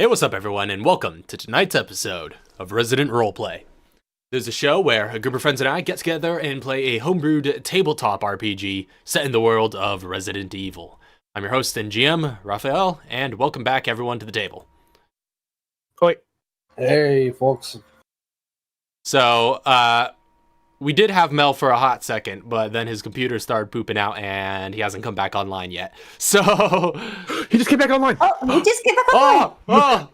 Hey, what's up everyone, and welcome to tonight's episode of Resident Roleplay. This is a show where a group of friends and I get together and play a homebrewed tabletop RPG set in the world of Resident Evil. I'm your host and GM, Raphael, and welcome back everyone to the table. Oi. Hey, folks. So, we did have Mel for a hot second, but then his computer started pooping out and he hasn't come back online yet. So... He just came back online! Oh, he just came back online!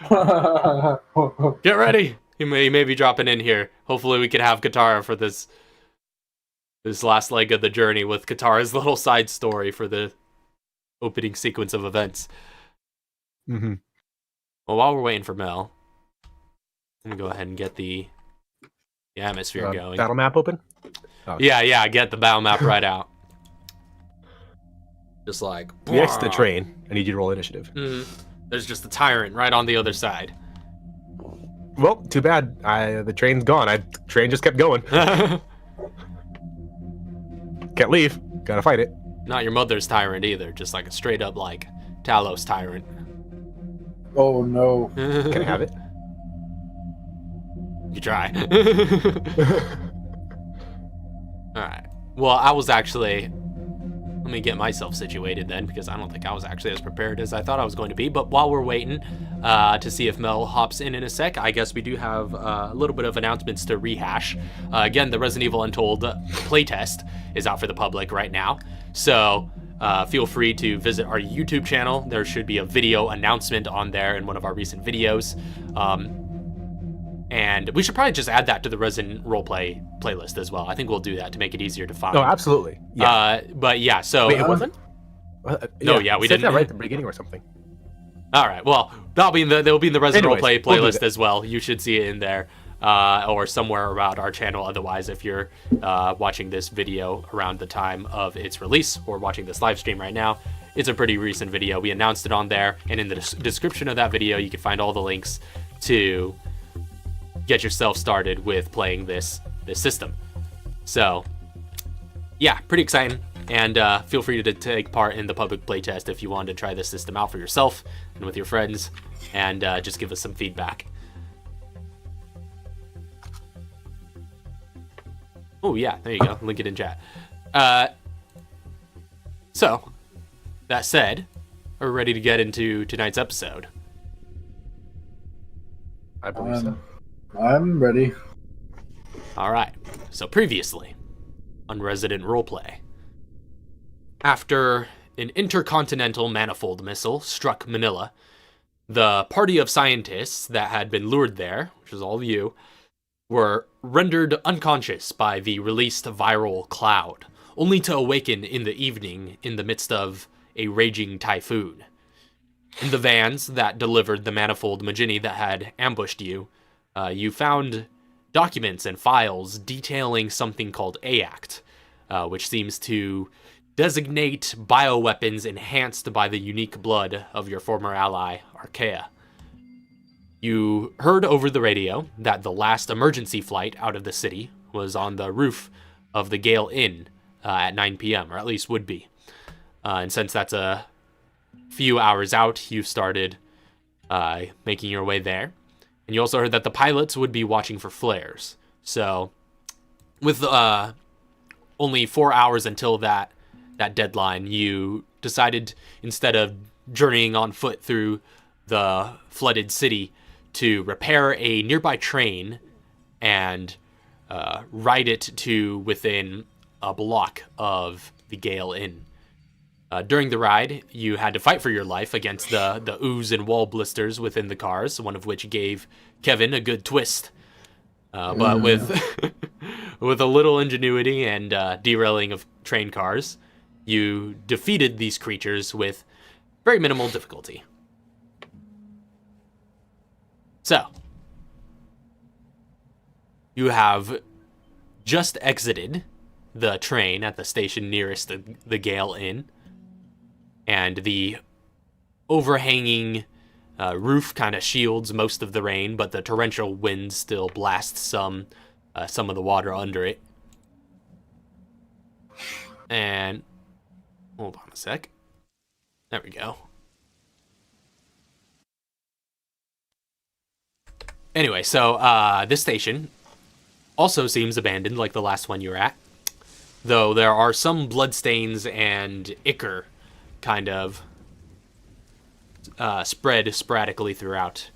Oh! Get ready! He may be dropping in here. Hopefully we can have Katara for this last leg of the journey with Katara's little side story for the opening sequence of events. Mm-hmm. Well, while we're waiting for Mel, I'm gonna go ahead and get the atmosphere going. Battle map open? Oh, yeah, get the battle map right out. Just like... We exit the train. I need you to roll initiative. Mm-hmm. There's just a tyrant right on the other side. Well, too bad. The train's gone. The train just kept going. Can't leave. Gotta fight it. Not your mother's tyrant either. Just like a straight up like Talos tyrant. Oh no. Can I have it? You try. Alright. Well, I was actually... Let me get myself situated then, because I don't think I was actually as prepared as I thought I was going to be. But while we're waiting to see if Mel hops in a sec, I guess we do have a little bit of announcements to rehash. Again, the Resident Evil Untold playtest is out for the public right now. So feel free to visit our YouTube channel. There should be a video announcement on there in one of our recent videos. And we should probably just add that to the Resident Roleplay playlist as well. I think we'll do that to make it easier to find. Oh, absolutely. Yeah. But yeah, so... Wait, it wasn't? No, yeah, we didn't. that right at the beginning or something. All right, well, they'll be in the Resident Roleplay we'll playlist as well. You should see it in there or somewhere around our channel. Otherwise, if you're watching this video around the time of its release or watching this live stream right now, it's a pretty recent video. We announced it on there, and in the description of that video, you can find all the links to get yourself started with playing this system. So yeah, pretty exciting, and feel free to take part in the public playtest if you want to try this system out for yourself and with your friends, and just give us some feedback. Oh yeah, there you go, link it in chat. So that said, are we ready to get into tonight's episode? I believe so. I'm ready. Alright, so previously on Resident Roleplay. After an intercontinental manifold missile struck Manila, the party of scientists that had been lured there, which is all of you, were rendered unconscious by the released viral cloud, only to awaken in the evening in the midst of a raging typhoon. In the vans that delivered the manifold Majini that had ambushed you, you found documents and files detailing something called ACT, which seems to designate bioweapons enhanced by the unique blood of your former ally, Archaea. You heard over the radio that the last emergency flight out of the city was on the roof of the Gale Inn at 9 p.m., or at least would be. And since that's a few hours out, you started making your way there. And you also heard that the pilots would be watching for flares. So, with only 4 hours until that deadline, you decided, instead of journeying on foot through the flooded city, to repair a nearby train and ride it to within a block of the Gale Inn. During the ride, you had to fight for your life against the ooze and wall blisters within the cars, one of which gave Kevin a good twist. But with with a little ingenuity and derailing of train cars, you defeated these creatures with very minimal difficulty. So, you have just exited the train at the station nearest the Gale Inn, and the overhanging roof kind of shields most of the rain, but the torrential wind still blasts some of the water under it. And hold on a sec. There we go. Anyway, so this station also seems abandoned like the last one you were at, though there are some bloodstains and ichor kind of spread sporadically throughout,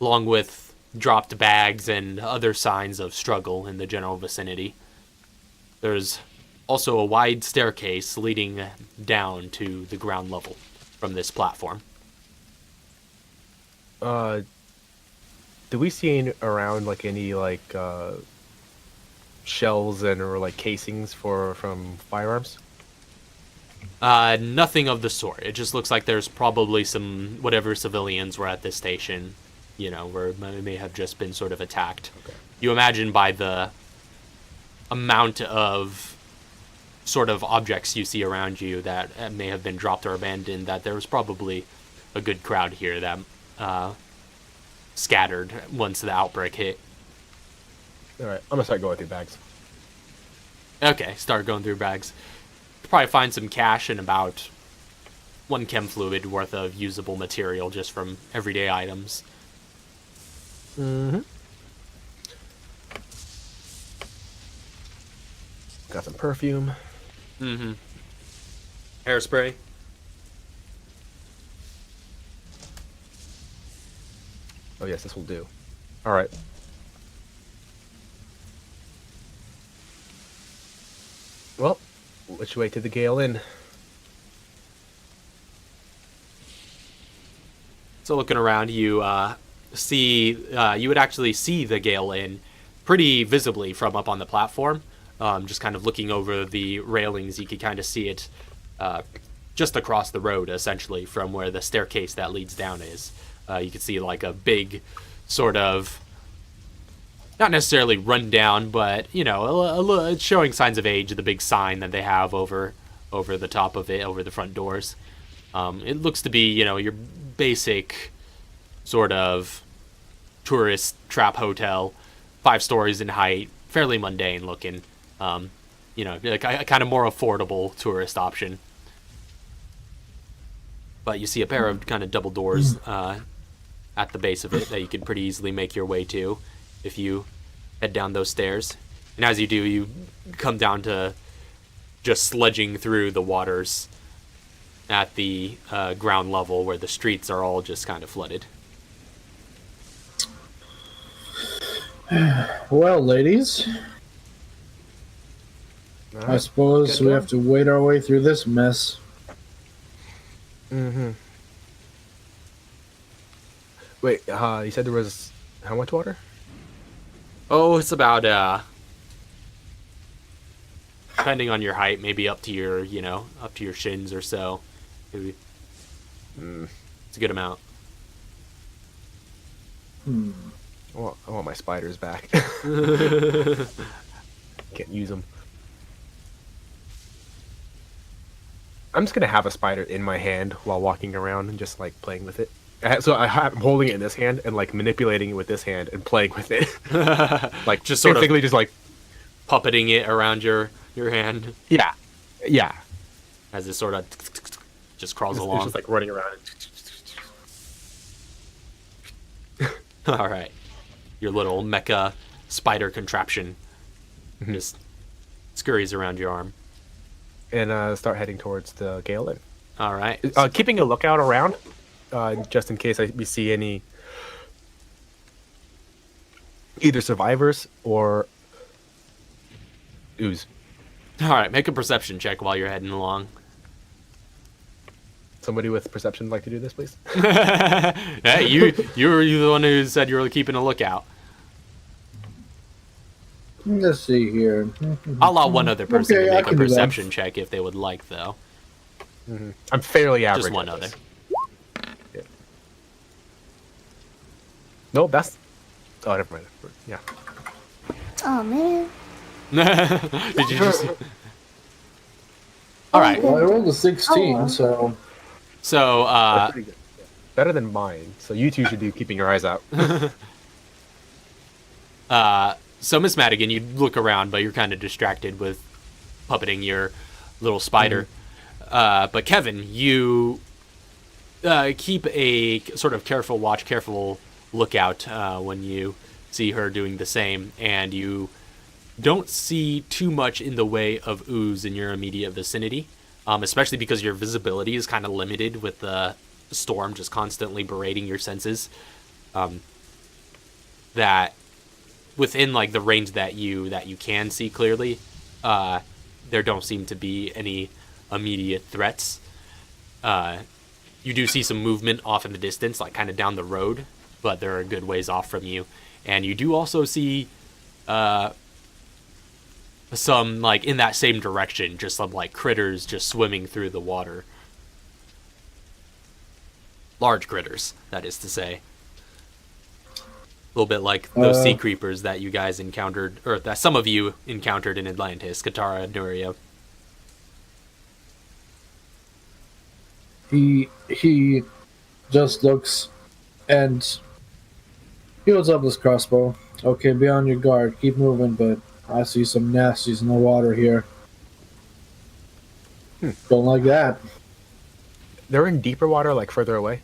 along with dropped bags and other signs of struggle in the general vicinity. There's also a wide staircase leading down to the ground level from this platform. Do we see around like any like shells and or like casings from firearms? Nothing of the sort. It just looks like there's probably some whatever civilians were at this station, where they may have just been sort of attacked. Okay. You imagine by the amount of sort of objects you see around you that may have been dropped or abandoned that there was probably a good crowd here that scattered once the outbreak hit. All right, I'm gonna start going through bags. Okay, start going through bags. Probably find some cash and about 1 chem fluid worth of usable material just from everyday items. Mm-hmm. Got some perfume. Mm-hmm. Hairspray. Oh yes, this will do. All right. Well, which way to the Gale Inn? So looking around, you you would actually see the Gale Inn pretty visibly from up on the platform. Just kind of looking over the railings, you could kind of see it just across the road, essentially, from where the staircase that leads down is. You could see like a big sort of, not necessarily run down, but, it's showing signs of age, the big sign that they have over the top of it, over the front doors. It looks to be, your basic sort of tourist trap hotel, 5 stories in height, fairly mundane looking. Like a kind of more affordable tourist option. But you see a pair of kind of double doors at the base of it that you could pretty easily make your way to if you head down those stairs. And as you do, you come down to just sledging through the waters at the ground level where the streets are all just kind of flooded. Well, ladies, All I right. suppose Good we going. have to wade our way through this mess. Mm-hmm. Wait, you said there was how much water? Oh, it's about, depending on your height, maybe up to your, up to your shins or so. Maybe. It's a good amount. I want my spiders back. Can't use them. I'm just gonna have a spider in my hand while walking around and just like playing with it. So I'm holding it in this hand and like manipulating it with this hand and playing with it, like Just sort of- basically just like Puppeting it around your hand yeah. as it sort of just crawls It's along. just like running around. All right. Your little mecha spider contraption just scurries around your arm. And start heading towards the Gale Inn. All right. Keeping a lookout around, just in case we see any either survivors or ooze. All right. Make a perception check while you're heading along. Somebody with perception would like to do this, please. Hey, you were the one who said you were keeping a lookout. Let's see here. I'll allow one other person Okay, to I make a can do that. perception check if they would like, though. I'm fairly average. Just one at other. this. Yeah. No, that's. Oh, never mind. Yeah. Oh man. Did you just? All right. Well, I rolled a 16, Oh. so So, That's pretty good. Yeah. Better than mine. So you two should do keeping your eyes out. So Miss Madigan, you look around, but you're kind of distracted with puppeting your little spider. But Kevin, you keep a sort of careful lookout when you see her doing the same, and you don't see too much in the way of ooze in your immediate vicinity, especially because your visibility is kind of limited with the storm just constantly berating your senses. That within like the range that you can see clearly, there don't seem to be any immediate threats. You do see some movement off in the distance, like kind of down the road, but they're a good ways off from you. And you do also see some, like, in that same direction, just some, like, critters just swimming through the water. Large critters, that is to say. A little bit like those sea creepers that you guys encountered, or that some of you encountered in Atlantis, Katara and Nuria. He just looks and he holds up his crossbow. Okay, be on your guard. Keep moving, but I see some nasties in the water here. Don't like that. They're in deeper water, like further away?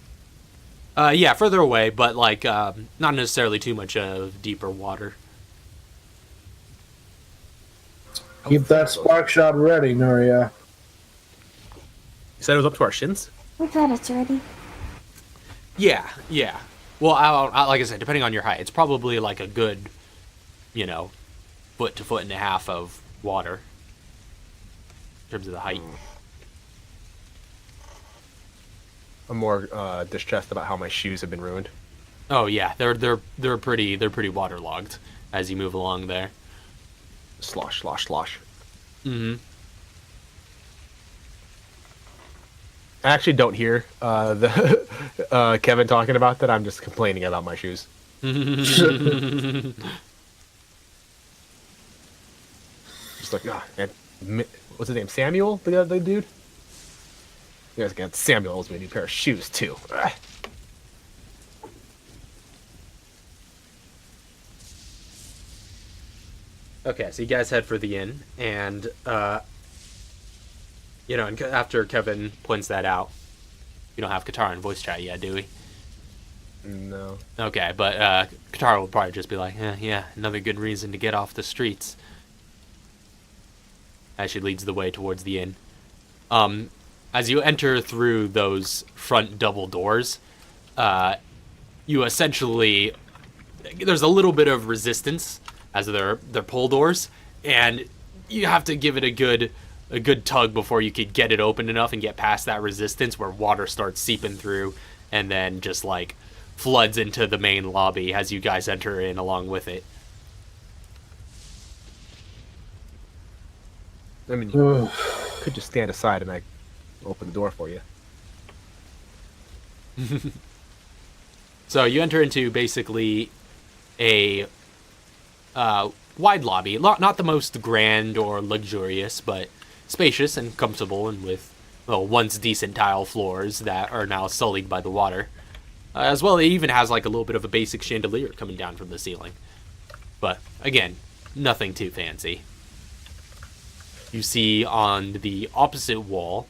Yeah, further away, but like not necessarily too much of deeper water. Keep that spark shot ready, Nuria. You said it was up to our shins? We got it ready. Yeah. Well, like I said, depending on your height, it's probably like a good, foot to foot and a half of water in terms of the height. I'm more distressed about how my shoes have been ruined. Oh yeah, they're pretty waterlogged as you move along there. Slosh, slosh, slosh. Mm-hmm. I actually don't hear the Kevin talking about that. I'm just complaining about my shoes. Just like, what's his name? Samuel, the dude. You guys got Samuel owes me a new pair of shoes too. Ugh. Okay, so you guys head for the inn, and and after Kevin points that out, we don't have Katara in voice chat yet, do we? No. Okay, but Katara will probably just be like, yeah, another good reason to get off the streets. As she leads the way towards the inn. As you enter through those front double doors, you essentially, there's a little bit of resistance as they're pull doors, and you have to give it a good tug before you could get it open enough and get past that resistance where water starts seeping through and then just like floods into the main lobby as you guys enter in along with it. I mean, you could just stand aside and I open the door for you. So you enter into basically a wide lobby, not the most grand or luxurious, but spacious and comfortable, and with once decent tile floors that are now sullied by the water. As well, it even has like a little bit of a basic chandelier coming down from the ceiling. But again, nothing too fancy. You see on the opposite wall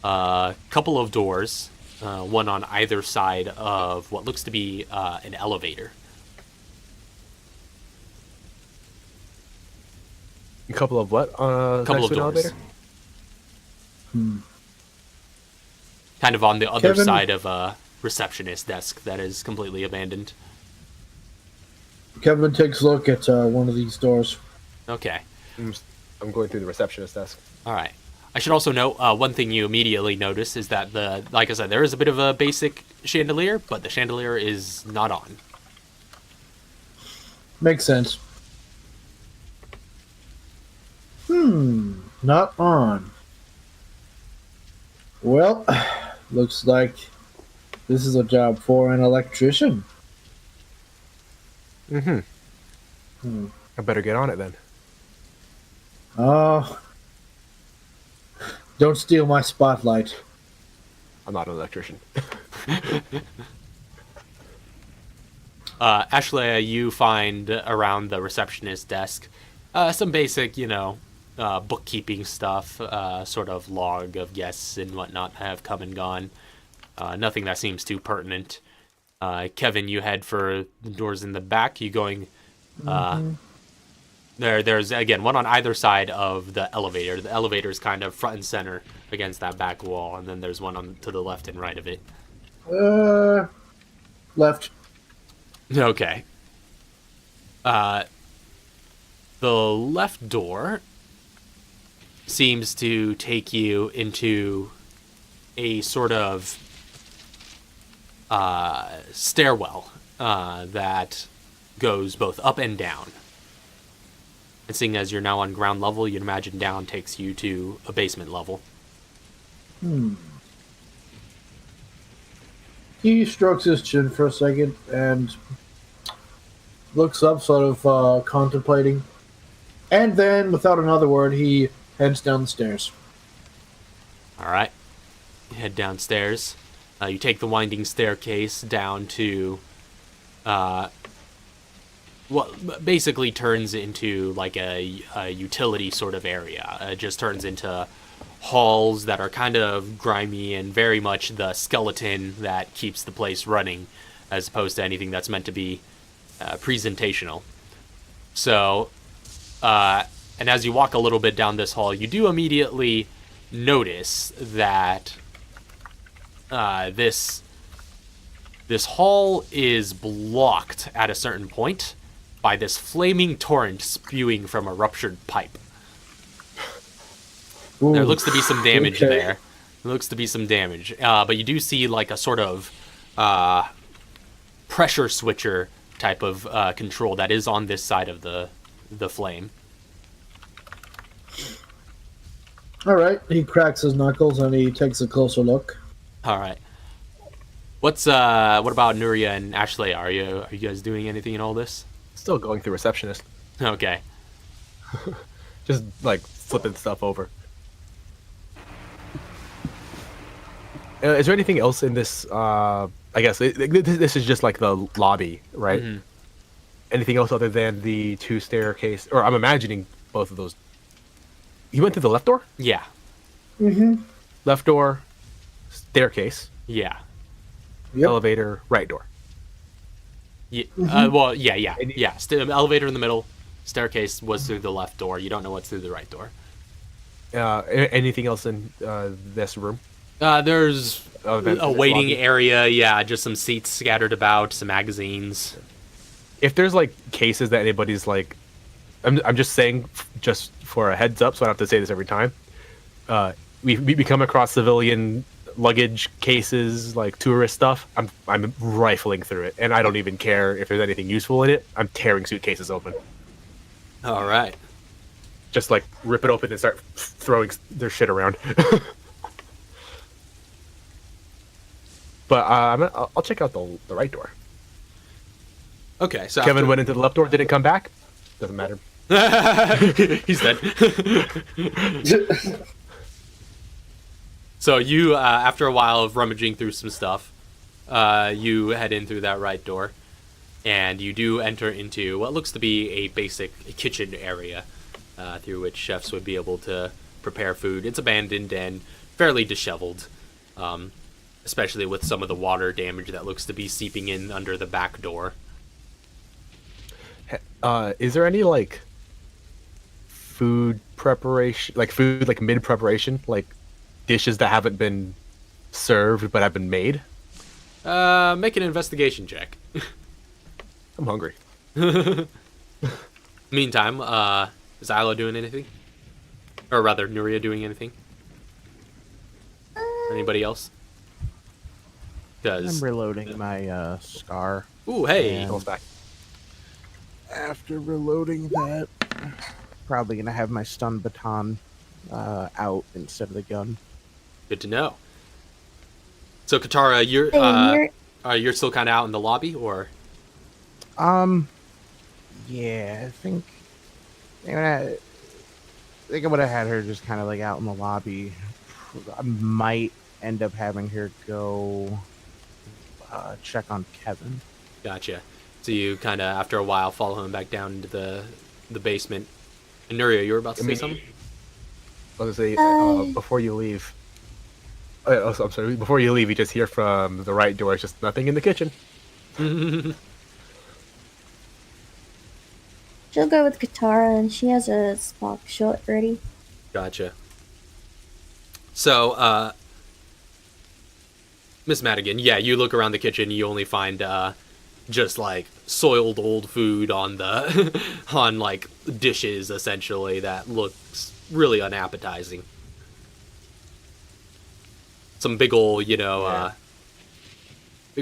a couple of doors, one on either side of what looks to be an elevator. A couple of what? Couple of doors. Elevator? Kind of on the other Kevin? side of a receptionist desk that is completely abandoned. Kevin takes a look at one of these doors. Okay. I'm going through the receptionist desk. All right. I should also note, one thing you immediately notice is that like I said, there is a bit of a basic chandelier, but the chandelier is not on. Makes sense. Not on. Well, looks like this is a job for an electrician. I better get on it then. Oh, don't steal my spotlight. I'm not an electrician. Ashley, you find around the receptionist desk some basic, bookkeeping stuff, sort of log of guests and whatnot have come and gone. Nothing that seems too pertinent. Kevin, you head for the doors in the back. You going? There's again one on either side of the elevator. The elevator is kind of front and center against that back wall, and then there's one on to the left and right of it. Left. Okay. The left door seems to take you into a sort of stairwell that goes both up and down. And seeing as you're now on ground level, you'd imagine down takes you to a basement level. He strokes his chin for a second and looks up, sort of contemplating. And then, without another word, he heads down the stairs. All right. You head downstairs. You take the winding staircase down to what basically turns into like a utility sort of area. It just turns into halls that are kind of grimy and very much the skeleton that keeps the place running, as opposed to anything that's meant to be presentational. So, and as you walk a little bit down this hall, you do immediately notice that this hall is blocked at a certain point by this flaming torrent spewing from a ruptured pipe. Ooh, There looks to be some damage okay. there. There looks to be some damage. But you do see like a sort of pressure switcher type of control that is on this side of the flame. All right. He cracks his knuckles and he takes a closer look. All right. What about Nuria and Ashley? Are you guys doing anything in all this? Still going through receptionist. Okay. Just like flipping stuff over. Is there anything else in this? I guess this is just like the lobby, right? Mm-hmm. Anything else other than the two staircase? Or I'm imagining both of those. You went through the left door? Yeah. Left door, staircase, Yeah. Yep. elevator, right door. Yeah. Well, yeah. Elevator in the middle. Staircase was through the left door. You don't know what's through the right door. Anything else in this room? There's Oh, a waiting area. Yeah, just some seats scattered about, some magazines. If there's like cases that anybody's like, I'm just saying just for a heads up, so I don't have to say this every time. We come across civilian luggage cases, like tourist stuff. I'm rifling through it, and I don't even care if there's anything useful in it. I'm tearing suitcases open, All right. just like rip it open and start throwing their shit around. But I'll check out the right door. Okay. So Kevin went into the left door, didn't come back. Doesn't matter. He's dead. So you, after a while of rummaging through some stuff, you head in through that right door, and you do enter into what looks to be a basic kitchen area, through which chefs would be able to prepare food. It's abandoned and fairly disheveled, especially with some of the water damage that looks to be seeping in under the back door. Is there any like food preparation, like mid preparation, like dishes that haven't been served but have been made? Make an investigation check. I'm hungry. Meantime, is Isla doing anything? Or rather, Nuria doing anything? Anybody else? I'm reloading my scar. Ooh, hey. And Goes back. after reloading that, probably gonna have my stun baton out instead of the gun. Good to know. So, Katara, you're still kind of out in the lobby, or? Yeah, I think I would have had her just kind of like out in the lobby. I might end up having her go check on Kevin. Gotcha. So you kind of, after a while, follow him back down into the basement. And Nuria, you were about to say something? I was gonna say before you leave. I'm sorry. Before you leave, you just hear from the right door. It's just nothing in the kitchen. She'll go with Katara, and she has a Spock shot ready. Gotcha. So, Miss Madigan, yeah, you look around the kitchen, you only find just like soiled old food on the on like dishes essentially that looks really unappetizing. Some big ol', big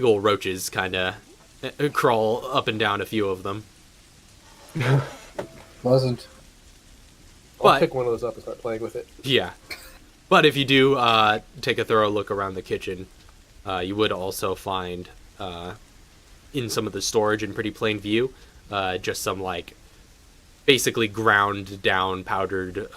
ol' roaches kind of crawl up and down a few of them. Pleasant. I'll But- pick one of those up and start playing with it. Yeah. But if you do take a thorough look around the kitchen, you would also find in some of the storage in pretty plain view just some like basically ground down powdered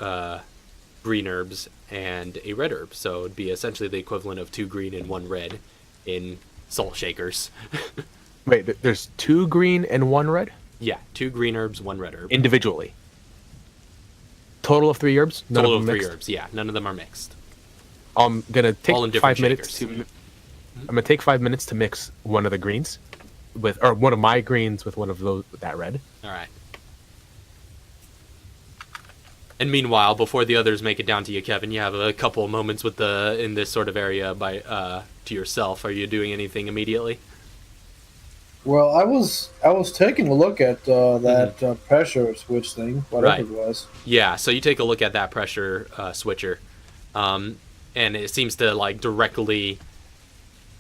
green herbs and a red herb. So it'd be essentially the equivalent of 2 green and 1 red in salt shakers. Wait, there's 2 green and 1 red Yeah, 2 green herbs, 1 red herb. individually. Total of 3 herbs. None Total of of them 3 mixed? herbs. Yeah, none of them are mixed. I'm gonna take All in different 5 minutes shakers. to. I'm gonna take 5 minutes to mix one of the greens with, or one of my greens with one of those with that red. All right. And meanwhile, before the others make it down to you, Kevin, you have a couple of moments with in this sort of area by to yourself. Are you doing anything immediately? Well, I was taking a look at that pressure switch thing, whatever Right. it was. Yeah. So you take a look at that pressure switcher, and it seems to like directly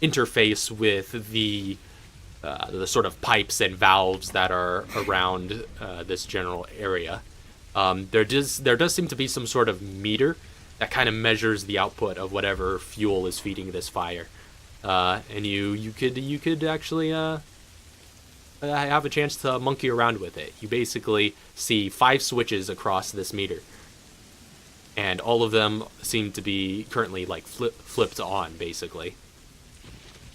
interface with the sort of pipes and valves that are around this general area. There does seem to be some sort of meter that kind of measures the output of whatever fuel is feeding this fire, and you could actually have a chance to monkey around with it. You basically see 5 switches across this meter, and all of them seem to be currently like flipped on, basically.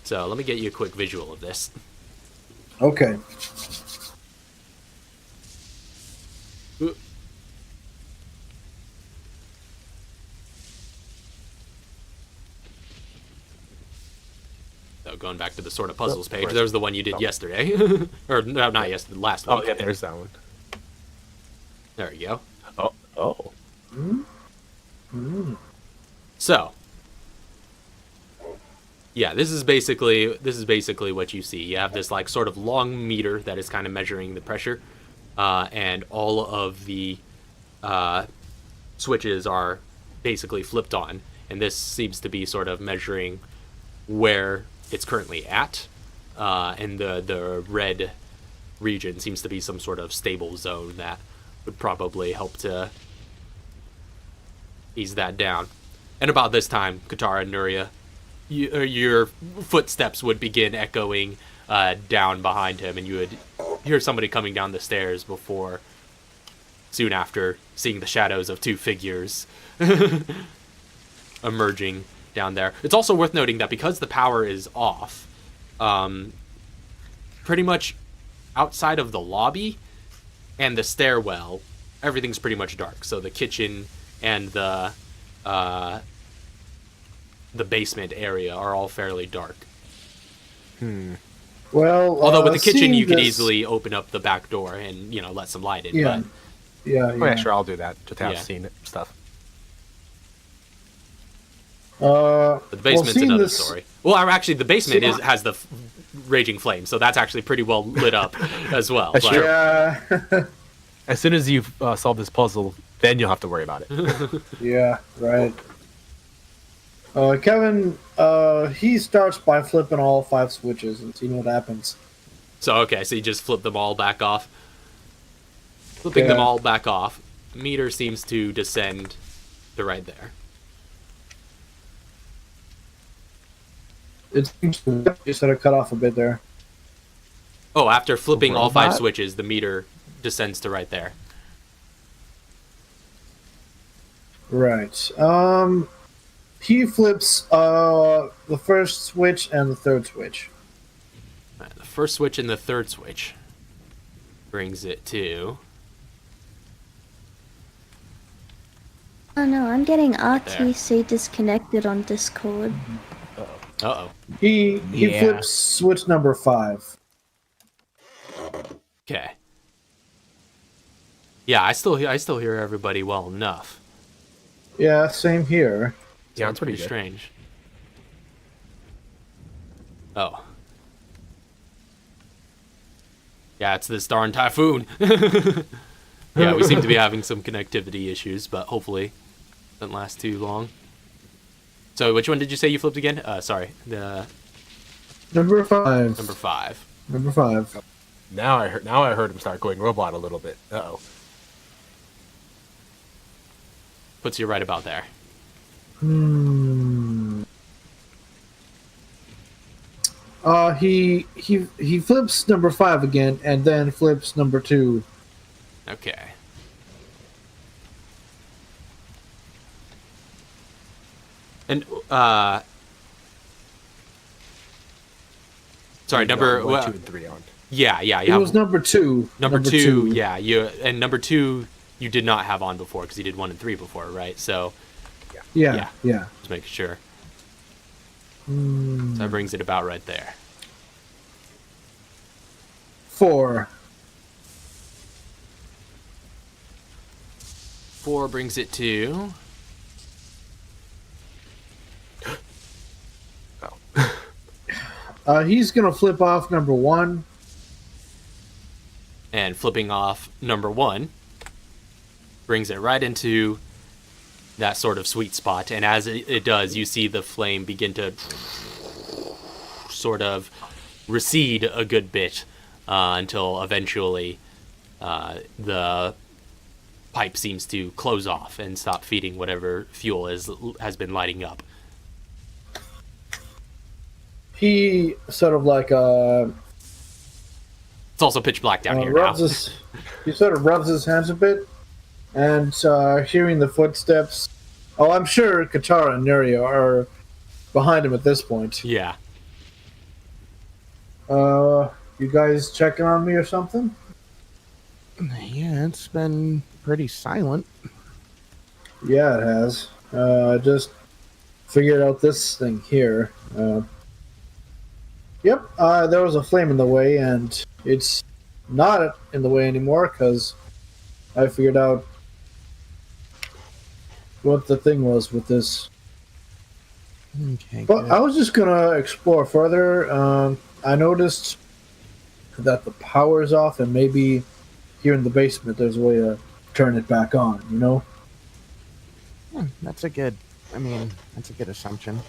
So let me get you a quick visual of this. Okay. So going back to the sort of puzzles page, where's- there's the one you did oh. yesterday, or no, not yesterday, last week. Oh yeah, there's that one. There you go. Oh. So, yeah, this is basically what you see. You have this like sort of long meter that is kind of measuring the pressure, and all of the switches are basically flipped on, and this seems to be sort of measuring where it's currently at, and the red region seems to be some sort of stable zone that would probably help to ease that down. And about this time, Katara and Nuria, your footsteps would begin echoing down behind him, and you would hear somebody coming down the stairs before, soon after, seeing the shadows of 2 figures emerging down there. It's also worth noting that because the power is off, pretty much outside of the lobby and the stairwell, everything's pretty much dark. So the kitchen and the basement area are all fairly dark. Well, Although with the kitchen, seeing you could this- easily open up the back door and let some light in. Yeah. But Yeah, Oh yeah, sure, I'll do that. Just have Yeah. seen it stuff. But the basement's seeing another this- story. Well, actually, the basement See- has the raging flame, so that's actually pretty well lit up as well. That's But- true. Yeah, As soon as you've solved this puzzle, then you'll have to worry about it. yeah, right. Kevin, he starts by flipping all 5 switches and seeing what happens. So, okay, so you just flip them all back off. Flipping them Yeah. all back off, meter seems to descend to right there. It seems to you sort of cut off a bit there. Oh, after flipping all 5 Robot? switches, the meter descends to right there. Right. He flips the first switch and the third switch. Alright, the first switch and the third switch brings it to... Oh no, I'm getting There. RTC disconnected on Discord. Uh-oh. He Yeah. flips switch number 5. Okay. Yeah, I still hear everybody well enough. Yeah, same here. Yeah, it's pretty good. strange. Oh. Yeah, it's this darn typhoon. Yeah, we seem to be having some connectivity issues, but hopefully it doesn't last too long. So, which one did you say you flipped again? Sorry, the Number 5. number 5. Number 5. Now I heard him start going robot a little bit. Uh-oh. Puts you right about there. He flips number 5 again, and then flips number 2. Okay. And sorry, number 1, 2, and 3 on. Yeah. It was number 2. Number two, yeah. Number 2 you did not have on before because you did 1 and 3 before, right? So Yeah. just making sure. So that brings it about right there. 4. 4 brings it to He's gonna flip off number 1. and flipping off number 1 brings it right into that sort of sweet spot. And as it does, you see the flame begin to sort of recede a good bit until eventually the pipe seems to close off and stop feeding whatever fuel has been lighting up. He sort of like It's also pitch black down here rubs now. he sort of rubs his hands a bit, and hearing the footsteps. Oh, I'm sure Katara and Nuria are behind him at this point. Yeah. You guys checking on me or something? Yeah, it's been pretty silent. Yeah, it has. Just figured out this thing here. Yep, there was a flame in the way, and it's not in the way anymore because I figured out what the thing was with this. Okay, But good. I was just gonna explore further. I noticed that the power's off, and maybe here in the basement there's a way to turn it back on. You know? That's a good assumption.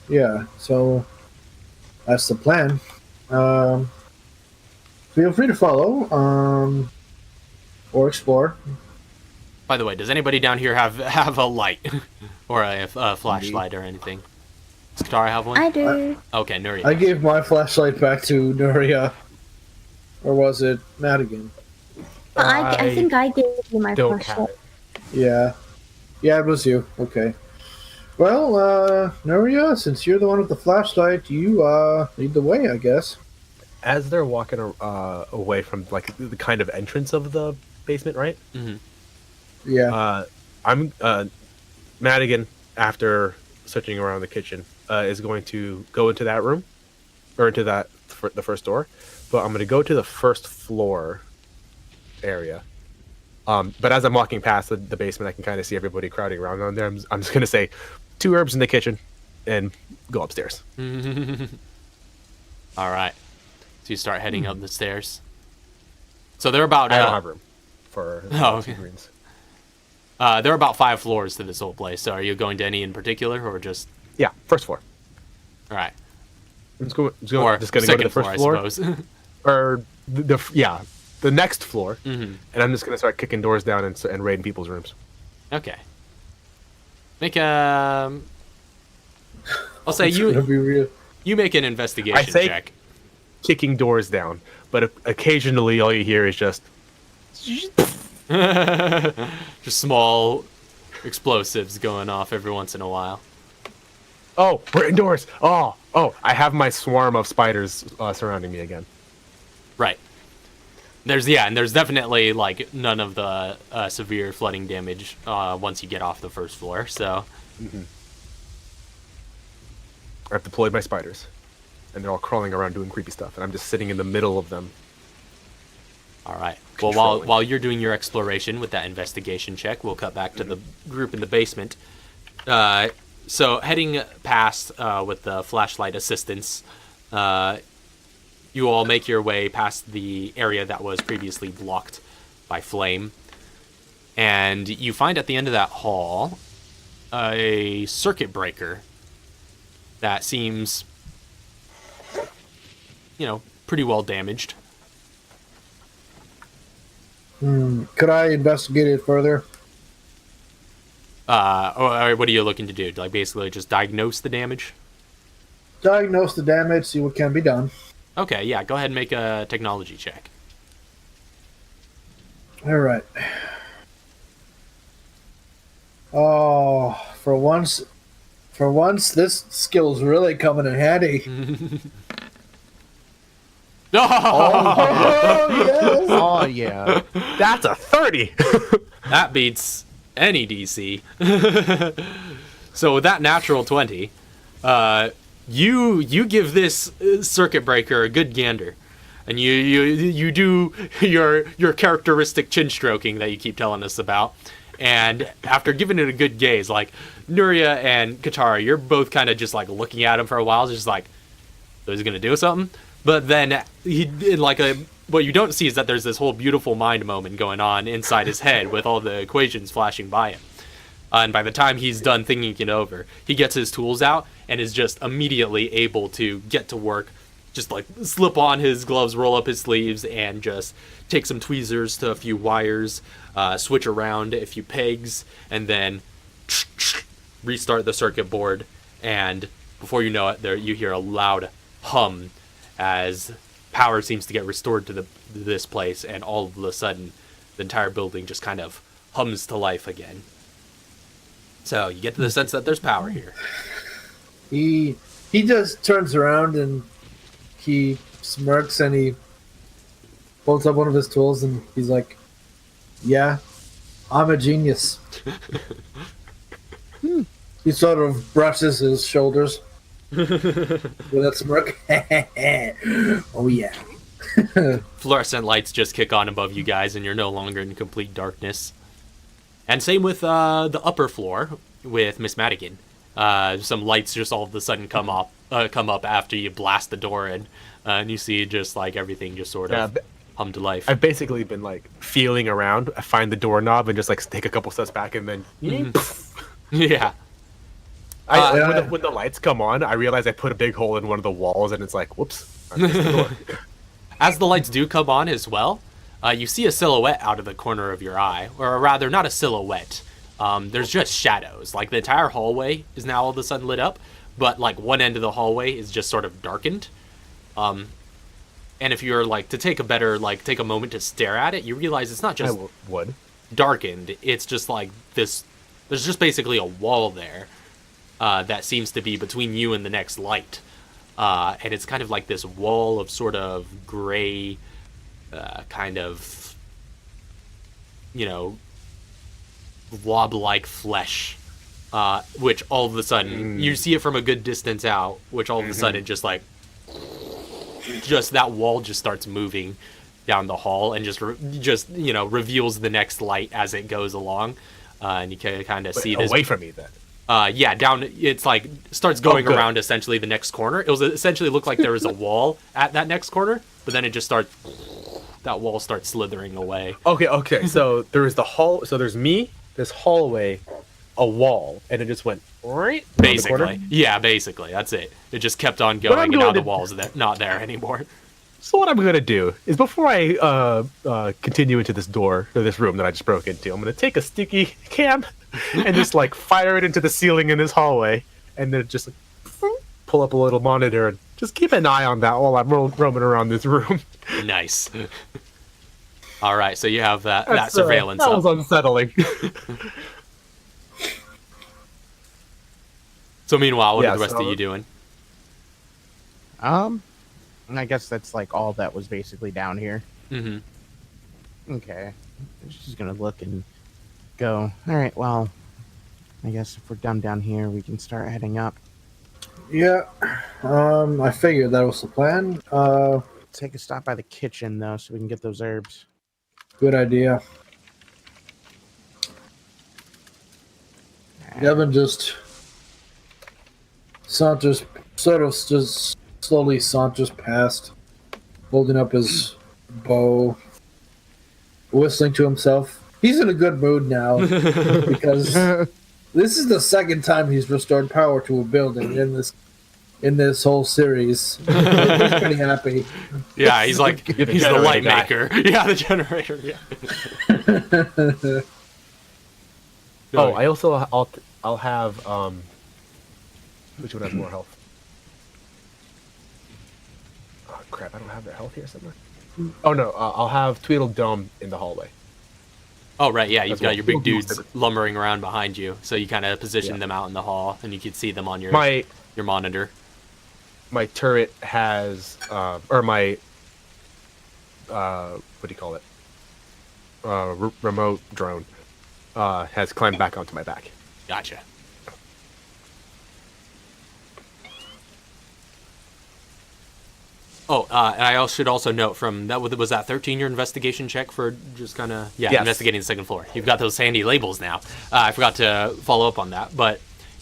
Yeah. So that's the plan. Feel free to follow or explore. By the way, does anybody down here have a light or a flashlight or anything? Does Katara have one? I do. Okay, Nuria. I gave my flashlight back to Nuria, or was it Madigan? I think I gave you my Don't have flashlight. it. Yeah, it was you. Okay. Well, Nuria, since you're the one with the flashlight, you lead the way, I guess. As they're walking away from like the kind of entrance of the basement, right? Mm-hmm. Yeah. I'm Madigan, after searching around the kitchen, is going to go into that room or into the first door, but I'm going to go to the first floor area. But as I'm walking past the basement, I can kind of see everybody crowding around on there. I'm just going to say 2 herbs in the kitchen and go upstairs. All right. So you start heading up the stairs. So they're about. I don't have room for Oh, 2 okay. greens. There are about 5 floors to this whole place. So are you going to any in particular, or just? Yeah, first floor. All right. I'm just going Or to go to second the first floor, I suppose. or the next floor, Mm-hmm. and I'm just going to start kicking doors down and raiding people's rooms. Okay. Make a. I'll say It's gonna be real. you make an investigation I say- check. Kicking doors down, but occasionally all you hear is just Just small explosives going off every once in a while. oh, we're indoors. Oh, I have my swarm of spiders surrounding me again. Right. And there's definitely like none of the severe flooding damage once you get off the first floor. So I've deployed my spiders, and they're all crawling around doing creepy stuff, and I'm just sitting in the middle of them. All right. Well, while you're doing your exploration with that investigation check, we'll cut back to the group in the basement. So heading past with the flashlight assistance, you all make your way past the area that was previously blocked by flame. And you find at the end of that hall a circuit breaker that seems, pretty well damaged. Could I investigate it further? Or what are you looking to do? Like basically just diagnose the damage? Diagnose the damage, see what can be done. Okay, yeah, go ahead and make a technology check. All right. Oh, for once, this skill's really coming in handy. Oh, yes. Oh yeah. That's a 30. that beats any DC. So with that natural 20, you give this circuit breaker a good gander, and you do your characteristic chin stroking that you keep telling us about. And after giving it a good gaze, like Nuria and Katara, you're both kind of just like looking at him for a while, just like, so he's gonna do something. But then what you don't see is that there's this whole beautiful mind moment going on inside his head with all the equations flashing by him. And by the time he's done thinking it over, he gets his tools out and is just immediately able to get to work, just like slip on his gloves, roll up his sleeves, and just take some tweezers to a few wires, switch around a few pegs, and then restart the circuit board. And before you know it, you hear a loud hum as power seems to get restored to this place, and all of a sudden, the entire building just kind of hums to life again. So you get to the sense that there's power here. He just turns around and he smirks and he pulls up one of his tools and he's like, "Yeah, I'm a genius." He sort of brushes his shoulders with that smirk. Oh yeah. Fluorescent lights just kick on above you guys, and you're no longer in complete darkness. And same with the upper floor with Miss Madigan. Some lights just all of a sudden come up after you blast the door in, and you see just like everything just sort of hum to life. I've basically been like feeling around. I find the doorknob and just like take a couple steps back and then. Yeah. When the lights come on, I realize I put a big hole in one of the walls, and it's like, whoops. I missed the door. As the lights do come on as well, you see a silhouette out of the corner of your eye, or rather, not a silhouette. There's just shadows. Like the entire hallway is now all of a sudden lit up, but like one end of the hallway is just sort of darkened. And if you're like to take a moment to stare at it, you realize it's not just darkened. It's just like this. There's just basically a wall there that seems to be between you and the next light. And it's kind of like this wall of sort of gray, kind of, blob-like flesh, which all of a sudden, you see it from a good distance out, which all of a sudden just that wall just starts moving down the hall and just reveals the next light as it goes along. And you can kind of see this away from me then. Down. It's like starts going around essentially the next corner. It was essentially looked like there was a wall at that next corner, but then it just starts. That wall starts slithering away. Okay. So there is the hall. So there's me, this hallway, a wall, and it just went right. Basically, yeah. Basically, that's it. It just kept on going, and now the wall's not there anymore. So what I'm gonna do is before I continue into this door or this room that I just broke into, I'm gonna take a sticky cam and just like fire it into the ceiling in this hallway, and then just like, pull up a little monitor and just keep an eye on that while I'm roaming around this room. Nice. All right, so you have that surveillance. That was unsettling. So meanwhile, what are the rest of you doing? I guess that's like all that was basically down here. Mm-hmm. Okay. I'm just gonna look and go, alright, well, I guess if we're done down here, we can start heading up. Yeah. I figured that was the plan. Take a stop by the kitchen, though, so we can get those herbs. Good idea. Devin just saunters, sort of just slowly saunters past, holding up his bow, whistling to himself. He's in a good mood now because this is the second time he's restored power to a building in this whole series. He's pretty happy. Yeah, he's like You're the he's the generator light guy. maker. Yeah, the generator. Yeah. Oh, I also I'll have which one has more health? Oh crap! I don't have their health here somewhere. Oh no, I'll have Tweedledum in the hallway. Oh right, yeah, you've As got well. your big dudes lumbering around behind you, so you kind of position them out in the hall, and you can see them on your monitor. My turret has or my what do you call it? Remote drone has climbed back onto my back. Gotcha. Oh, and I should also note from that was that 13 your investigation check for just kind of Yes. investigating the second floor. You've got those handy labels now. I forgot to follow up on that, but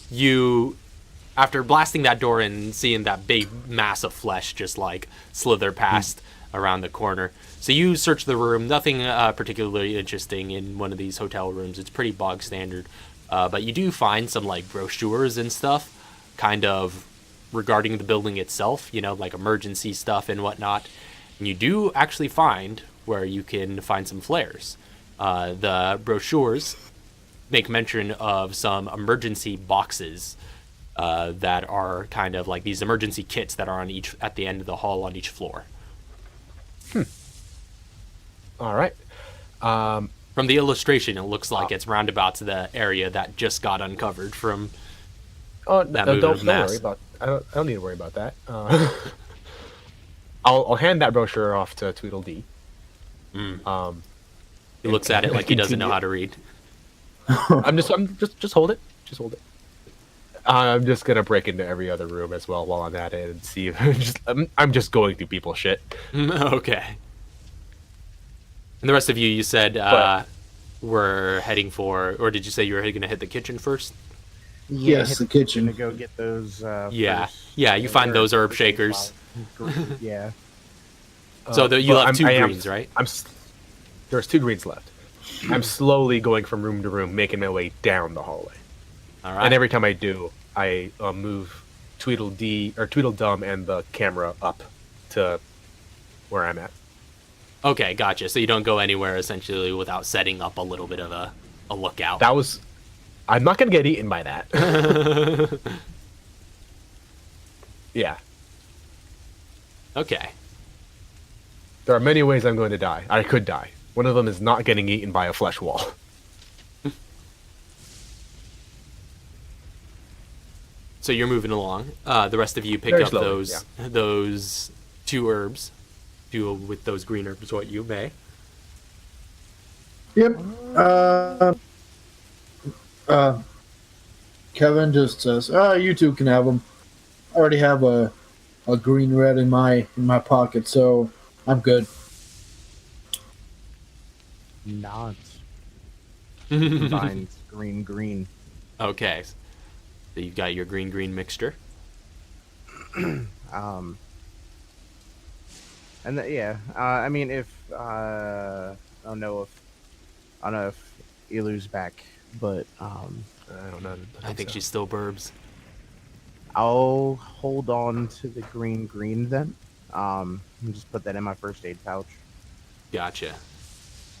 you, after blasting that door and seeing that big mass of flesh just like slither past around the corner, so you search the room. Nothing particularly interesting in one of these hotel rooms. It's pretty bog standard, but you do find some like brochures and stuff, kind of regarding the building itself, you know, like emergency stuff and whatnot. And you do actually find where you can find some flares. The brochures make mention of some emergency boxes that are kind of like these emergency kits that are on at the end of the hall on each floor. All right. From the illustration, it looks like it's roundabouts the area that just got uncovered from that movement of mass. worry about. I don't need to worry about that. I'll hand that brochure off to Tweedledee. He looks at it like he doesn't know how to read. I'm just hold it. Just hold it. I'm just gonna break into every other room as well while I'm at it and see. I'm just going through people's shit. Okay. And the rest of you said were heading for, or did you say you were going to hit the kitchen first? Yes, the kitchen. To go get those. Yeah. first- Yeah, you find those herb first shakers. Yeah. So you'll have two greens, right? There's 2 greens left. I'm slowly going from room to room, making my way down the hallway. All right. And every time I do, I move Tweedledum and the camera up to where I'm at. Okay, gotcha. So you don't go anywhere essentially without setting up a little bit of a lookout. I'm not gonna get eaten by that. Yeah. Okay. There are many ways I'm going to die. I could die. One of them is not getting eaten by a flesh wall. So you're moving along. The rest of you pick Very up slowly, those 2 herbs. Do with those green herbs what you may. Yep. Kevin just says, you 2 can have them. I already have a green red in my pocket, so I'm good. Nods. Combines green. Okay. So you've got your green mixture. And I mean, if I don't know if Ilu's back, but I don't know. I think she's still burbs. I'll hold on to the green then. And just put that in my first aid pouch. Gotcha.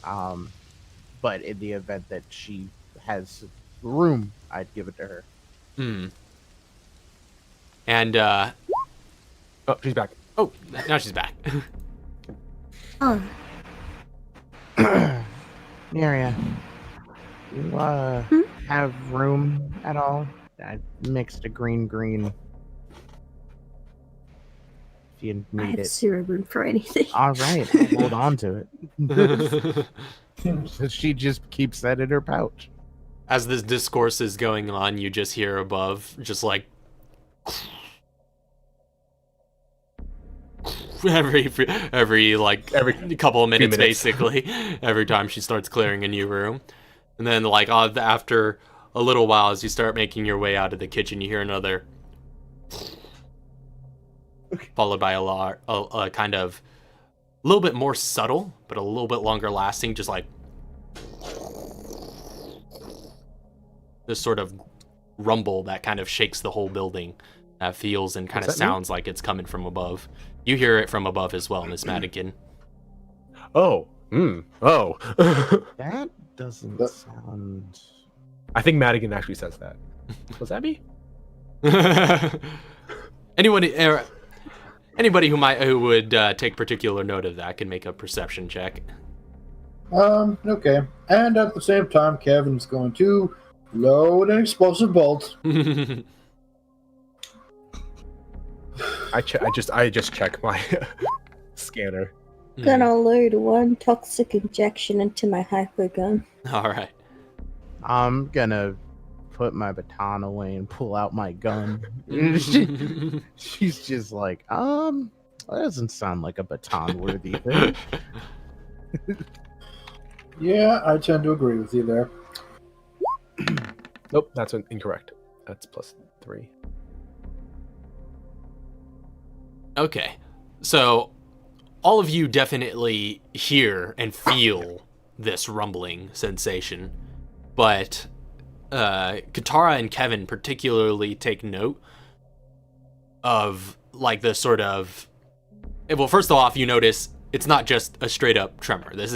But in the event that she has room, I'd give it to her. And Oh, she's back. oh, now she's back. Oh, Neria, you have room at all? I mixed a green. If you I need have it. 0 room for anything. All right, I'll hold on to it. She just keeps that in her pouch. As this discourse is going on, you just hear above, just like every like Every couple of minutes, minutes. basically, every time she starts clearing a new room. And then like after a little while, as you start making your way out of the kitchen, you hear another, followed by a kind of a little bit more subtle, but a little bit longer lasting, just like this sort of rumble that kind of shakes the whole building. That feels and kind of What's that mean? sounds like it's coming from above. You hear it from above as well, Miss Madigan. Oh. Oh. That doesn't But- sound. I think Madigan actually says that. Was that me? Anybody who would take particular note of that can make a perception check. Okay. And at the same time, Kevin's going to load an explosive bolt. I just check my scanner. Gonna load one toxic injection into my hypergun. All right. I'm gonna put my baton away and pull out my gun. She's just like, that doesn't sound like a baton worthy thing. Yeah, I tend to agree with you there. Nope, that's incorrect. That's +3. Okay, so all of you definitely hear and feel this rumbling sensation, but Katara and Kevin particularly take note of like the sort of. Well, first off, you notice it's not just a straight up tremor. This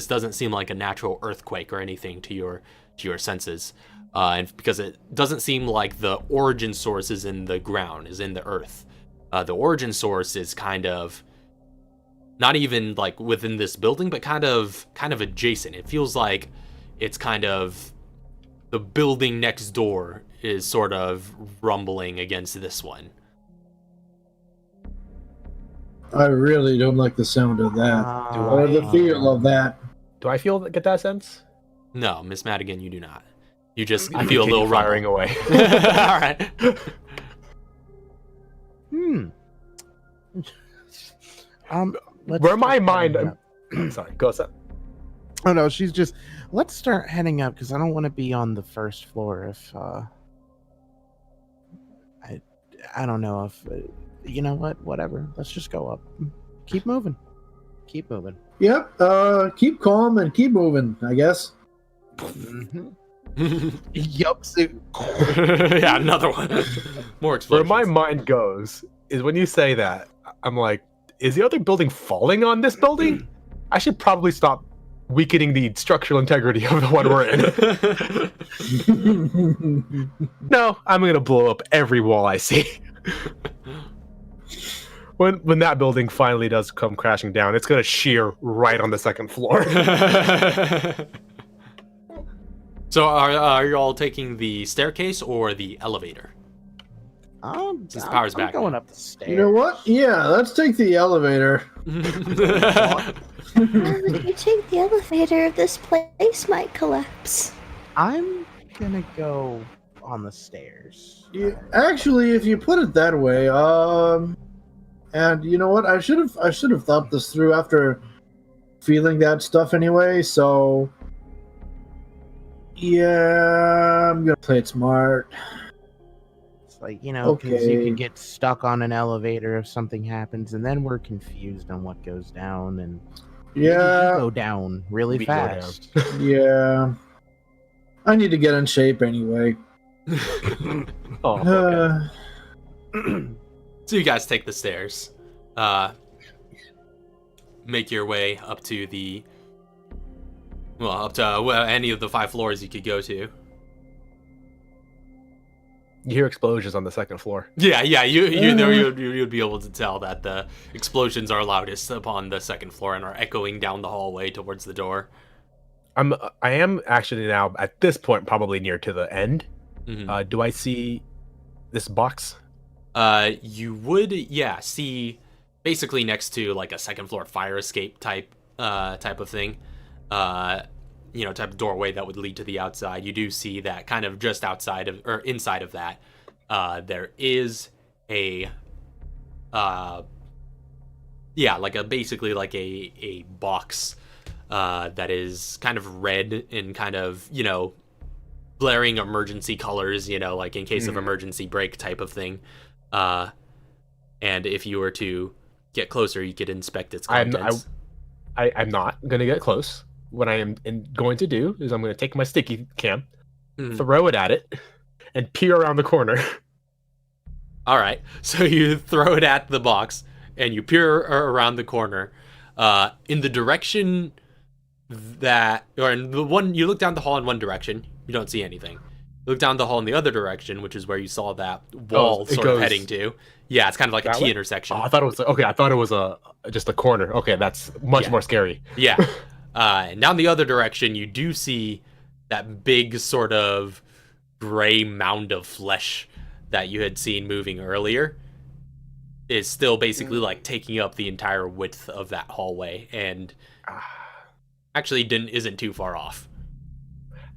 doesn't seem like a natural earthquake or anything to your senses, and because it doesn't seem like the origin source is in the ground, is in the earth. The origin source is kind of not even like within this building, but kind of adjacent. It feels like it's kind of the building next door is sort of rumbling against this one. I really don't like the sound of that. Or the feel of that. Do I get that sense? No, Miss Madigan, you do not. You just I feel a continue little firing rumble. away. All right. Let's Where my start mind. heading up. Sorry, go ahead. Oh no, she's just. Let's start heading up because I don't want to be on the first floor if. I don't know if. You know what? Whatever. Let's just go up. Keep moving. Keep moving. Yep, keep calm and keep moving, I guess. Yup. Yeah, another one. More Where explosions. my mind goes is when you say that, I'm like, is the other building falling on this building? I should probably stop weakening the structural integrity of the one we're in. No, I'm gonna blow up every wall I see. When that building finally does come crashing down, it's gonna shear right on the second floor. So are you all taking the staircase or the elevator? Since the power's back going now. up the stairs. You know what? Yeah, let's take the elevator. If you take the elevator, this place might collapse. I'm gonna go on the stairs. Yeah, actually, if you put it that way, and you know what? I should have thought this through after feeling that stuff anyway. So, yeah, I'm gonna play it smart. It's like, because you Okay. can get stuck on an elevator if something happens, and then we're confused on what goes down, and maybe you Yeah, go down really We go down. fast. yeah. I need to get in shape anyway. Oh, okay. So you guys take the stairs, make your way up to any of the 5 floors you could go to. You hear explosions on the second floor. Yeah, you'd be able to tell that the explosions are loudest upon the second floor and are echoing down the hallway towards the door. I am actually now at this point probably near to the end. Mhm. Do I see this box? You would, see basically next to like a second floor fire escape type of thing. Type of doorway that would lead to the outside. You do see that kind of just outside of or inside of that. There is a Yeah, like basically like a box that is kind of red and kind of, blaring emergency colors, like in case of emergency brake type of thing. And if you were to get closer, you could inspect its contents. I'm not gonna get close. What I am going to do is I'm gonna take my sticky cam, throw it at it, and peer around the corner. All right, so you throw it at the box and you peer around the corner, in the direction or in the one you look down the hall in one direction, you don't see anything. You look down the hall in the other direction, which is where you saw that wall sort of heading to. Yeah, it's kind of like a T intersection. Oh, I thought it was just a corner. Okay, that's much more scary. Yeah. And down the other direction, you do see that big sort of gray mound of flesh that you had seen moving earlier is still basically like taking up the entire width of that hallway, and actually isn't too far off.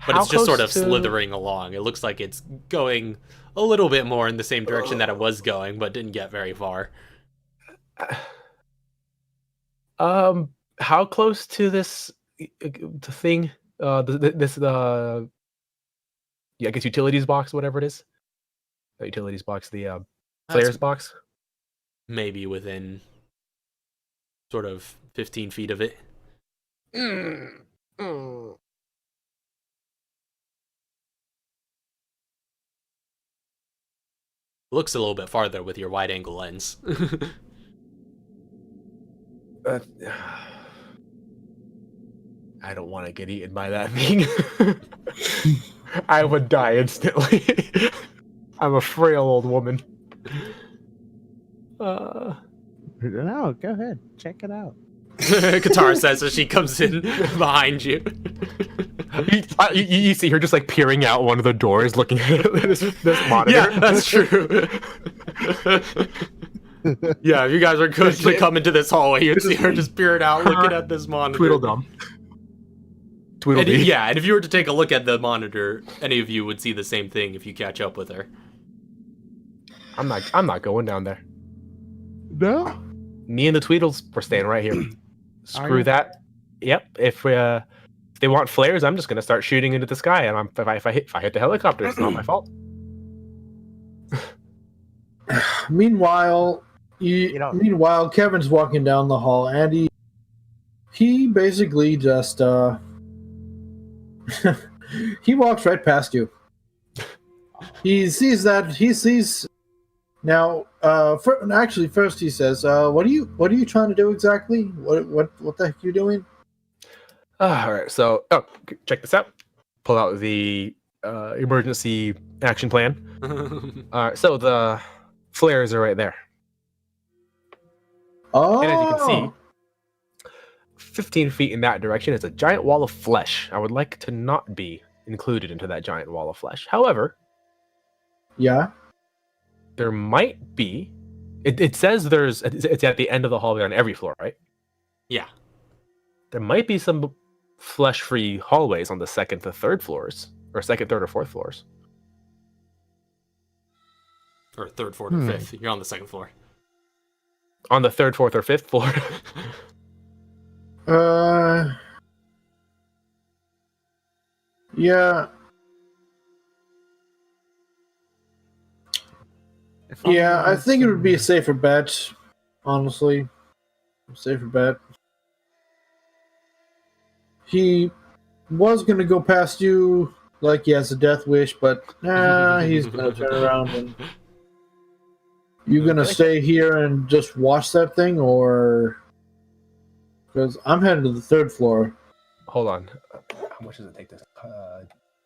But it's just sort of slithering along. It looks like it's going a little bit more in the same direction that it was going, but didn't get very far. How close to this thing? I guess utilities box, whatever it is. The utilities box, the flares box. Maybe within sort of 15 feet of it. Looks a little bit farther with your wide angle lens. I don't want to get eaten by that thing. I would die instantly. I'm a frail old woman. No, go ahead. Check it out. Katara says as she comes in behind you. You see her just like peering out one of the doors, looking at this monitor. Yeah, that's true. Yeah, if you guys are good to come into this hallway, you'd see her just peering out, looking at this monitor. Tweedledum. Tweedledee. And if you were to take a look at the monitor, any of you would see the same thing if you catch up with her. I'm not going down there. No? Me and the Tweedles, we're staying right here. Screw that. Yep. If they want flares, I'm just gonna start shooting into the sky, and if I hit the helicopter, it's not my fault. Meanwhile, Kevin's walking down the hall, and he basically just he walks right past you. He sees now. First he says, "What are you trying to do exactly? What the heck are you doing?" All right. So, check this out. Pull out the emergency action plan. All right. So the flares are right there. Oh. And as you can see, 15 feet in that direction is a giant wall of flesh. I would like to not be included into that giant wall of flesh. However, yeah, there might be. It says it's at the end of the hallway on every floor, right? Yeah. There might be some flesh-free hallways on the second to third floors, or second, third, or fourth floors. Or third, fourth, or fifth. You're on the second floor. On the third, fourth, or fifth floor. Yeah. Yeah, I think it would be a safer bet, honestly. Safer bet. He was going to go past you like he has a death wish, but he's going to turn around. And you going to stay here and just watch that thing, or... Because I'm headed to the third floor. Hold on. How much does it take to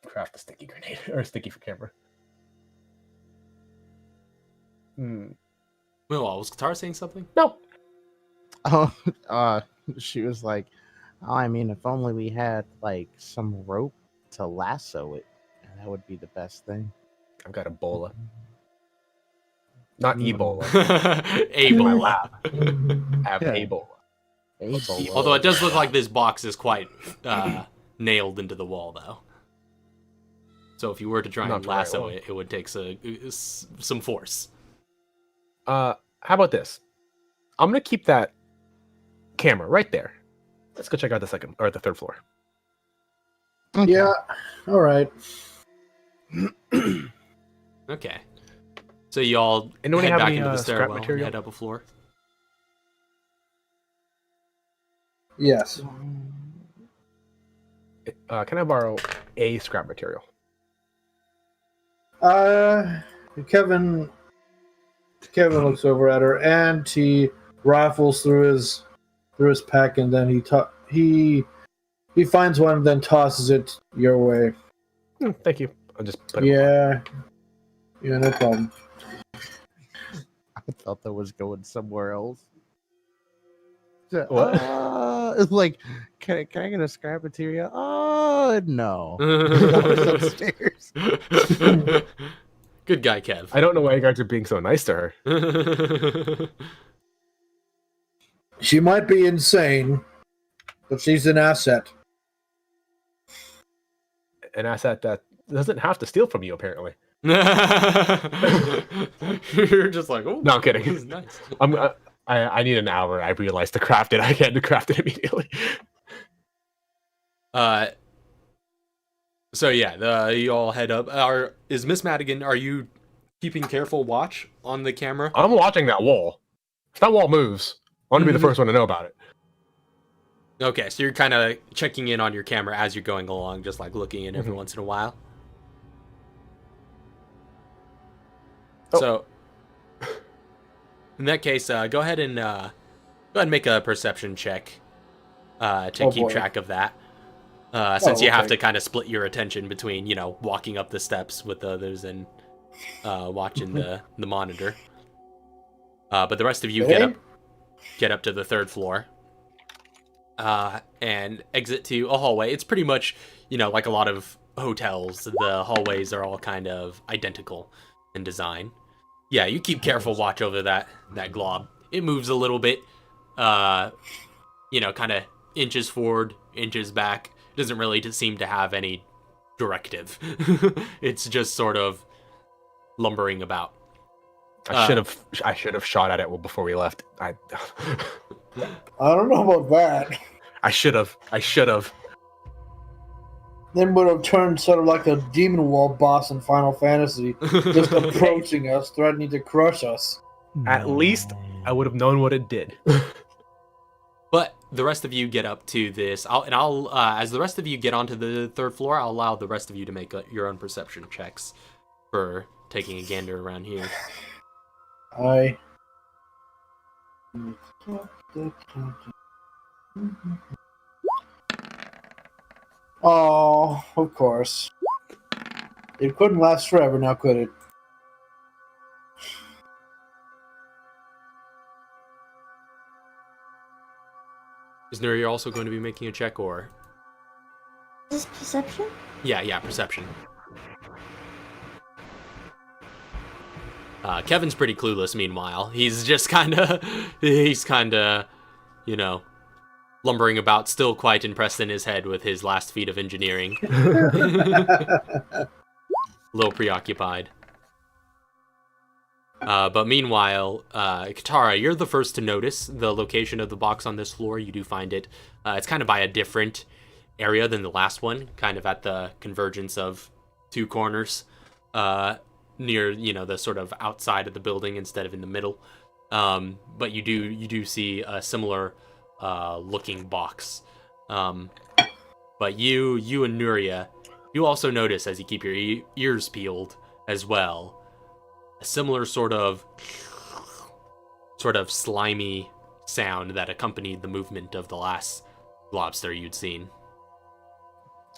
craft a sticky grenade? Or a sticky for camera? Well, was Katara saying something? No. Oh, she was like, oh, I mean, if only we had like some rope to lasso it, that would be the best thing. I've got Ebola. Not Ebola. Ebola. I have Ebola. Ebola. Although it does look like this box is quite nailed into the wall, though. So if you were to try and lasso it, it would take some force. How about this? I'm gonna keep that camera right there. Let's go check out the second or the third floor. Okay. Yeah. All right. Okay. So you all Anyone head have back any, into the scrap stairwell and material? head up a floor. Yes. Can I borrow a scrap material? Kevin looks over at her and he rifles through his pack, and then he finds one and then tosses it your way. Thank you. I'll just put it. Yeah, no problem. I thought that was going somewhere else. What? Like, can I get a scrap material? Oh no. That was upstairs. Good guy, Kev. I don't know why you guys are being so nice to her. She might be insane, but she's an asset. An asset that doesn't have to steal from you, apparently. You're just like, oh, No, I'm kidding. this is nice. I need an hour. I realized to craft it. I had to craft it immediately. So yeah, you all head up. Is Miss Madigan? Are you keeping careful watch on the camera? I'm watching that wall. If that wall moves, I want to be the first one to know about it. Okay, so you're kind of checking in on your camera as you're going along, just like looking in every once in a while. Oh. So, in that case, go ahead and make a perception check to keep boy. track of that. Since you have okay. to kind of split your attention between, walking up the steps with the others and watching the monitor. But the rest of you get up to the third floor. And exit to a hallway. It's pretty much, like a lot of hotels, the hallways are all kind of identical in design. Yeah, you keep careful watch over that glob. It moves a little bit, kind of inches forward, inches back. Doesn't really seem to have any directive. It's just sort of lumbering about. I should have shot at it before we left. I don't know about that. I should have. Then would have turned sort of like a demon wall boss in Final Fantasy, just approaching us, threatening to crush us. At least I would have known what it did. But the rest of you get up to this. I'll as the rest of you get onto the third floor, I'll allow the rest of you to make your own perception checks for taking a gander around here. Oh, of course. It couldn't last forever now, could it? Is Nuri also going to be making a check, or? Is this perception? Yeah, perception. Kevin's pretty clueless, meanwhile. He's just kind of, lumbering about, still quite impressed in his head with his last feat of engineering. A little preoccupied. But meanwhile, Katara, you're the first to notice the location of the box on this floor. You do find it. It's kind of by a different area than the last one, kind of at the convergence of two corners, near, the sort of outside of the building instead of in the middle. But you do see a similar looking box. But you and Nuria, you also notice, as you keep your ears peeled as well, a similar sort of slimy sound that accompanied the movement of the last lobster you'd seen.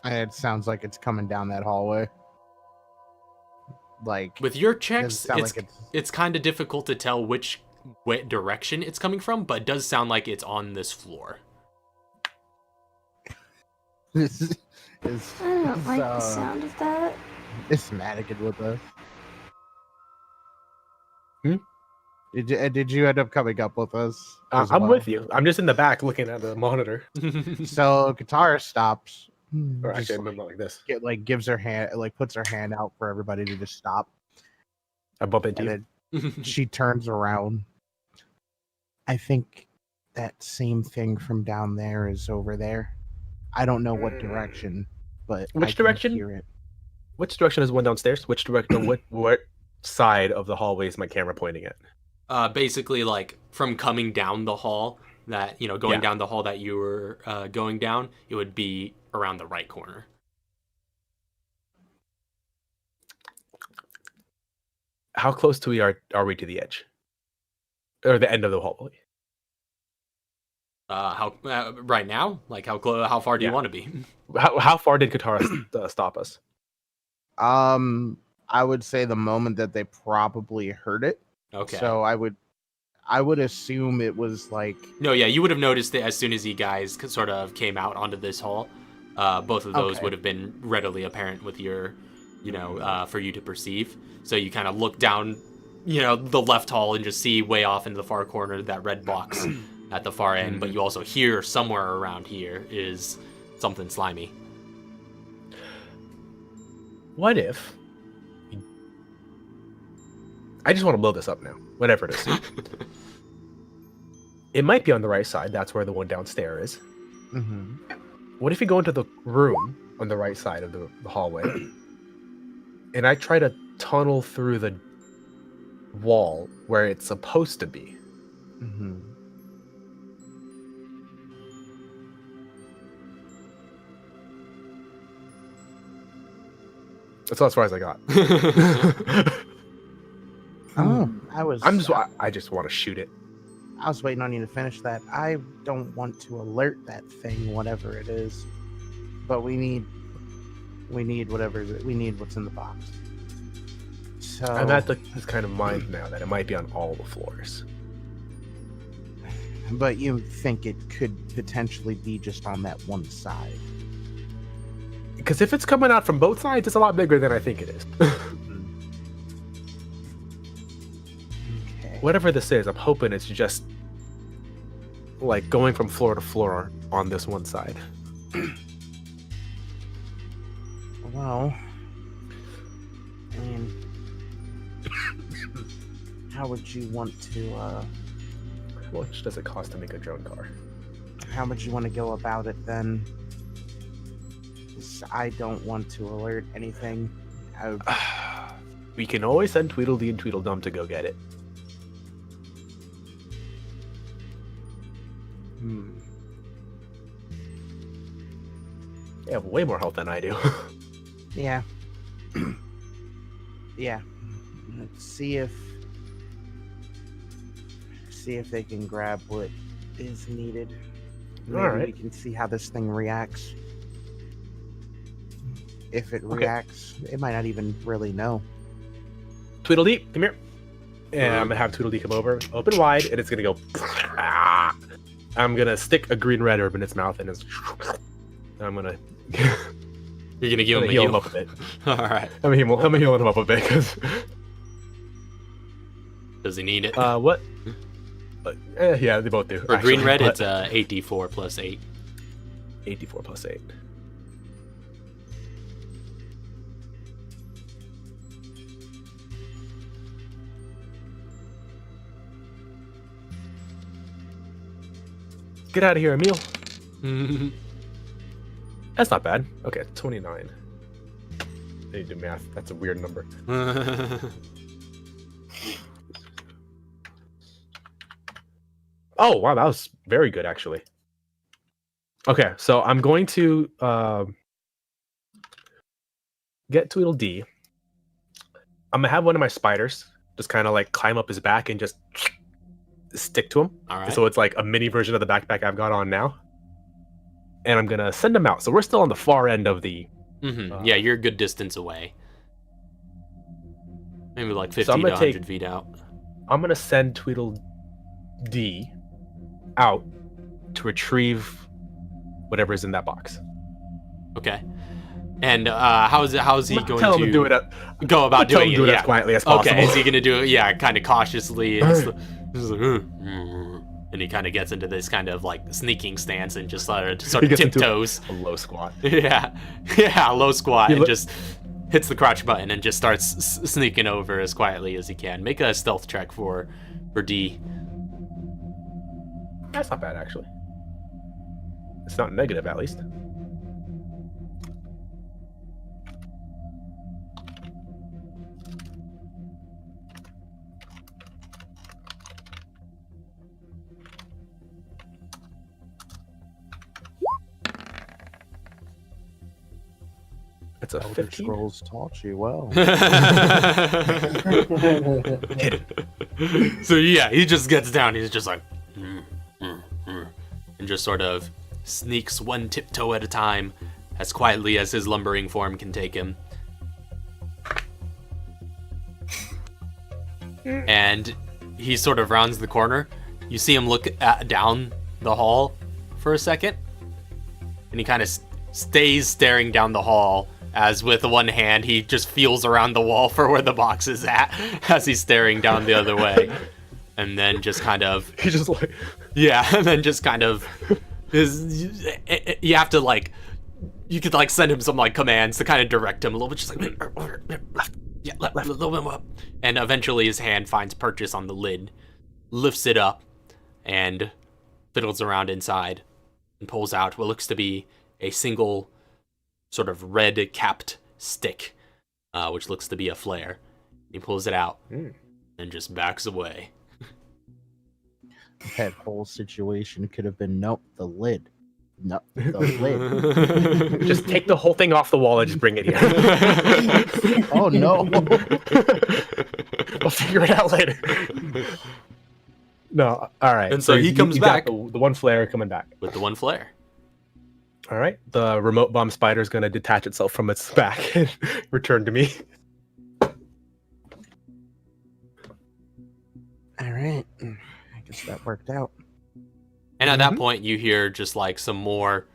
It sounds like it's coming down that hallway. Like, with your checks, like it's kind of difficult to tell which direction it's coming from, but it does sound like it's on this floor. Is I don't like the sound of that. Is Madigan with us? Hmm? Did you end up coming up with us? I'm with you. I'm just in the back looking at the monitor. So Katara stops. Or Just, actually, I remember like this. gives her hand, puts her hand out for everybody to just stop. I bump into you. And then she turns around. I think that same thing from down there is over there. I don't know what direction, but Which I can direction? hear it. Which direction is the one downstairs? Which direction? What side of the hallway is my camera pointing at? Basically, like from coming down the hall, that going Yeah. down the hall that you were going down, it would be around the right corner. How close are we to the edge, or the end of the hallway? How right now? Like how far do you Yeah. want to be? How far did Katara stop us? I would say the moment that they probably heard it. Okay. So I would assume it was like, No, yeah, you would have noticed it as soon as you guys sort of came out onto this hall. Both of those Okay. would have been readily apparent with your, for you to perceive. So you kind of look down, the left hall and just see way off into the far corner that red box at the far end. But you also hear somewhere around here is something slimy. What if? I just want to blow this up now. Whatever it is. It might be on the right side. That's where the one downstairs is. mhm. What if you go into the room on the right side of the hallway, and I try to tunnel through the wall where it's supposed to be? Mhm. That's as far as I got. Oh, I just want to shoot it. I was waiting on you to finish that. I don't want to alert that thing, whatever it is, but we need what's in the box. So I'm at this kind of mind now that it might be on all the floors. but you think it could potentially be just on that one side? Because if it's coming out from both sides, it's a lot bigger than I think it is. Okay. Whatever this is, I'm hoping it's just like going from floor to floor on this one side. Well, I mean, how would you want to? How much does it cost to make a drone car? How would you want to go about it then? 'Cause I don't want to alert anything. We can always send Tweedledee and Tweedledum to go get it. They have way more health than I do. Yeah. Yeah. Let's see if they can grab what is needed. Maybe Alright. we can see how this thing reacts. If it Okay. reacts, it might not even really know. Tweedledee, come here. And I'm gonna have Tweedledee come over, open wide, and it's gonna go. I'm gonna stick a green red herb in its mouth, and I'm gonna. You're gonna give him a heal heal. him up a bit. All right. I'm healing him up a bit because. Does he need it? What? Yeah, they both do. For green actually, red, but- it's 8d4 plus 8. 84 plus 8. Get out of here, Emil. That's not bad. Okay, 29. I need to do math. That's a weird number. Oh, wow, that was very good, actually. Okay, so I'm going to get Tweedledee. I'm going to have one of my spiders just kind of like climb up his back and just stick to him. All right. So it's like a mini version of the backpack I've got on now. And I'm going to send him out. So we're still on the far end of the... Yeah, you're a good distance away. Maybe like 50 So I'm to gonna 100 feet out. I'm going to send Tweedledee out to retrieve whatever's in that box. Okay. And how's he going Tell him to to do it. go about Tell him doing to do it it? as quietly as possible. Okay, is he gonna do it? Yeah, kind of cautiously, and just like, and he kind of gets into this kind of like sneaking stance and just sort He of gets into tiptoes. a low squat. Yeah, low squat, and just hits the crouch button and just starts sneaking over as quietly as he can. Make a stealth check for D. That's not bad, actually. It's not negative, at least. It's a Elder 15. Scrolls taught you well. So yeah, he just gets down. He's just like, and just sort of sneaks one tiptoe at a time, as quietly as his lumbering form can take him. And he sort of rounds the corner. You see him look down the hall for a second, and he kind of stays staring down the hall, as with one hand he just feels around the wall for where the box is at as he's staring down the other way. And then just kind of... He's just like... Yeah, and then just kind of... You have to, like... You could, like, send him some, like, commands to kind of direct him a little bit. Just like... Left. Yeah, left, a little bit up. And eventually his hand finds purchase on the lid, lifts it up, and fiddles around inside, and pulls out what looks to be a single sort of red-capped stick, which looks to be a flare. He pulls it out and just backs away. That whole situation could have been the lid. No, the lid. Just take the whole thing off the wall and just bring it here. Oh no. We'll figure it out later. No, all right. And so he comes you got back. the one flare coming back. With the one flare. All right. The remote bomb spider is going to detach itself from its back and return to me. All right. I guess that worked out. And at that point, you hear just like some more,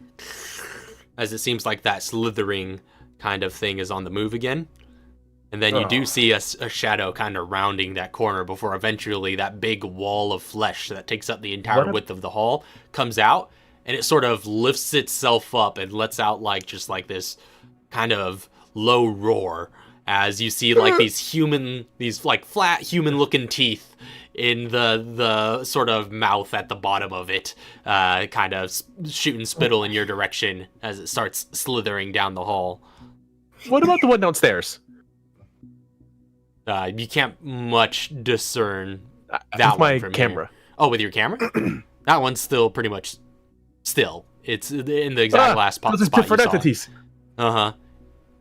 as it seems like that slithering kind of thing is on the move again. And then you do see a shadow kind of rounding that corner before eventually that big wall of flesh that takes up the entire width of the hall comes out. And it sort of lifts itself up and lets out like just like this kind of low roar as you see like these like flat human looking teeth in the sort of mouth at the bottom of it, kind of shooting spittle in your direction as it starts slithering down the hall. What about the one downstairs? You can't much discern that With one my from camera. here. Oh, with your camera? That one's still pretty much still. It's in the exact last spot Those are you different saw. entities. Uh-huh.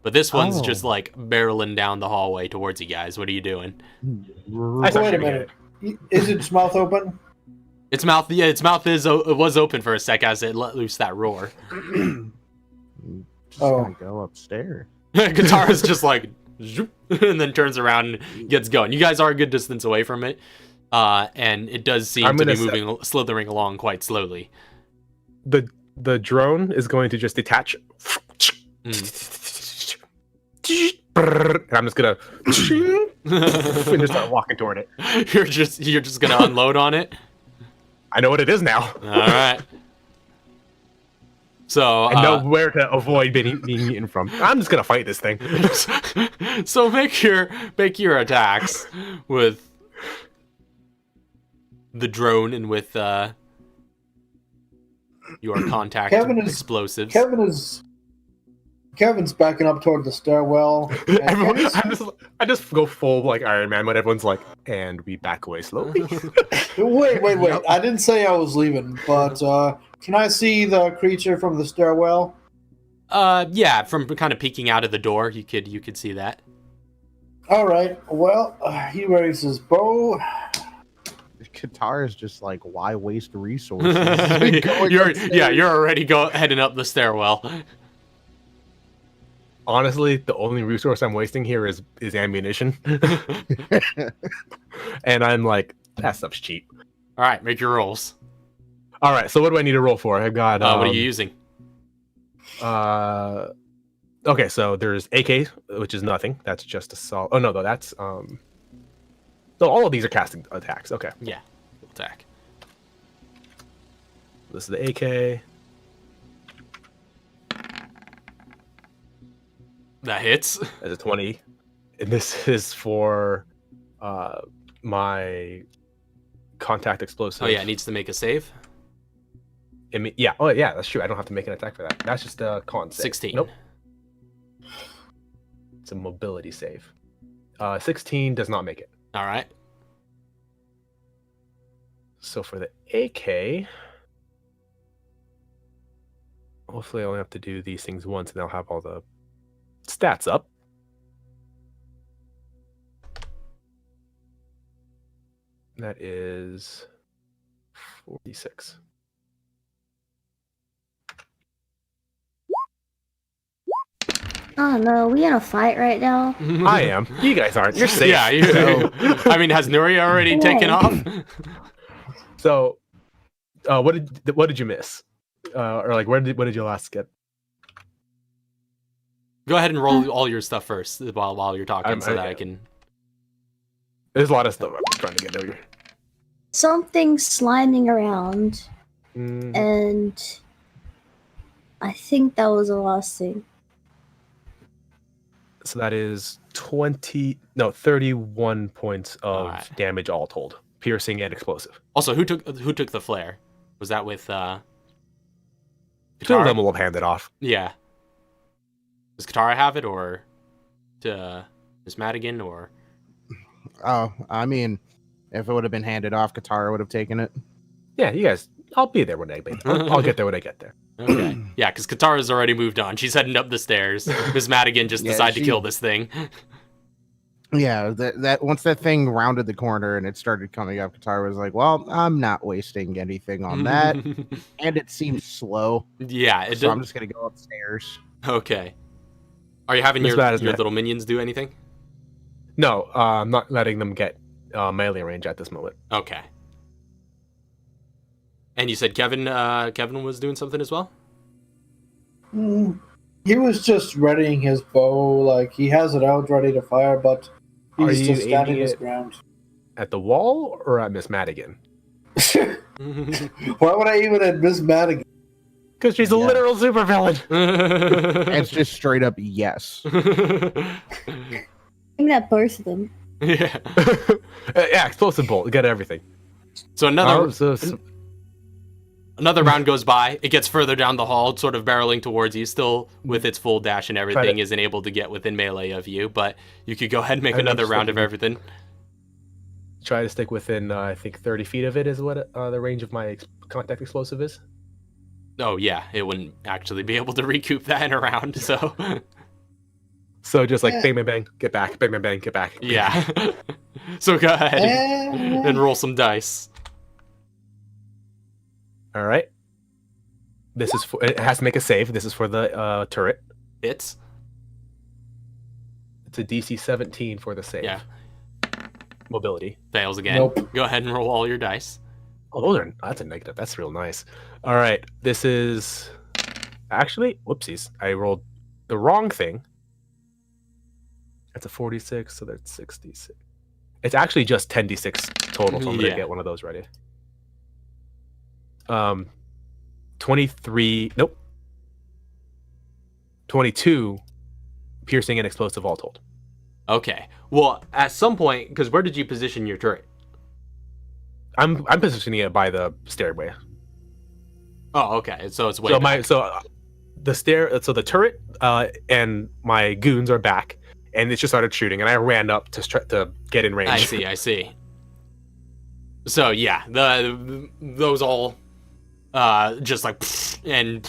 But this one's just like barreling down the hallway towards you guys. What are you doing? I start Wait a shooting at minute. it. Is its mouth open? Its mouth was open for a sec as it let loose that roar. Just gonna go upstairs. Katara's just like, zoop, and then turns around and gets going. You guys are a good distance away from it, and it does seem to be slithering along quite slowly. The drone is going to just detach. And I'm just gonna and just start walking toward it. You're just gonna unload on it. I know what it is now. All right. So I know where to avoid being eaten from. I'm just gonna fight this thing. So make your attacks with the drone and with your contact explosives. Kevin's backing up toward the stairwell. I just go full like Iron Man when everyone's like, and we back away slowly. Wait. I didn't say I was leaving, but can I see the creature from the stairwell? Yeah, from kind of peeking out of the door, you could see that. All right. Well, he raises his bow. Katara is just like, why waste resources? You're already heading up the stairwell. Honestly, the only resource I'm wasting here is ammunition. And I'm like, that stuff's cheap. All right, make your rolls. All right, so what do I need to roll for? I've got. What are you using? Okay, so there's AK, which is nothing. That's just assault. Oh no, that's So all of these are casting attacks. Okay. Yeah, attack. This is the AK. That hits. As a 20. And this is for my contact explosive. Oh yeah, it needs to make a save. Yeah. Oh, yeah. That's true. I don't have to make an attack for that. That's just a con save. 16. Nope. It's a mobility save. 16 does not make it. All right. So for the AK, hopefully I only have to do these things once, and I'll have all the stats up. That is 46. Oh no, we in a fight right now? I am. You guys aren't. You're safe. Yeah. I mean, has Nuri already taken off? So, what did you miss? Or like, what did you last get? Go ahead and roll all your stuff first while you're talking, so that I yeah. can. There's a lot of stuff I'm trying to get over. Something sliding around, and I think that was the last thing. So that is 31 points of Alright. damage all told, piercing and explosive. Also, who took the flare? Was that with Two of Katara? them will have handed off. Yeah. Does Katara have it, or to Miss Madigan, or? Oh, I mean, if it would have been handed off, Katara would have taken it. Yeah, you guys. I'll be there when I'll get there when I get there. Okay. Yeah, because Katara's already moved on. She's heading up the stairs. Miss Madigan just Yeah, decided to she- kill this thing. Yeah, that once that thing rounded the corner and it started coming up, Katara was like, "Well, I'm not wasting anything on that," and it seems slow, Yeah. It so I'm did. just gonna go upstairs. Okay. Are you having Miss your Madigan. little minions do anything? No, I'm not letting them get melee range at this moment. Okay. And you said Kevin was doing something as well? He was just readying his bow, like he has it out ready to fire, but Are he's you just standing aiming his it- ground. At the wall or at Miss Madigan? Why would I even at Miss Madigan? Because she's a Yeah. literal supervillain. It's just straight up yes. I'm at both of them. Yeah. Yeah, explosive bolt. Get everything. So another So Another round goes by. It gets further down the hall, sort of barreling towards you, still with its full dash and everything, isn't able to get within melee of you, but you could go ahead and make And I'm another just round of looking- everything. try to stick within, I think, 30 feet of it is what the range of my contact explosive is. Oh, yeah, it wouldn't actually be able to recoup that in a round, so... So just like Yeah. bang, bang, bang, get back, bang, bang, bang, get back. yeah. So go ahead and roll some dice. All right. This is for, it has to make a save. This is for the turret. Hits. It's a DC 17 for the save. Yeah. Mobility. Fails again. Nope. Go ahead and roll all your dice. Oh, those are, that's a negative. That's real nice. All right. This is actually, whoopsies. I rolled the wrong thing. That's a 46, so that's 66. It's actually just 10d6 total, so I'm Yeah. gonna get one of those ready. 23. Nope. 22 piercing and explosive all told. Okay. Well, at some point, because where did you position your turret? I'm positioning it by the stairway. Oh, okay. So it's way So back. the turret and my goons are back, and it just started shooting, and I ran up to get in range. I see. So yeah, those all just like and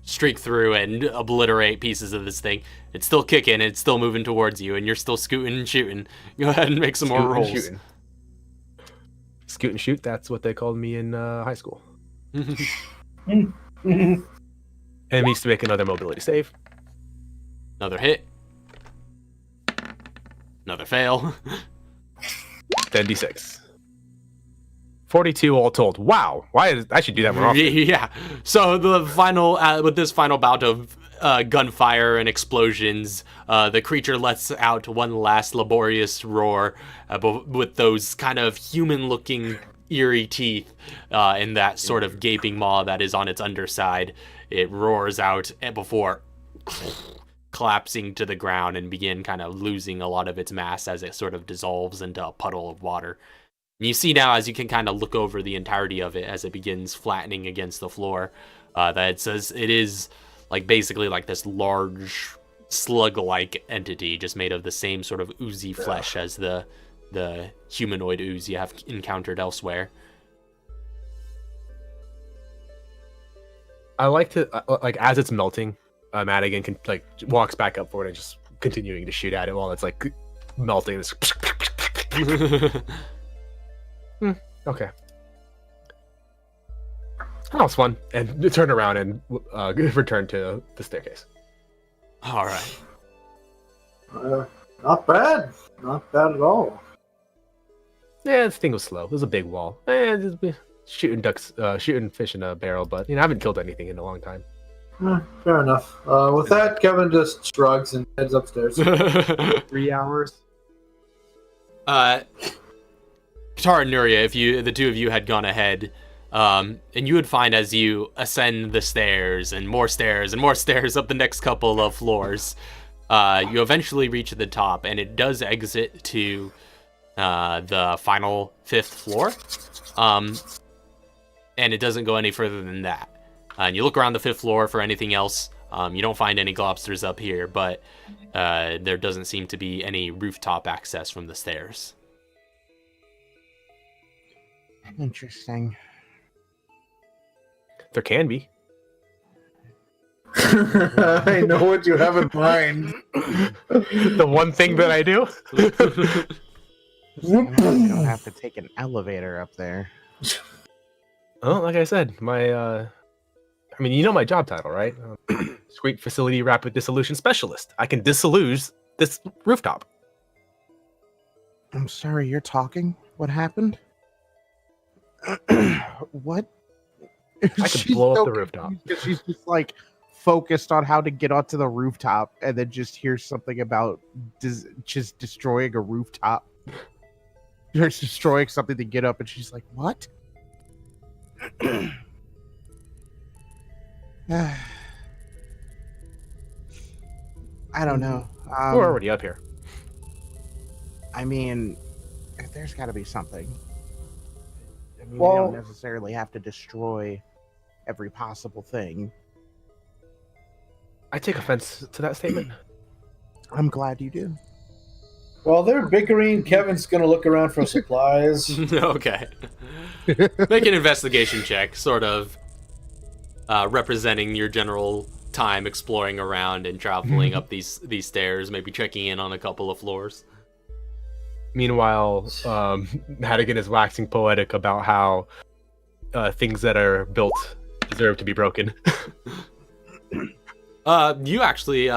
streak through and obliterate pieces of this thing. It's still kicking, it's still moving towards you, and you're still scooting and shooting. Go ahead and make some more Scoot and rolls. shooting. Scoot and shoot. That's what they called me in high school. And it needs to make another mobility save. Another hit. Another fail. Then d6. 42 all told. Wow. I should do that more often. Yeah. So the final, with this final bout of gunfire and explosions, the creature lets out one last laborious roar, with those kind of human-looking, eerie teeth, and that sort of gaping maw that is on its underside. It roars out before collapsing to the ground and begin kind of losing a lot of its mass as it sort of dissolves into a puddle of water. And you see now, as you can kind of look over the entirety of it as it begins flattening against the floor, that it says it is like basically like this large slug-like entity, just made of the same sort of oozy flesh as the humanoid ooze you have encountered elsewhere. I like to like as it's melting, Madigan can like walks back up for it and just continuing to shoot at it while it's like melting. It's okay. That was fun. And turn around and return to the staircase. All right. Not bad. Not bad at all. Yeah, this thing was slow. It was a big wall. Shooting fish in a barrel, but I haven't killed anything in a long time. Fair enough. With that, Kevin just shrugs and heads upstairs. 3 hours. Katara and Nuria, if the two of you had gone ahead, and you would find as you ascend the stairs and more stairs and more stairs up the next couple of floors, you eventually reach the top, and it does exit to the final 5th floor, and it doesn't go any further than that. And you look around the 5th floor for anything else. You don't find any globsters up here, but there doesn't seem to be any rooftop access from the stairs. Interesting. There can be. I know what you have in mind. The one thing that I do. You don't have to take an elevator up there. Oh, like I said, my my job title, right? Discrete Facility Rapid Dissolution Specialist. I can disilluge this rooftop. I'm sorry, you're talking? What happened? What? I could blow up the rooftop. Because she's just like focused on how to get onto the rooftop, and then just hears something about just destroying a rooftop. Just destroying something to get up, and she's like, "What?" I don't know. We're already up here. I mean, there's got to be something. I mean, Well- we don't necessarily have to destroy every possible thing. I take offense to that statement. I'm glad you do. While they're bickering, Kevin's gonna look around for supplies. Okay. Make an investigation check, sort of representing your general time exploring around and traveling up these stairs, maybe checking in on a couple of floors. Meanwhile, Madigan is waxing poetic about how things that are built deserve to be broken. You actually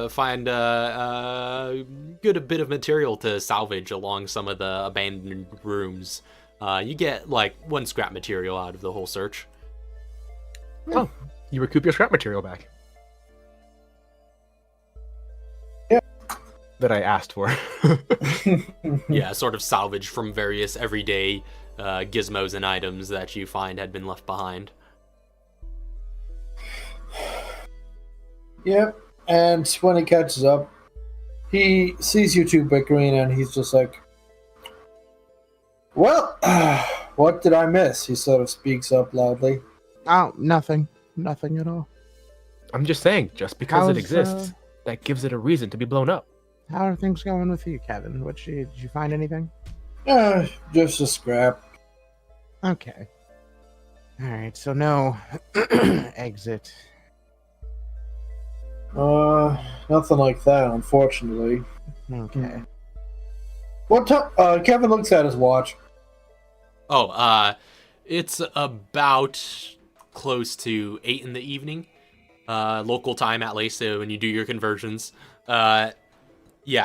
find a good bit of material to salvage along some of the abandoned rooms. You get like 1 scrap material out of the whole search. Oh, you recoup your scrap material back. Yeah. That I asked for. Yeah, sort of salvage from various everyday gizmos and items that you find had been left behind. Yep. And when he catches up, he sees you two bickering, and he's just like, "Well, what did I miss?" He sort of speaks up loudly. Oh, nothing. Nothing at all. I'm just saying, just because it How's, exists, that gives it a reason to be blown up. How are things going with you, Kevin? Did you find anything? Just a scrap. Okay. All right. So no exit. Nothing like that, unfortunately. Okay. What time? Kevin looks at his watch. Oh, it's about close to 8 in the evening, local time at least. So when you do your conversions, yeah,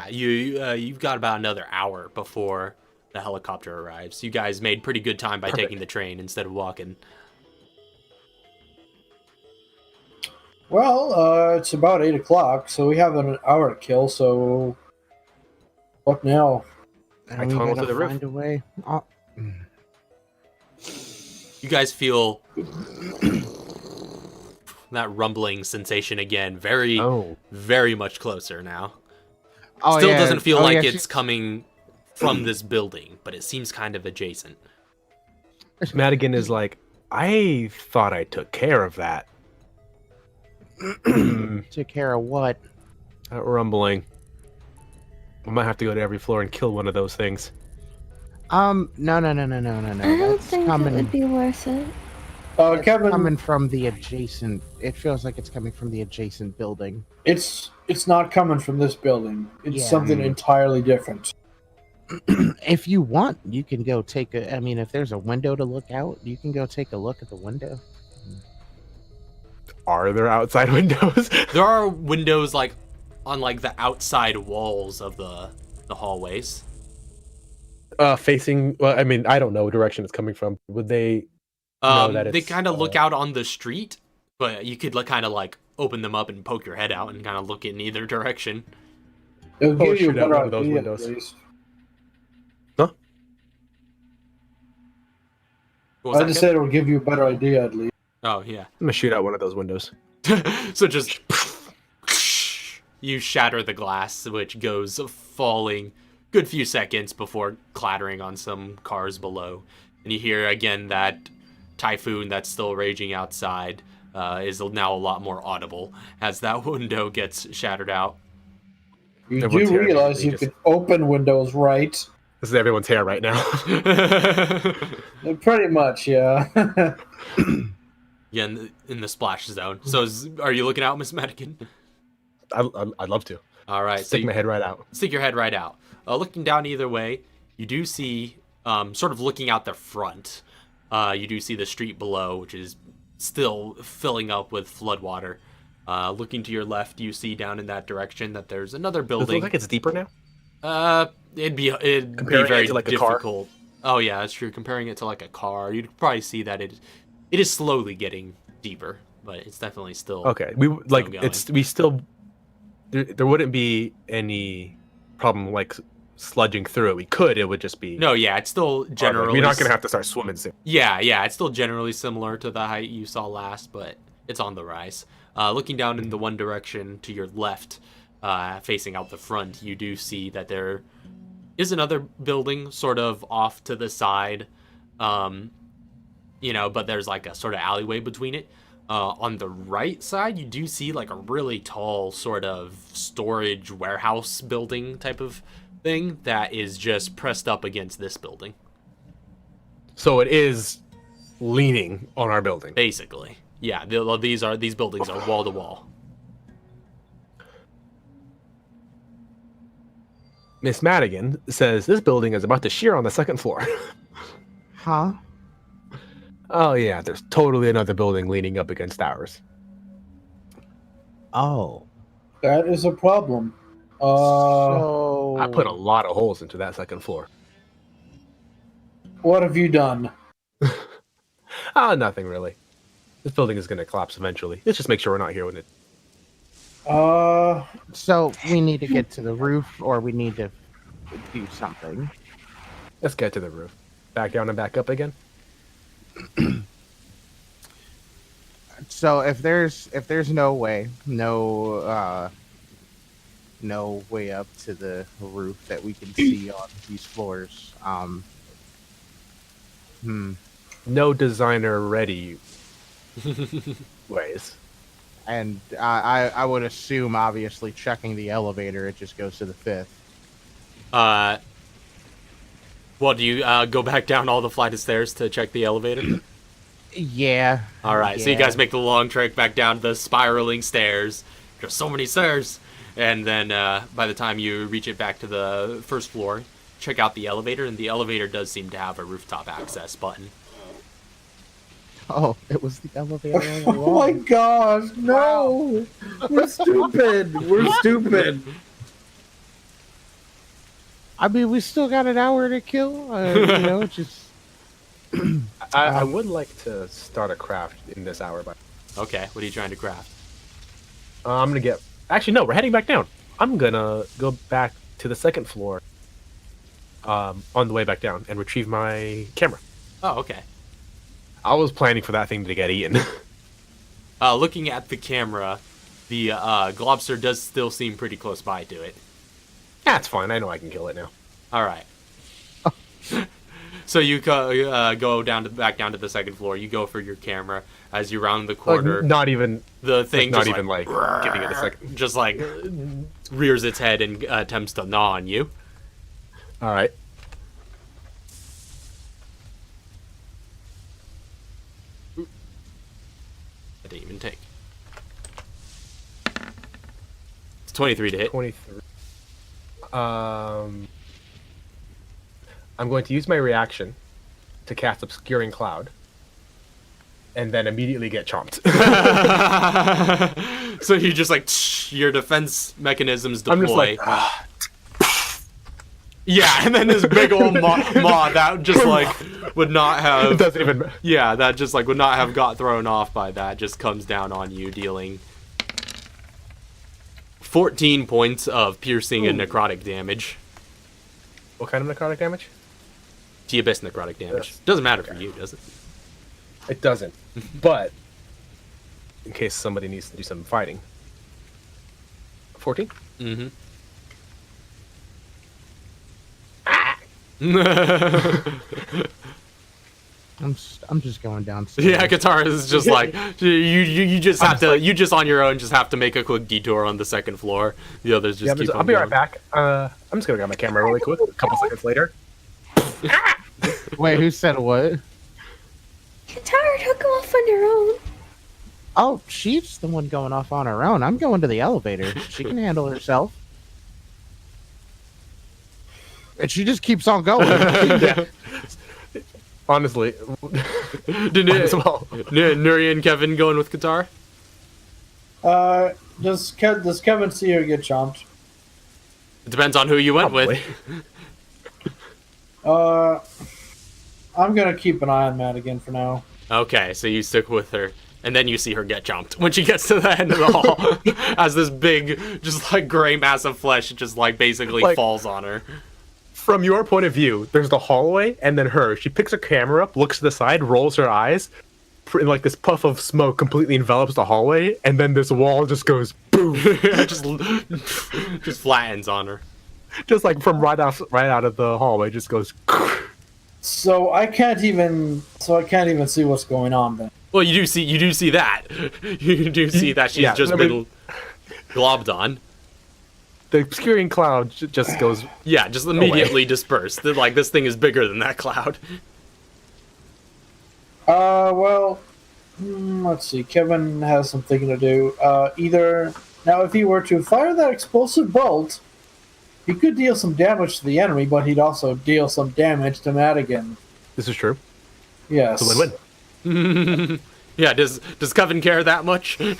you've got about another hour before the helicopter arrives. You guys made pretty good time by taking the train instead of walking. Well, it's about 8 o'clock, so we have an hour to kill, so what now? I tunnel to the roof. Find a way. Oh. You guys feel that rumbling sensation again, very much closer now. Oh, Still yeah. doesn't feel Oh, like yeah, it's coming from this building, but it seems kind of adjacent. Madigan is like, I thought I took care of that. Took care of what? That rumbling. I might have to go to every floor and kill one of those things. No. I don't think it would be worth it. It's Kevin, coming from the adjacent. It feels like it's coming from the adjacent building. it's not coming from this building. It's Yeah. something entirely different. If you want, you can go take a. I mean, if there's a window to look out, you can go take a look at the window. Are there outside windows? There are windows like on like the outside walls of the hallways. Facing. Well, I mean, I don't know what direction it's coming from. Would they? Know that They it's, kind of look out on the street, but you could kind of like open them up and poke your head out and kind of look in either direction. It'll give you a shoot out better one of those idea, windows. at least. Huh? What was I that, just Kip? said it'll give you a better idea, at least. Oh yeah. I'm gonna shoot out one of those windows. So just you shatter the glass, which goes falling good few seconds before clattering on some cars below, and you hear again that typhoon that's still raging outside is now a lot more audible as that window gets shattered out. You Everyone's do here realize you immediately can open windows, right? This is everyone's hair right now. Pretty much, yeah. Yeah, in the splash zone. So are you looking out, Miss Madigan? I'd love to. All right, Stick so my head right out. stick your head right out. Looking down either way, you do see, sort of looking out the front, you do see the street below, which is still filling up with floodwater. Looking to your left, you see down in that direction that there's another Does it building. look like it's deeper now? It'd be Comparing very it to, like, a car? difficult. Oh yeah, that's true. Comparing it to like a car, you'd probably see that it is slowly getting deeper, but it's definitely still Okay, we like going. it's we still there wouldn't be any problem like sludging through it. We could. It would just be No, yeah, it's still generally. We're not gonna have to start swimming soon. Yeah, it's still generally similar to the height you saw last, but it's on the rise. Looking down in the one direction to your left, facing out the front, you do see that there is another building sort of off to the side, but there's like a sort of alleyway between it. On the right side, you do see like a really tall sort of storage warehouse building type of thing that is just pressed up against this building, So it is leaning on our building. basically. Yeah, these buildings are wall to wall. Miss Madigan says this building is about to shear on the second floor. Huh? Oh yeah, there's totally another building leaning up against ours. Oh. That is a problem. So I put a lot of holes into that second floor. What have you done? Nothing really. This building is gonna collapse eventually. Let's just make sure we're not here when it. So we need to get to the roof, or we need to do something. Let's get to the roof. Back down and back up again. So if there's no way up to the roof that we can see on these floors, No designer ready ways. and I would assume, obviously, checking the elevator, it just goes to the 5th. Well, do you go back down all the flight of stairs to check the elevator? Yeah. All right, so you Yeah. guys make the long trek back down the spiraling stairs. There's so many stairs. And then by the time you reach it back to the first floor, check out the elevator, and the elevator does seem to have a rooftop access button. Oh, it was the elevator. all Oh my along. gosh, no! We're stupid! We're stupid! I mean, we still got an hour to kill. Just. I would like to start a craft in this hour, but Okay, what are you trying to craft? I'm gonna get. Actually, no, we're heading back down. I'm gonna go back to the second floor. On the way back down and retrieve my camera. Oh, okay. I was planning for that thing to get eaten. Looking at the camera, the globster does still seem pretty close by to it. That's fine. I know I can kill it now. All right. So you go back down to the second floor. You go for your camera as you round the corner. Like, not even The thing not just even like giving it a second. just like rears its head and attempts to gnaw on you. All right. That didn't even take. It's 23 to hit. 23. I'm going to use my reaction to cast Obscuring Cloud, and then immediately get chomped. So you just like your defense mechanisms deploy. I'm just like, yeah, and then this big old maw that just like would not have. it doesn't even. Yeah, that just like would not have got thrown off by that. Just comes down on you, dealing 14 points of piercing and necrotic damage. What kind of necrotic damage? T-abyss necrotic damage. Yes. Doesn't matter for you, does it? It doesn't. But in case somebody needs to do some fighting. 14. Mm-hmm. I'm just going downstairs. Yeah, Katara is just like you just have to you just on your own just have to make a quick detour on the second floor. The others just keep on I'll be right going. back. I'm just gonna grab my camera really quick. A couple seconds later. Wait, who said what? Katara, don't go off on your own. Oh, she's the one going off on her own. I'm going to the elevator. She can handle herself. And she just keeps on going. Yeah. Honestly, Did Nuri and Kevin going with Katara? Does Kevin see her get chomped? It depends on who you went probably. I'm gonna keep an eye on Madigan for now. with. Okay, so you stick with her, and then you see her get chomped when she gets to the end of the hall, as this big, just like gray mass of flesh just like basically Like- falls on her. From your point of view, there's the hallway and then her. She picks her camera up, looks to the side, rolls her eyes, and like this puff of smoke completely envelops the hallway, and then this wall just goes boom, just flattens on her. just like from right out of the hallway, just goes. So I can't even see what's going on then. Well, you do see that. You do see that she's Yeah, just I been mean- globbed on. The obscuring cloud just goes. Yeah, just immediately dispersed. Like, this thing is bigger than that cloud. Well, let's see. Kevin has some thinking to do. Either now, if he were to fire that explosive bolt, he could deal some damage to the enemy, but he'd also deal some damage to Madigan. This is true. Yes. It's a win-win. Yeah, does Kevin care that much? Kevin's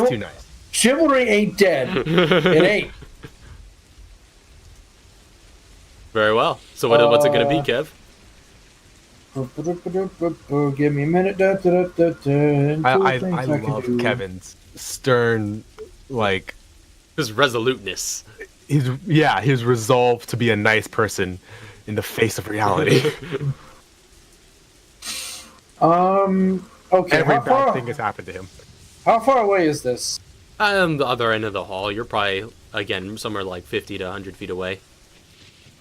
Chival- too nice. Chivalry ain't dead. It ain't. Very well. So what's it gonna be, Kev? Give me a minute. I love Kevin's stern, like His resoluteness. his resolve to be a nice person in the face of reality. Okay. Every bad thing has happened to him. How far away is this? The other end of the hall, you're probably, again, somewhere like 50 to 100 feet away,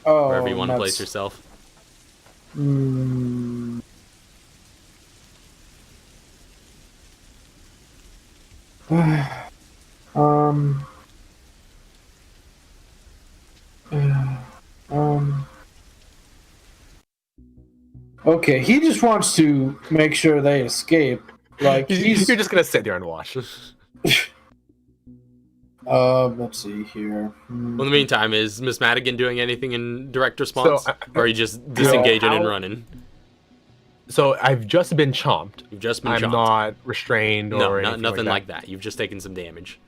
Oh, wherever you want to nuts. place yourself. Mm. um. Okay, he just wants to make sure they escape. Like he's You're just gonna sit there and watch. let's see here. Well, in the meantime, is Miss Madigan doing anything in direct response? So, or are you just disengaging and running? So I've just been chomped. You've just been I'm chomped. not restrained No, or anything nothing like like that. You've just taken some damage.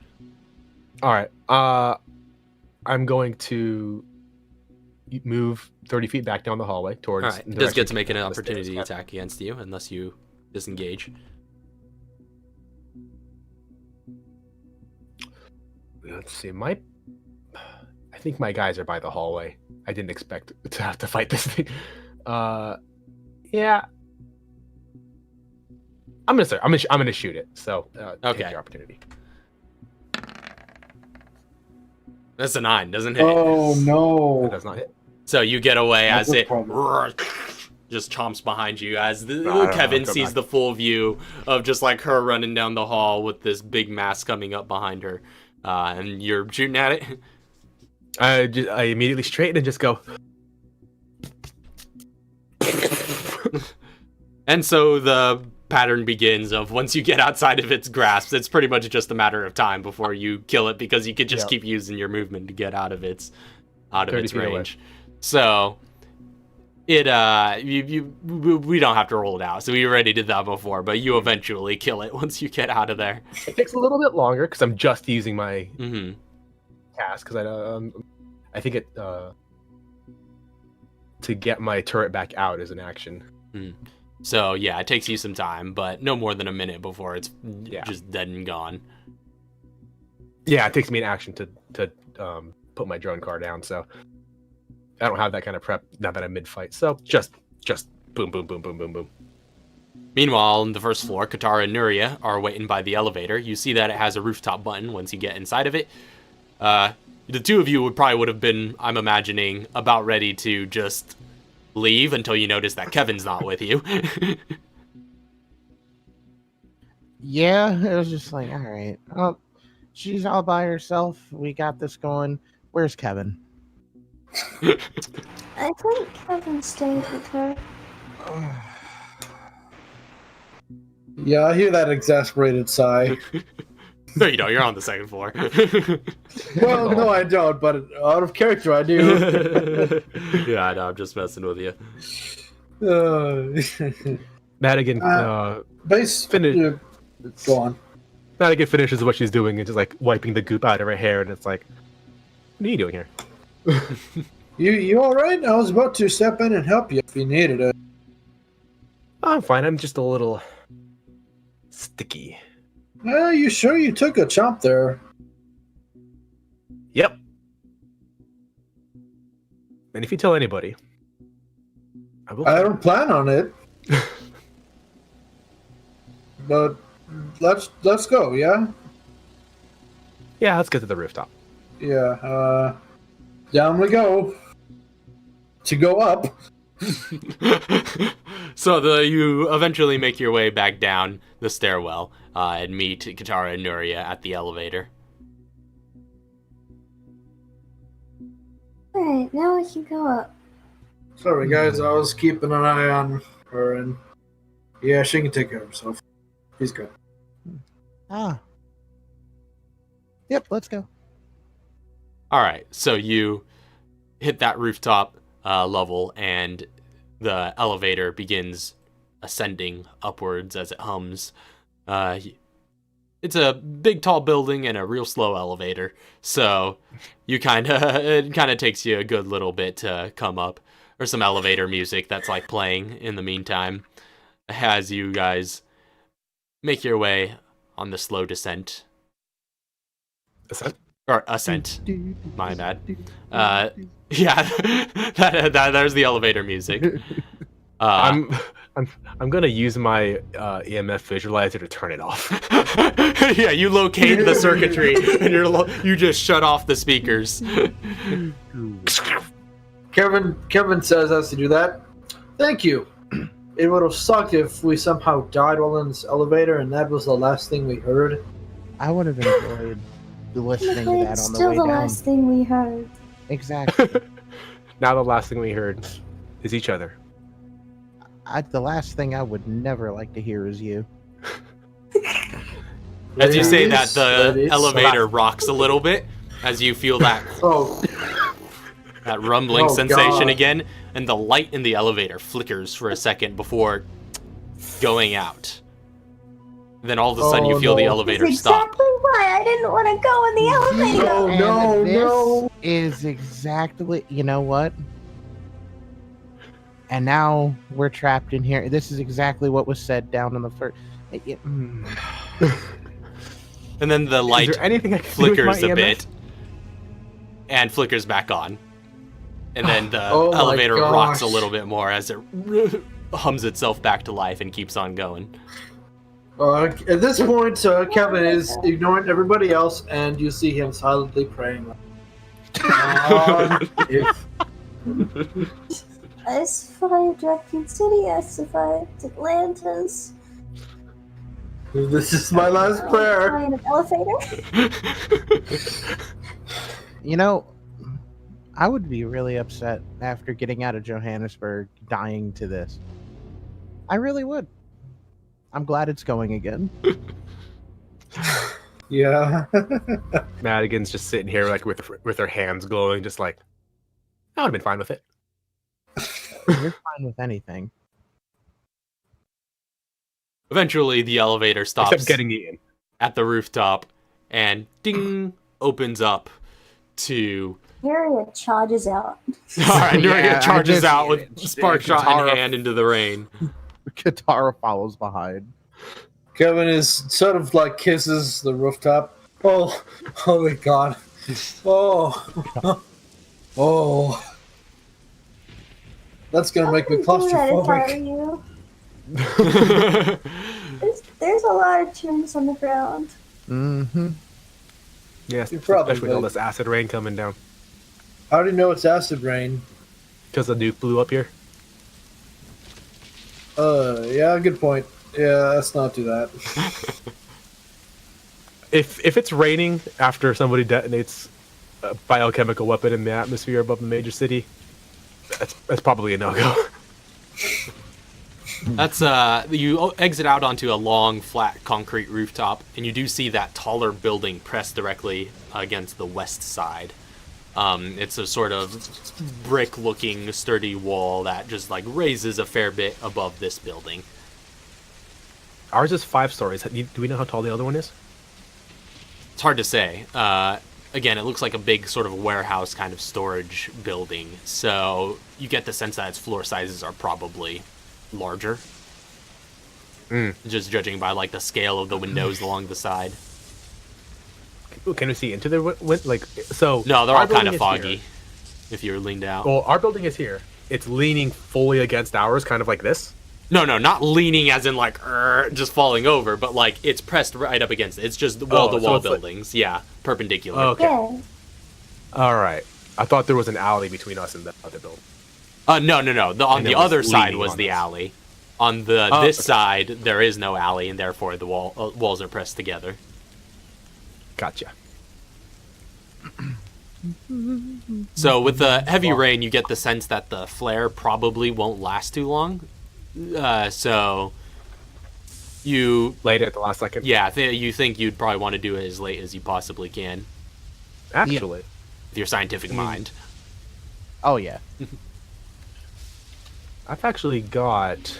All right. I'm going to move 30 feet back down the hallway towards. All right. the It does get direction to make an the stairs opportunity are. attack against you, unless you disengage. Let's see. I think my guys are by the hallway. I didn't expect to have to fight this thing. Yeah. I'm gonna shoot it. So Okay. take your opportunity. That's a 9, doesn't hit. Oh That no! does not hit. So you get away That's as no it problem. just chomps behind you as no, Kevin go sees back. the full view of just like her running down the hall with this big mass coming up behind her. And you're shooting at it. I immediately straighten and just go. And so the pattern begins of once you get outside of its grasp, it's pretty much just a matter of time before you kill it because you could just Yep. keep using your movement to get out of its 30 feet away. range. So it we don't have to roll it out. So we already did that before, but you eventually kill it once you get out of there. It takes a little bit longer because I'm just using my Mm-hmm. cast because I think it to get my turret back out is an action. So yeah, it takes you some time, but no more than a minute before it's Yeah. just dead and gone. Yeah, it takes me an action to put my drone car down, so I don't have that kind of prep now that I'm mid-fight. So just boom, boom, boom, boom, boom, boom. Meanwhile, on the first floor, Katara and Nuria are waiting by the elevator. You see that it has a rooftop button once you get inside of it. The two of you would have been, I'm imagining, about ready to just leave until you notice that Kevin's not with you. Yeah, it was just like, all right. Oh, she's all by herself. We got this going. Where's Kevin? I think Kevin stayed with her. Yeah, I hear that exasperated sigh. No, you don't. You're on the second floor. Well, no, I don't, but out of character, I do. Yeah, I know. I'm just messing with you. Madigan Base. Finish. Go on. Madigan finishes what she's doing and just like wiping the goop out of her hair, and it's like, what are you doing here? You all right? I was about to step in and help you if you needed it. I'm fine. I'm just a little sticky. Well, you sure you took a chomp there? Yep. And if you tell anybody, I will. I don't plan on it. But let's go, yeah? Yeah, let's get to the rooftop. Yeah, down we go. To go up. So you eventually make your way back down the stairwell and meet Katara and Nuria at the elevator. Alright, now we can go up. Sorry, guys, I was keeping an eye on her, and yeah, she can take care of herself. He's good. Ah. Yep, let's go. All right, so you hit that rooftop level, and the elevator begins ascending upwards as it hums. It's a big, tall building and a real slow elevator, so it kind of takes you a good little bit to come up. There's some elevator music that's like playing in the meantime as you guys make your way on the slow descent. Ascent? Or ascent. My bad. Yeah, there's the elevator music. I'm gonna use my EMF visualizer to turn it off. Yeah, you locate the circuitry and you just shut off the speakers. Kevin says us to do that. Thank you. It would have sucked if we somehow died while in this elevator, and that was the last thing we heard. I would have enjoyed listening to that It's on the still way the down. last thing we heard. Exactly. Now the last thing we heard is each other. The last thing I would never like to hear is you. As you say that, the Ladies. elevator rocks a little bit as you feel that Oh, that rumbling Oh, sensation God. again, and the light in the elevator flickers for a second before going out. Then all of a sudden you Oh, feel the no. elevator That's stop. exactly why I didn't want to go in the elevator. No, And no, this no. is exactly, you know what? And now we're trapped in here. This is exactly what was said down in the first. And then the light Is there anything I can do with flickers my a EMF? bit and flickers back on. And then the Oh my elevator rocks a gosh. little bit more as it hums itself back to life and keeps on going. At this point, Kevin is ignoring everybody else, and you see him silently praying. If I survived Raccoon City. I survived Atlantis. This is my last prayer. Flying an elevator. You know, I would be really upset after getting out of Johannesburg, dying to this. I really would. I'm glad it's going again. Yeah. Madigan's just sitting here like with her hands glowing, just like I would have been fine with it. You're fine with anything. Eventually, the elevator stops Except getting eaten. at the rooftop, and ding, opens up to... Harriet charges out. Alright, Nuria Yeah, I charges just- out with spark shot in Katara- hand into the rain. Katara follows behind. Kevin is sort of like kisses the rooftop. Oh, holy God. Oh. Oh. That's going to make me I wouldn't do that if I were claustrophobic. you. There's a lot of tunes on the ground. Mm-hmm. Yes, You probably especially with all would. this acid rain coming down. How do you know it's acid rain? Because the nuke blew up here. Yeah, good point. Yeah, let's not do that. If it's raining after somebody detonates a biochemical weapon in the atmosphere above the major city, that's probably a no-go. That's you exit out onto a long, flat concrete rooftop, and you do see that taller building pressed directly against the west side. It's a sort of brick-looking, sturdy wall that just like raises a fair bit above this building. Ours is 5 stories. Do we know how tall the other one is? It's hard to say. Again, it looks like a big sort of warehouse kind of storage building, so you get the sense that its floor sizes are probably larger. Just judging by like the scale of the windows along the side. Can we see into the like? So No, they're our all kind building of is foggy here. if you're leaned out. Well, our building is here. It's leaning fully against ours, kind of like this. No, not leaning as in like just falling over, but like it's pressed right up against it. It's just wall-to-wall so it's like- buildings. Yeah, perpendicular. Okay. Yeah. All right. I thought there was an alley between us and the other building. No. On And the it was other side leaning was on the us. alley. On the Oh, this okay. side, there is no alley, and therefore the walls are pressed together. Gotcha. So with the heavy rain, you get the sense that the flare probably won't last too long. So you, Late at the last second. yeah, you think you'd probably want to do it as late as you possibly can Actually, with your scientific mind. Oh, yeah. I've actually got.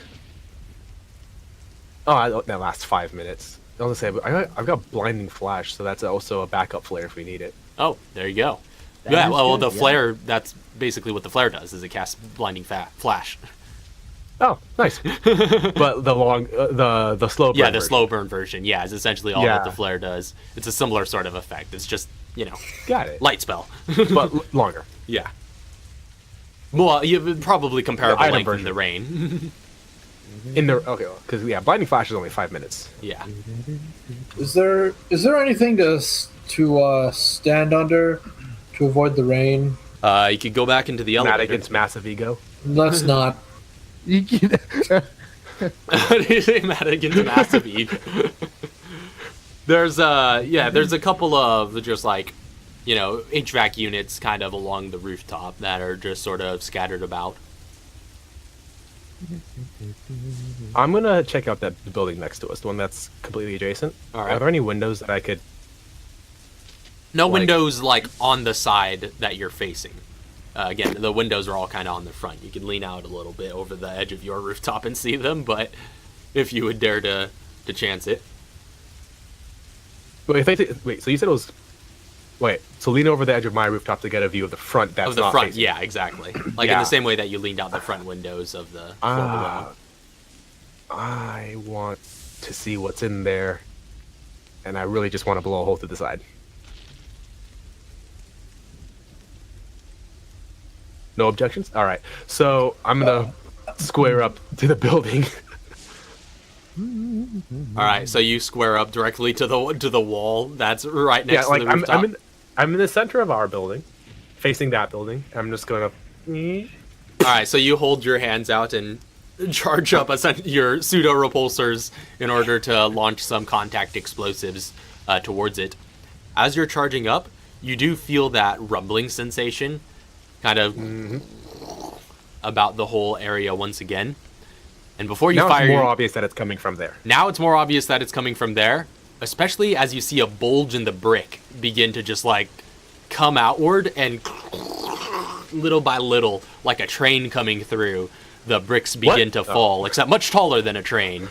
Oh, that lasts 5 minutes. I was gonna say, I've got blinding flash, so that's also a backup flare if we need it. Oh, there you go. That Yeah, is well, good, the yeah. flare, that's basically what the flare does, is it casts blinding flash. Oh, nice. But the slow. Yeah, burn the version. slow burn version, yeah, is essentially all Yeah. that the flare does. It's a similar sort of effect. It's just, Got it. light spell. But longer. Yeah. Well, you probably comparable item length in version. the rain. In the okay, because blinding flash is only 5 minutes. Yeah. Is there anything to stand under to avoid the rain? You could go back into the elevator. Madigan's massive ego. Let's not. You can- What do you say, Madigan's massive ego? There's a couple of just like, HVAC units kind of along the rooftop that are just sort of scattered about. I'm gonna check out the building next to us, the one that's completely adjacent. All right. Are there any windows that I could? No Like- windows like on the side that you're facing. Again, the windows are all kind of on the front. You can lean out a little bit over the edge of your rooftop and see them, but if you would dare to chance it. Wait, so you said it was. Wait, so lean over the edge of my rooftop to get a view of the front. That's Of the not front, facing. yeah, exactly. Like in Yeah. the same way that you leaned out the front windows of the floor below. I want to see what's in there, and I really just want to blow a hole through the side. No objections? All right. So I'm gonna square up to the building. All right, so you square up directly to the wall that's right next Yeah, like to the rooftop. I'm in the center of our building, facing that building. I'm just gonna All right, so you hold your hands out and charge up your pseudo repulsors in order to launch some contact explosives towards it. As you're charging up, you do feel that rumbling sensation, kind of about the whole area once again. And before you Now fire, it's more obvious that it's coming from there. now it's more obvious that it's coming from there, especially as you see a bulge in the brick begin to just like come outward, and little by little, like a train coming through, the bricks begin to fall, except much taller than a train,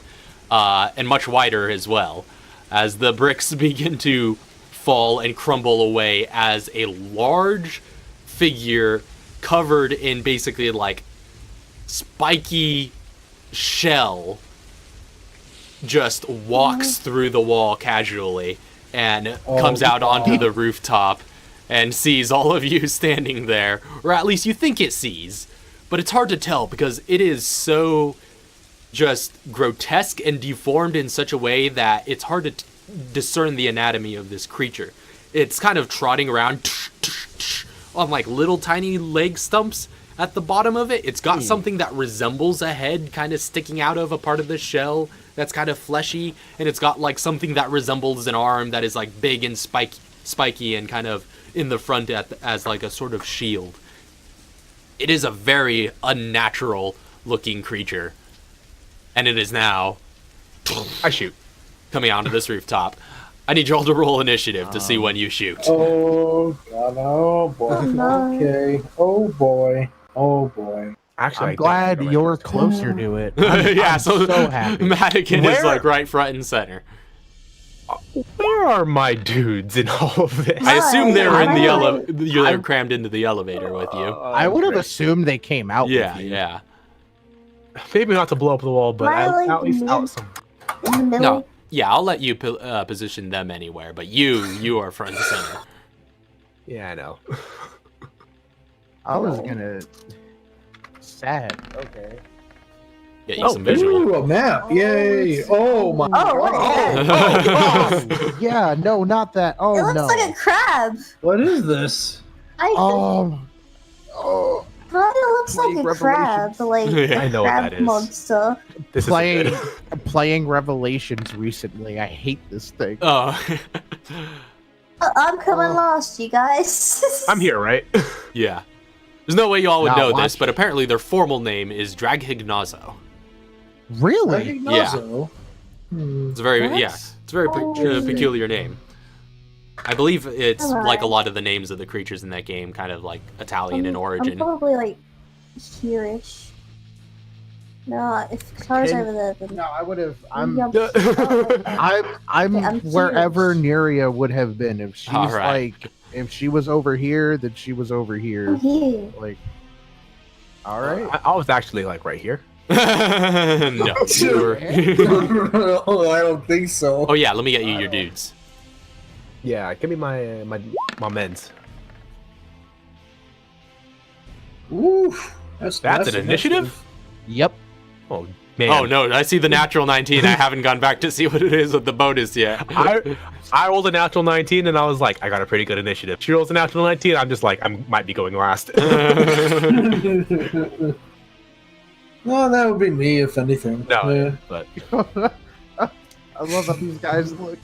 and much wider as well, as the bricks begin to fall and crumble away as a large figure covered in basically like spiky shell just walks through the wall casually and comes out onto the rooftop and sees all of you standing there, or at least you think it sees, but it's hard to tell because it is so just grotesque and deformed in such a way that it's hard to discern the anatomy of this creature. It's kind of trotting around on like little tiny leg stumps at the bottom of it. It's got something that resembles a head kind of sticking out of a part of the shell that's kind of fleshy, and it's got like something that resembles an arm that is like big and spiky and kind of in the front as like a sort of shield. It is a very unnatural looking creature, and it is now I shoot. coming onto this rooftop. I need you all to roll initiative to see when you shoot. Oh, God, oh boy. no. Okay. Oh boy. Oh boy. Actually, I'm glad you're closer to it. I'm so happy. Madigan is Where- like right front and center. Where are my dudes in all of this? I assume they're in the I- they're crammed into the elevator with you. I would have assumed they came out Yeah, with you. yeah. Maybe not to blow up the wall, but Am I, at least like, out some. In the middle. No, yeah, I'll let you position them anywhere, but you are front and center. Yeah, I know. I was gonna... Sad. Okay. Get you some visual. Ooh, a map. Yay. Oh my. Oh, what is that? Yeah, no, not that. Oh, It looks no. like a crab. What is this? I Oh, thought it looks like a crab, like Yeah, I know what crab that is. monster. This is playing good. playing Revelations recently. I hate this thing. Oh, I'm coming last, you guys. I'm here, right? yeah. There's no way you all would Now know watch. this, but apparently their formal name is Draghignazo. Really? Recognozo. Hmm. It's a very What? it's a very peculiar name. I believe it's Alright. like a lot of the names of the creatures in that game, kind of like Italian in I'm origin. probably like here-ish. No, if Katara's Can- over there, then No, I would have. maybe I'm. I'm Okay, I'm wherever curious. Neria would have been if she's Alright. like if she was over here, then she was over I'm here. here. Like, all right. I was actually like right here. No. you're- Oh, I don't think so. oh yeah, let me get you your dudes. Yeah, give me my men's. Oof. That's an initiative? Yep. Oh man. Oh no, I see the natural 19. I haven't gone back to see what it is with the bonus yet. I rolled a natural 19 and I was like, I got a pretty good initiative. She rolls a natural 19, I'm just like, I might be going last. No, that would be me if anything. No, Yeah. but I love how these guys look.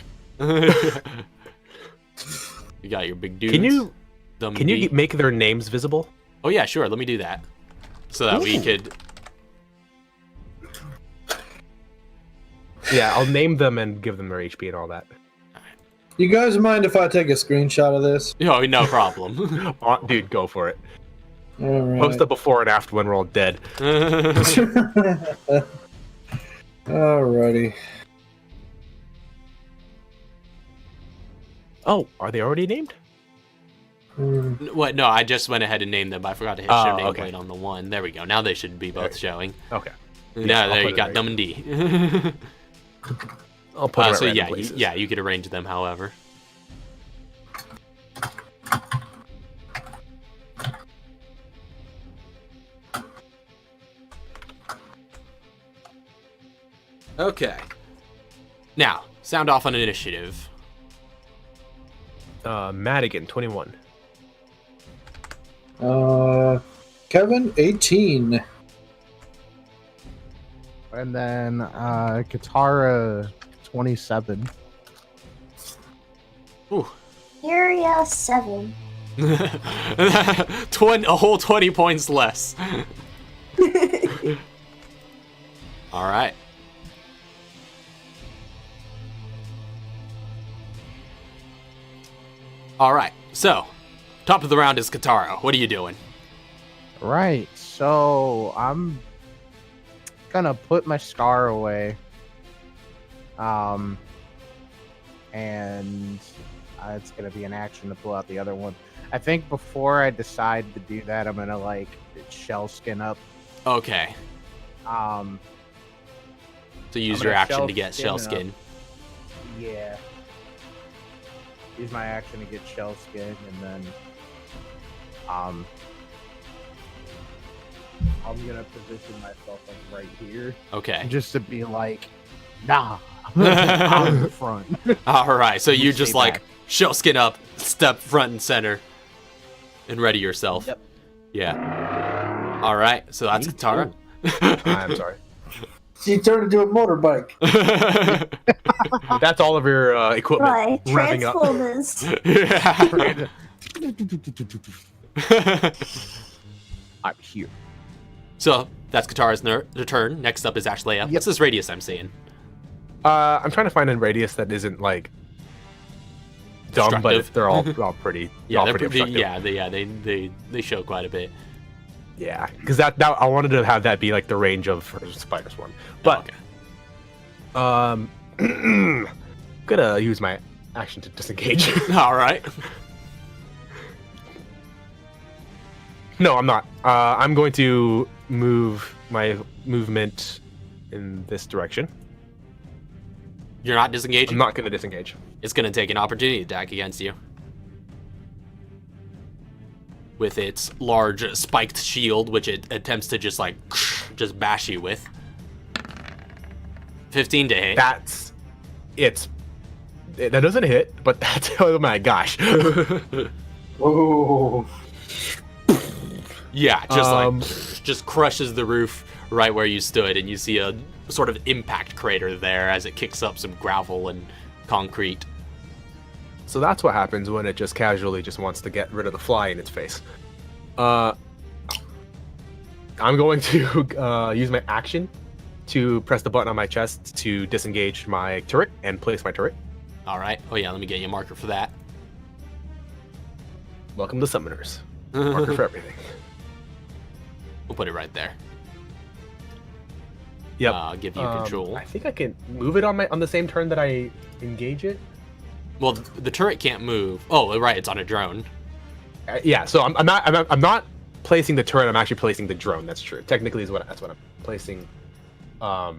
You got your big dudes. can you Dumb can you beat. make their names visible? Oh yeah, sure. Let me do that, so that we could. Yeah, I'll name them and give them their HP and all that. You guys mind if I take a screenshot of this? Oh, no problem. Dude, go for it. All right. Post a before and after when we're all dead. Alrighty. Oh, are they already named? Hmm. What? No, I just went ahead and named them. I forgot to hit Oh, show nameplate okay. on the one. There we go. Now they should be both showing. Okay. No, I'll there put you it got right. Dumb and D. I'll put it So at yeah, random places. you could arrange them however. Okay. Now, sound off on initiative. Madigan, 21. Kevin, 18. And then Katara, 27. Ooh. Area 7. 20, a whole 20 points less. All right. All right. So, top of the round is Katara. What are you doing? Right. So I'm gonna put my scar away. And it's gonna be an action to pull out the other one. I think before I decide to do that, I'm gonna like shell skin up. Okay. Um. So use I'm your gonna action to get shell shell skin skin. Yeah. Use my action to get shell skin, and then I'm gonna position myself like right here, Okay. just to be like, nah, I'm in the front. All right. So you just Stay like back. shell skin up, step front and center, and ready yourself. Yep. Yeah. All right. So that's Katara. I'm sorry. She turned into a motorbike. That's all of your equipment Right, revving up. Transformers. Yeah. I'm here. So that's Katara's turn. Next up is Ashley. What's this radius I'm seeing? I'm trying to find a radius that isn't like dumb, but Destructive. they're all pretty. Yeah, all they're pretty pretty. obstructive. They show quite a bit. Yeah, because that I wanted to have that be like the range of spider swarm, but gonna use my action to disengage. All right. No, I'm not. I'm going to move my movement in this direction. You're not disengaging. I'm not going to disengage. It's going to take an opportunity attack against you. With its large spiked shield, which it attempts to just like just bash you with. 15 to hit. That doesn't hit, but that's oh my gosh. Oh. Yeah, just crushes the roof right where you stood, and you see a sort of impact crater there as it kicks up some gravel and concrete. So that's what happens when it just casually just wants to get rid of the fly in its face. I'm going to use my action to press the button on my chest to disengage my turret and place my turret. All right. Oh yeah, let me get you a marker for that. Welcome to Summoners. Marker for everything. We'll put it right there. Yep. I'll give you control. I think I can move it on the same turn that I engage it. Well, the turret can't move. Oh, right, it's on a drone. Yeah, so I'm not placing the turret. I'm actually placing the drone. That's true. Technically, that's what I'm placing. My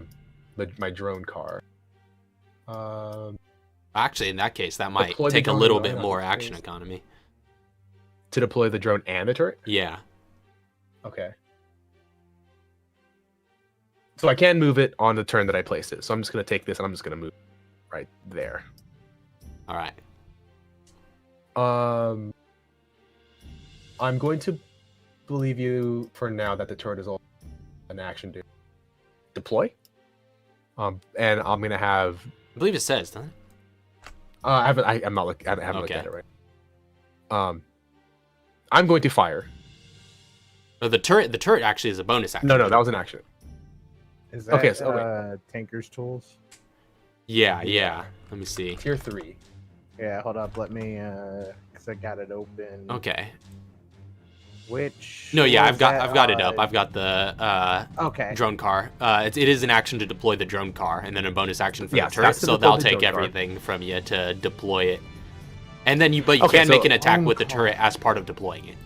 drone car. Actually, in that case, that might Deploy the take a drone little and bit all more that. action economy. To deploy the drone and the turret. Yeah. Okay. So I can move it on the turn that I place it. So I'm just gonna take this and I'm just gonna move right there. All right. I'm going to believe you for now that the turret is all an action to deploy. And I'm gonna have. I believe it says, doesn't it? I haven't looked at Okay. it right. I'm going to fire. No, the turret actually is a bonus action. No, that was an action. Is that Okay, so Tinker's Tools? Yeah. Let me see. Tier 3. Yeah, hold up. Let me, because I got it open. Okay. Which? No, yeah, was I've got that, it up. I've got the Okay. drone car. It is an action to deploy the drone car, and then a bonus action for Yes, the turret. that's to So deploy they'll the take drone car. everything from you to deploy it. And then you Okay, can make so an attack drone with the car. turret as part of deploying it.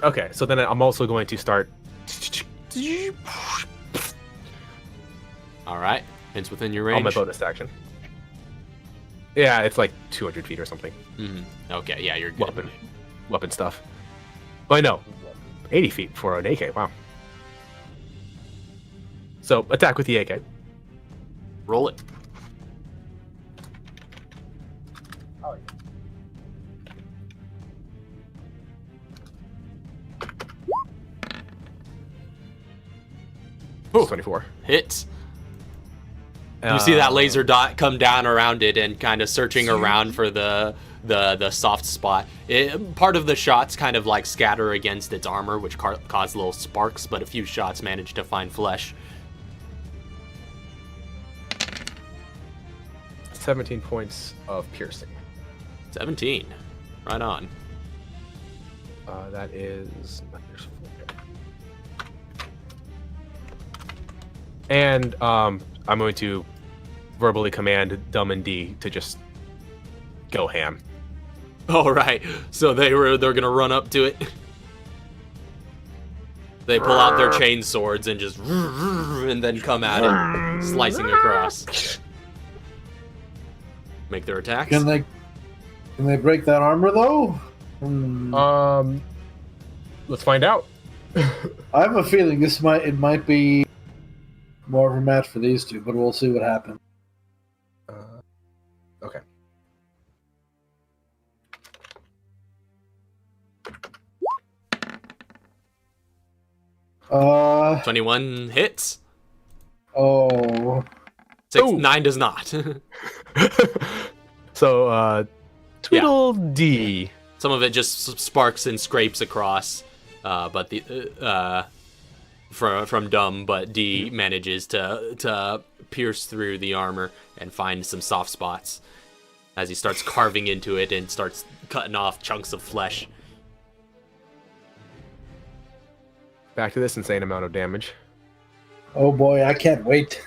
Okay, so then I'm also going to start. All right, it's within your On range. my bonus action. Yeah, it's like 200 feet or something. Okay, yeah, you're good. Weapon stuff. Oh, no. 80 feet for an AK. Wow. So attack with the AK. Roll it. Ooh. 24. Hits. You see that laser dot come down around it and kind of searching around for the soft spot. Part of the shots kind of like scatter against its armor, which cause little sparks, but a few shots manage to find flesh. 17 points of piercing. 17. Right on. That is... And I'm going to verbally command Dumb and D to just go ham. All right. So they're gonna run up to it. They pull out their chain swords and just and then come at it, slicing across. Make their attacks. Can they break that armor though? Let's find out. I have a feeling it might be more of a match for these two, but we'll see what happens. Okay. Uh 21 hits. oh. 9 does not. So, Twiddle D. Some of it just sparks and scrapes across, but the from Dumb, but D manages to pierce through the armor and find some soft spots as he starts carving into it and starts cutting off chunks of flesh. Back to this insane amount of damage. Oh boy, I can't wait.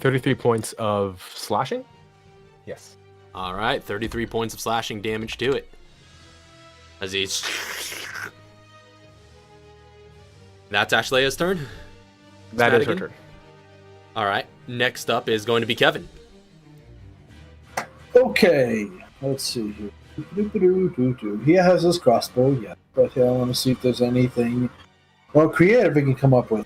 33 points of slashing? Yes. All right, 33 points of slashing damage to it. As he's... That's Ashlea's turn. That is her Madigan? turn. All right, next up is going to be Kevin. Okay, let's see here. He has his crossbow, yeah, but I want to see if there's anything creative he can come up with.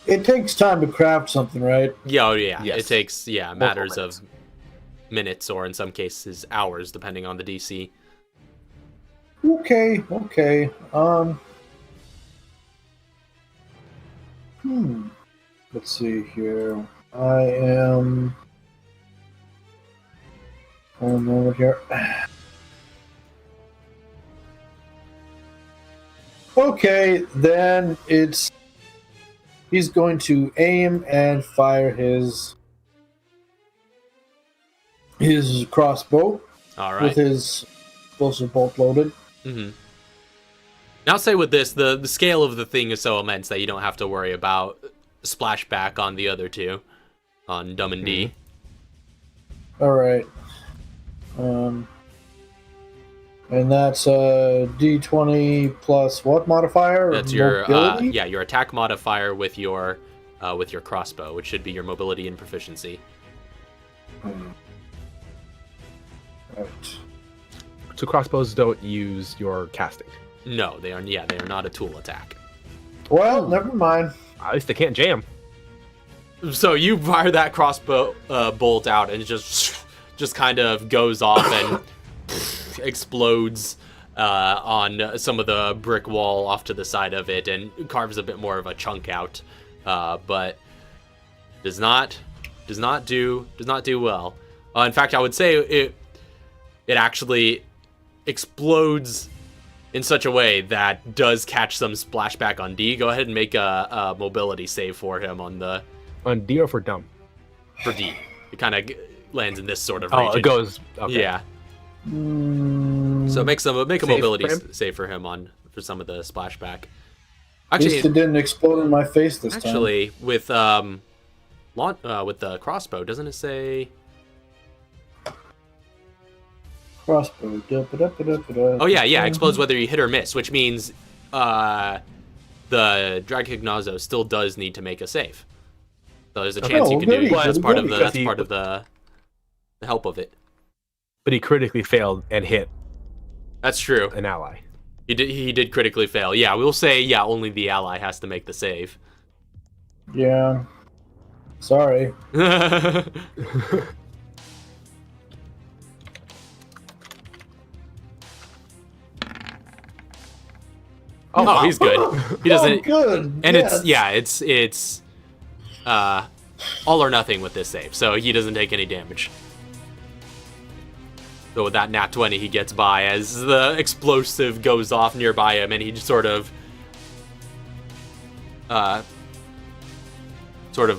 It takes time to craft something, right? Yeah, oh yeah. Yes. It takes matters of minutes or in some cases hours, depending on the DC. Okay. Let's see here. I am. One moment here. Okay, then he's going to aim and fire his crossbow All right. with his explosive bolt loaded. Mm-hmm. Now, say with this, the scale of the thing is so immense that you don't have to worry about splashback on the other two, on Dumb and D. All right. And that's a D20 plus what modifier? That's your Mobility? your attack modifier with your crossbow, which should be your mobility and proficiency. Right. So crossbows don't use your casting. No, they are not a tool attack. Well, never mind. At least they can't jam. So you fire that crossbow bolt out, and it just kind of goes off and explodes on some of the brick wall off to the side of it, and carves a bit more of a chunk out, but does not do well. In fact, I would say it actually explodes in such a way that does catch some splashback on D. Go ahead and make a mobility save for him on On D or for dumb? for D. It kind of lands in this sort of region. Oh, it goes. Okay. Yeah. So make a mobility for him? save for him for some of the splashback. At least Actually, it didn't explode in my face this time. with the crossbow, doesn't it say? Crossbow. Oh yeah, explodes whether you hit or miss, which means the Dragignazo still does need to make a save. So there's a chance you can do it. That's part of the help of it. But he critically failed and hit That's true. an ally. He did critically fail. Yeah, we'll say, yeah, only the ally has to make the save. Yeah. Sorry. Oh, he's good. He doesn't. Oh, good. And yes. it's all or nothing with this save, so he doesn't take any damage. So with that nat 20, he gets by as the explosive goes off nearby him, and he just sort of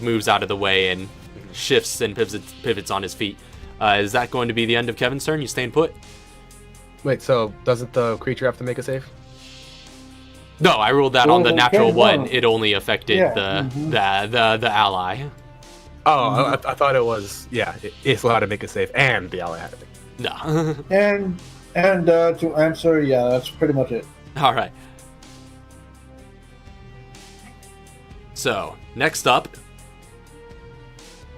moves out of the way and shifts and pivots on his feet. Is that going to be the end of Kevin's turn? You staying put? Wait, so doesn't the creature have to make a save? No, I ruled that on the Well, natural okay, one. well, It only affected yeah, the ally. Oh, I thought it was, yeah, it's allowed to make a save, and the ally had to make. No. And to answer, yeah, that's pretty much it. All right. So, next up,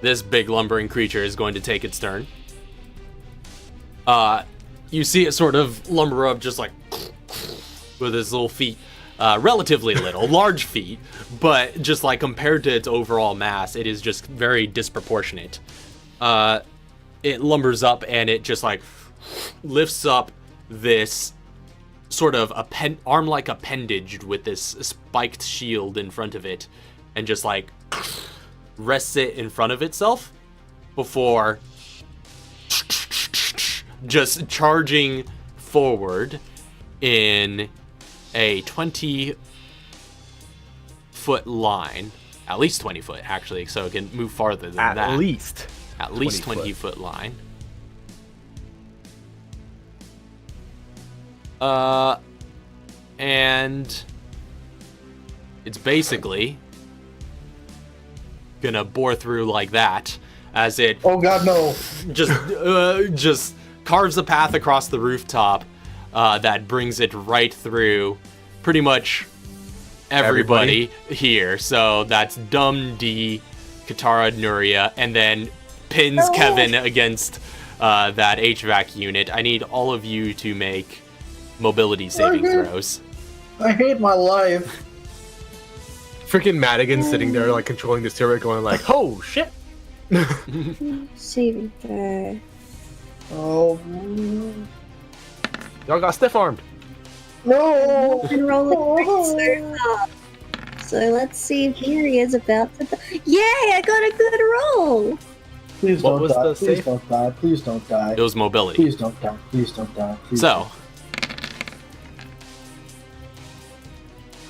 this big lumbering creature is going to take its turn. You see it sort of lumber up just like with its little feet. Relatively little, large feet, but just like compared to its overall mass, it is just very disproportionate. It lumbers up and it just like lifts up this sort of arm-like appendage with this spiked shield in front of it, and just like rests it in front of itself before just charging forward in a 20-foot line, at least 20 foot actually, so it can move farther than that. At least 20-foot line. And it's basically gonna bore through like that as it Oh God, no! just carves a path across the rooftop that brings it right through pretty much everybody here. So that's Dum, D, Katara, Nuria, and then pins Kevin against that HVAC unit. I need all of you to make mobility saving throws. I hate my life. freaking Madigan sitting there like controlling the turret, going like, "Oh shit!" Saving throw. Oh Y'all got stiff armed. no! And roll it so hard. So let's see if Yuri is about to. Yay! I got a good roll. Please What don't was die. the Please save? don't die. Please don't die. It was mobility. Please don't die. Please don't die. Please So,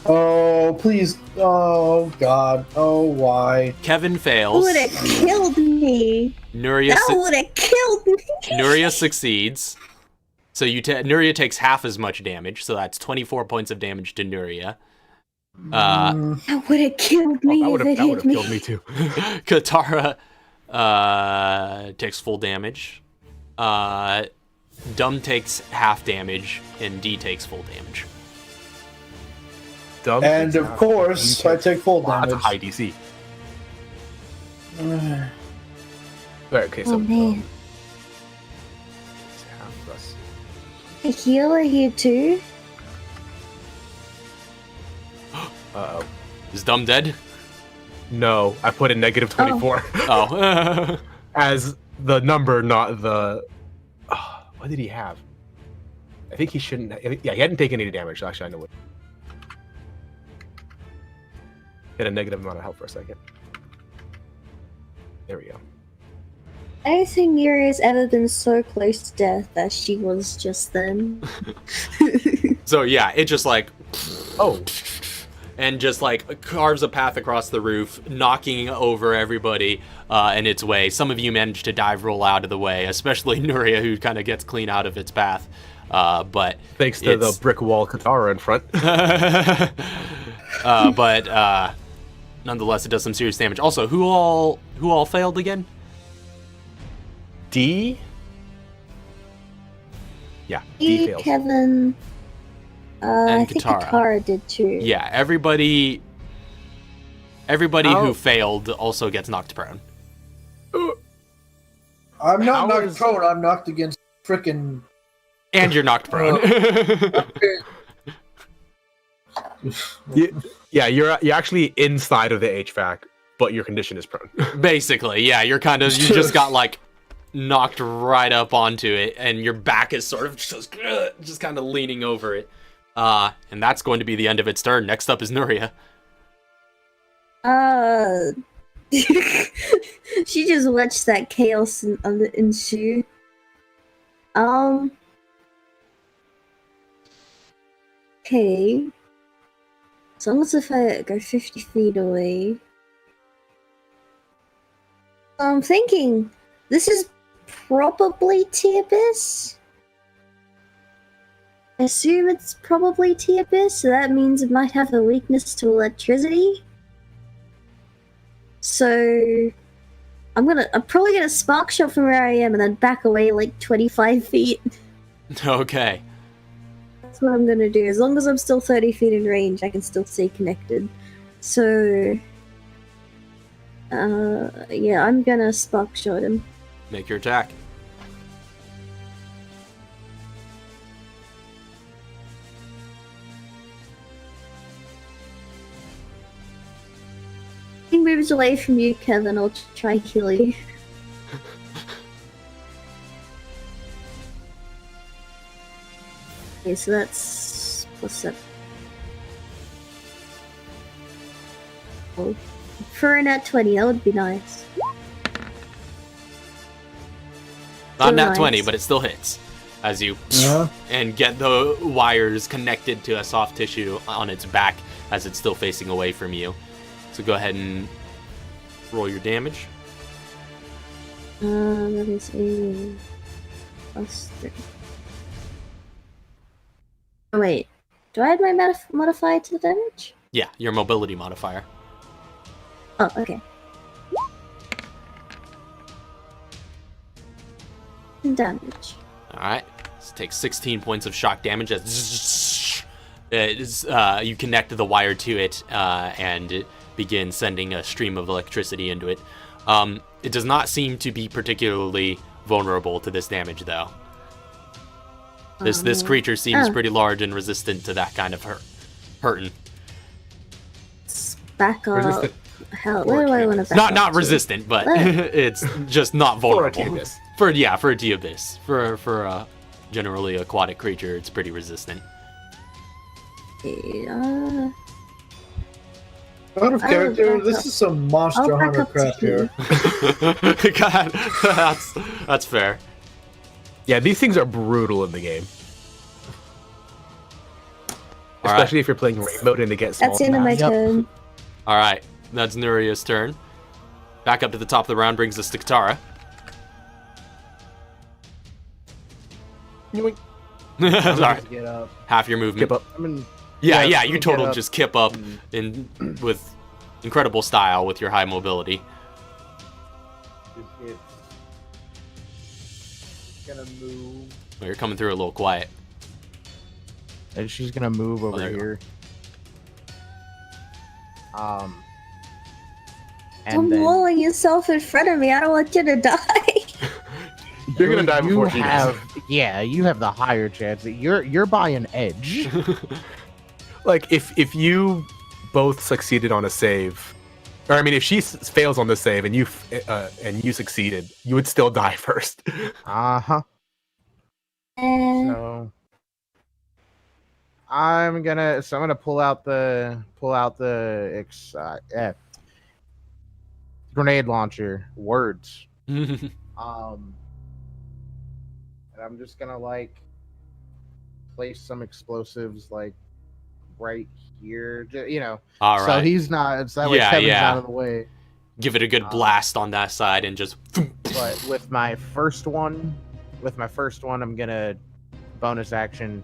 Oh, please. Oh, God. Oh, why? Kevin That fails. would have killed me. Nuria, That would have killed me. Nuria succeeds. So Nuria takes half as much damage, so that's 24 points of damage to Nuria. That would have killed me That would if it have hit me. killed me too. Katara takes full damage. Dum takes half damage, and D takes full damage. Dumb. And of course, I take full Wow, that's a damage. high DC. Alright, okay, so Oh man. it's half us. A healer here too? Uh-oh. Is Dum dead? No, I put in negative 24 Oh. as the number, not the. What did he have? I think he shouldn't. Yeah, he hadn't taken any damage. So actually, I know what. He had a negative amount of health for a second. There we go. I don't think Yuri has ever been so close to death as she was just then. So yeah, it just like Oh, and just like carves a path across the roof, knocking over everybody in its way. Some of you manage to dive roll out of the way, especially Nuria, who kind of gets clean out of its path. But thanks to the it's- brick wall Katara in front. but nonetheless, it does some serious damage. Also, who all failed again? D? Yeah, D Me, fails. Kevin. And I think Katara. Katara did too. Yeah, everybody How- who failed also gets knocked prone. I'm not How knocked is- prone. I'm knocked against frickin' And you're knocked prone. Yeah, you're actually inside of the HVAC, but your condition is prone. Basically, yeah, you just got like knocked right up onto it, and your back is sort of just kind of leaning over it. And that's going to be the end of its turn. Next up is Nuria. She just watched that chaos ensue. Okay. As long as if I go 50 feet away. I'm thinking this is probably T-Abyss. I assume it's probably T-Abyss, so that means it might have a weakness to electricity. So I'm probably gonna spark shot from where I am and then back away like 25 feet. Okay. That's what I'm gonna do. As long as I'm still 30 feet in range, I can still stay connected. So yeah, I'm gonna spark shot him. Make your attack. He moves away from you, Kevin. I'll try heal you. Okay, so that's +7. Oh. For a nat 20, that would be nice. Not nat nice. 20, but it still hits. As you and get the wires connected to a soft tissue on its back as it's still facing away from you. So go ahead and roll your damage. That is a +3. Oh, wait. Do I add my modifier to the damage? Yeah, your mobility modifier. Oh, okay. Damage. Alright. Let's take 16 points of shock damage as you connect the wire to it and it begins sending a stream of electricity into it. It does not seem to be particularly vulnerable to this damage, though. This creature seems pretty large and resistant to that kind of hurting. Back up. Resistant. Hell, where do I want to back up Not to? resistant, but it's just not vulnerable. For a T-Abyss. For a generally aquatic creature, it's pretty resistant. Yeah. Out of character, this is some Monster I'll back Hunter up crap to here. God, that's fair. Yeah, these things are brutal in the game. All right. Especially if you're playing raid mode and they get small. That's the end of my Yep. turn. All right, that's Nuria's turn. Back up to the top of the round brings us to Katara. Sorry, Get up. half your movement. Skip up. I mean, Yeah, Yeah, you get total up. just kip up in with incredible style with your high mobility. it's gonna move. Well, you're coming through a little quiet. And she's gonna move over there you here. Stop And then walling yourself in front of me. I don't want you to die. You're gonna die before she does. Yeah, you have the higher chance. You're by an edge. Like if you both succeeded on a save, or I mean, if she fails on the save and you succeeded, you would still die first. Uh-huh. So I'm gonna pull out the grenade launcher. Words. And I'm just gonna like place some explosives like right here. You know. All So right. he's not. So that way Yeah, Kevin's yeah. out of the way. Give it a good blast on that side and just. But with my first one, I'm gonna bonus action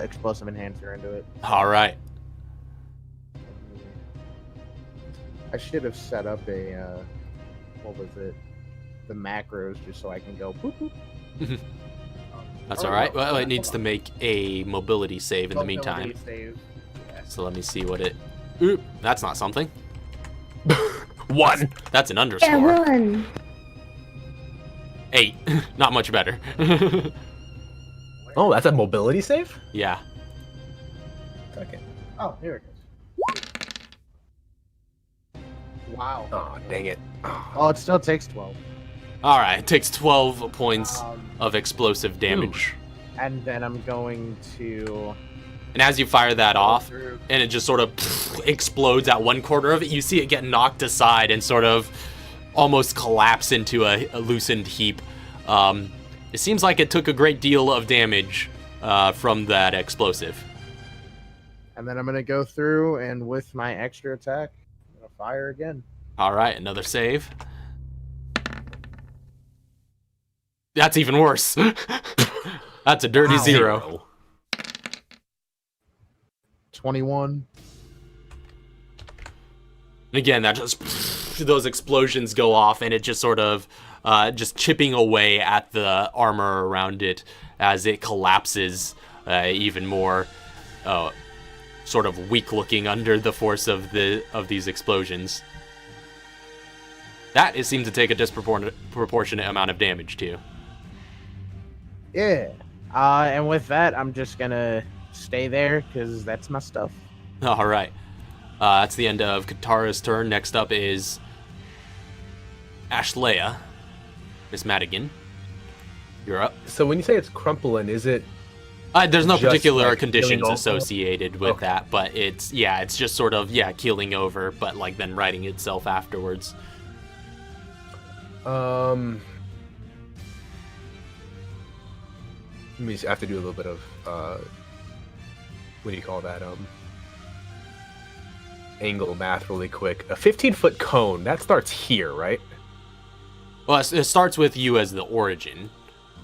explosive enhancer into it. All right. I should have set up a what was it? The macros just so I can go boop boop. That's all right. Well, it needs to make a mobility save in the meantime. Save. So let me see what it. Oop, that's not something. 1. That's an Yeah, underscore. run. 8. Not much better. Oh, that's a mobility save? Yeah. Second. Oh, here it is. Wow. Oh, dang it. Oh, it still takes 12. All right. It takes 12 points Um, of explosive damage. and then I'm going to And as you fire that off, through. and it just sort of explodes at one corner of it, you see it get knocked aside and sort of almost collapse into a loosened heap. It seems like it took a great deal of damage from that explosive. And then I'm gonna go through and with my extra attack, I'm gonna fire again. All right, another save. That's even worse. That's a dirty Wow. 0. 21. And again, that just those explosions go off, and it just sort of just chipping away at the armor around it as it collapses even more, sort of weak looking under the force of these explosions. That it seemed to take a disproportionate amount of damage too. Yeah. And with that, I'm just gonna stay there because that's my stuff. All right, that's the end of Katara's turn. Next up is Ashlea. Miss Madigan, you're up. So when you say it's crumpling, is it... There's no Just, particular like, conditions keeling over? associated with Okay. that, but it's just sort of keeling over, but like then righting itself afterwards. Let me just have to do a little bit of what do you call that? Angle math really quick. A 15-foot cone that starts here, right? Well, it starts with you as the origin,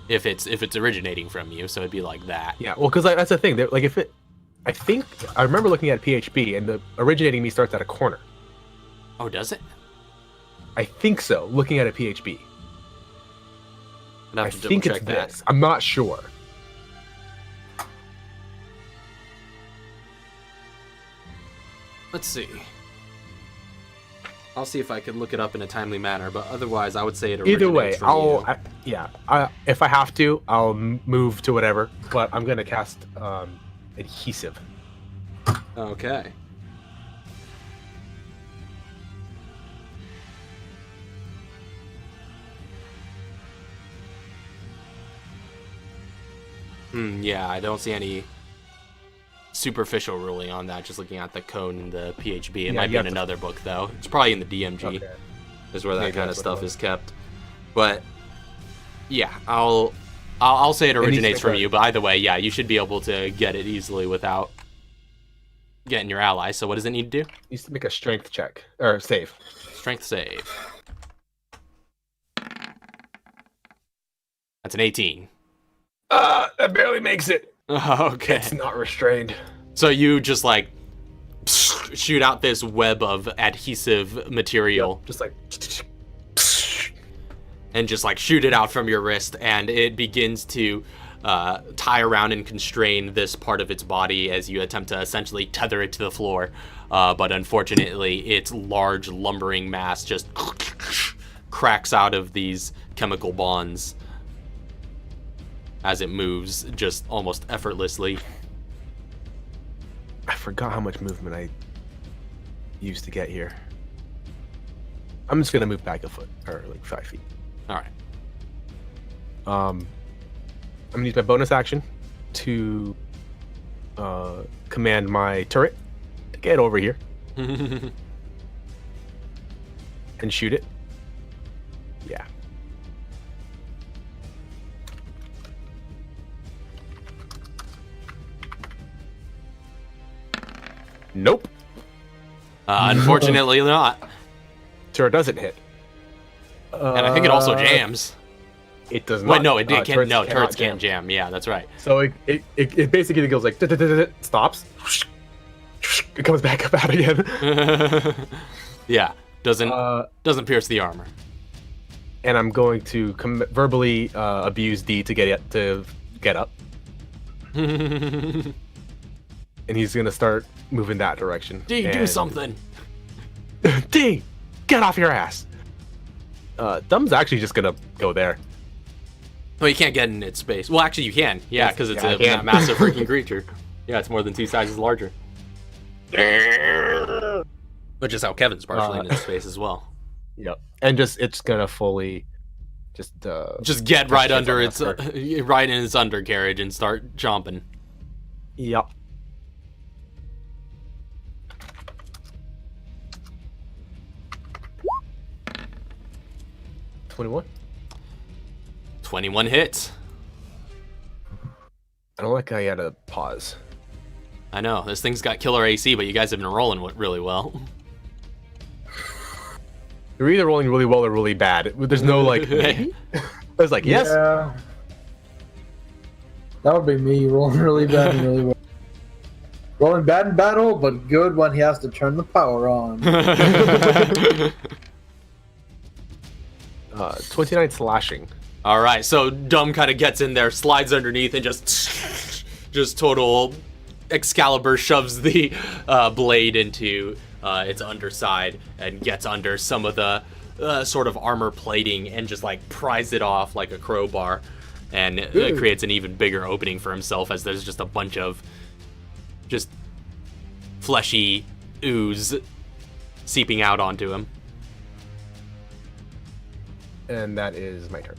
if it's originating from you, so it'd be like that. Yeah. Well, because that's the thing. Like if it, I think I remember looking at PHP and the originating me starts at a corner. Oh, does it? I think so. Looking at a PHP, I'd have I to think it's double check that. this. I'm not sure. Let's see. I'll see if I can look it up in a timely manner, but otherwise, I would say it originates Either way, from you. if I have to, I'll move to whatever. But I'm gonna cast adhesive. Okay. Yeah, I don't see any superficial ruling on that, just looking at the code in the PHP. It might be you in have to- another book, though. It's probably in the DMG, Okay. is where that Maybe kind of that's what it stuff was. is kept. But, yeah, I'll say it needs to originates be from good. you, but either way, yeah, you should be able to get it easily without getting your ally. So what does it need to do? Needs to make a strength check or save. Strength save. That's an 18. That barely makes it. Okay. It's not restrained. So you just like shoot out this web of adhesive material Just like. and just like shoot it out from your wrist, and it begins to tie around and constrain this part of its body as you attempt to essentially tether it to the floor. But unfortunately, its large lumbering mass just cracks out of these chemical bonds as it moves just almost effortlessly. I forgot how much movement I used to get here. I'm just gonna move back a foot or like 5 feet. All right. I'm gonna use my bonus action to command my turret to get over here and shoot it. Yeah. Nope. Unfortunately not. Turret doesn't hit. And I think it also jams. It does not. Wait, no, it can't. turrets No, cannot turrets can't jam. Yeah, that's right. So it basically goes like stops. It comes back up out again. Yeah, doesn't pierce the armor. And I'm going to verbally abuse D to get up. And he's gonna start moving that direction. D, do And- something. D, get off your ass. Thumb's actually just gonna go there. Oh, you can't get in its space. Well, actually, you can. Yeah, because it's I a can. massive freaking creature. Yeah, it's more than 2 sizes larger. Which is how Kevin's partially in its space as well. Yep. And it's gonna fully just Get right kids under on its that right in its undercarriage and start chomping. Yep. $21. 21 hits. I don't like how you had to pause. I know this thing's got killer AC, but you guys have been rolling really well. You're either rolling really well or really bad. There's no like. I was like, yes. Yeah. That would be me rolling really bad and really well. Rolling bad in battle, but good when he has to turn the power on. 29 slashing. All right, so Dumb kind of gets in there, slides underneath, and just total Excalibur shoves the blade into its underside and gets under some of the sort of armor plating and just like pries it off like a crowbar, and it creates an even bigger opening for himself as there's just a bunch of just fleshy ooze seeping out onto him. And that is my turn.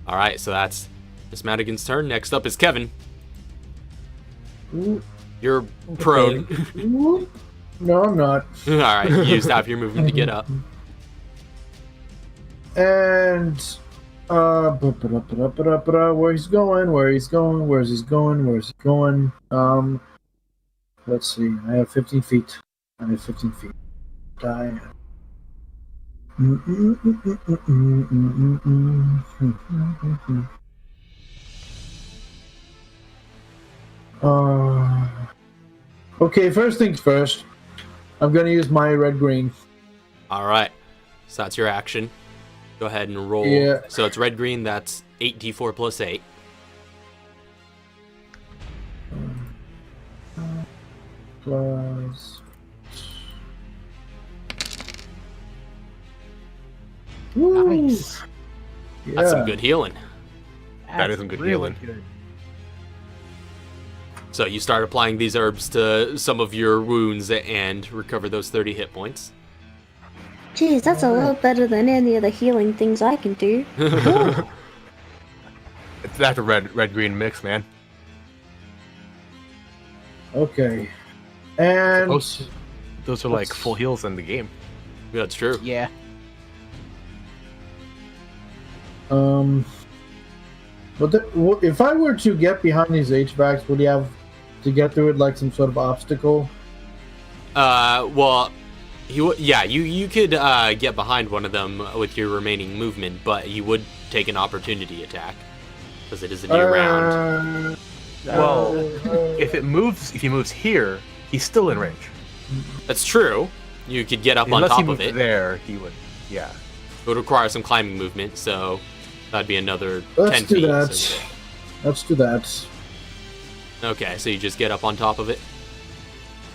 All right, so that's Miss Madigan's turn. Next up is Kevin. You're prone. No, I'm not. All right, you used half your movement to get up. And where he's going, where's he going? Let's see. I have 15 feet. Die. Okay, first things first. I'm gonna use my red-green. All right, so that's your action. Go ahead and roll. Yeah. So it's red-green. That's 8d4 plus 8. Plus. Nice. That's some Yeah. good healing. That is some good healing. good. So you start applying these herbs to some of your wounds and recover those 30 hit points. Geez, that's a lot better than any of the healing things I can do. It's that red-green mix, man. Okay. And Those are like full heals in the game. Yeah, that's true. Yeah. if I were to get behind these HVACs, would you have to get through it like some sort of obstacle? Well, you could get behind one of them with your remaining movement, but you would take an opportunity attack because it is a new round. Well, if he moves here, he's still in range. That's true. You could get up Unless on he top moved of it. there, he would. Yeah. It would require some climbing movement, so that'd be another Let's 10 do feet. that. So- Let's do that. Okay, so you just get up on top of it?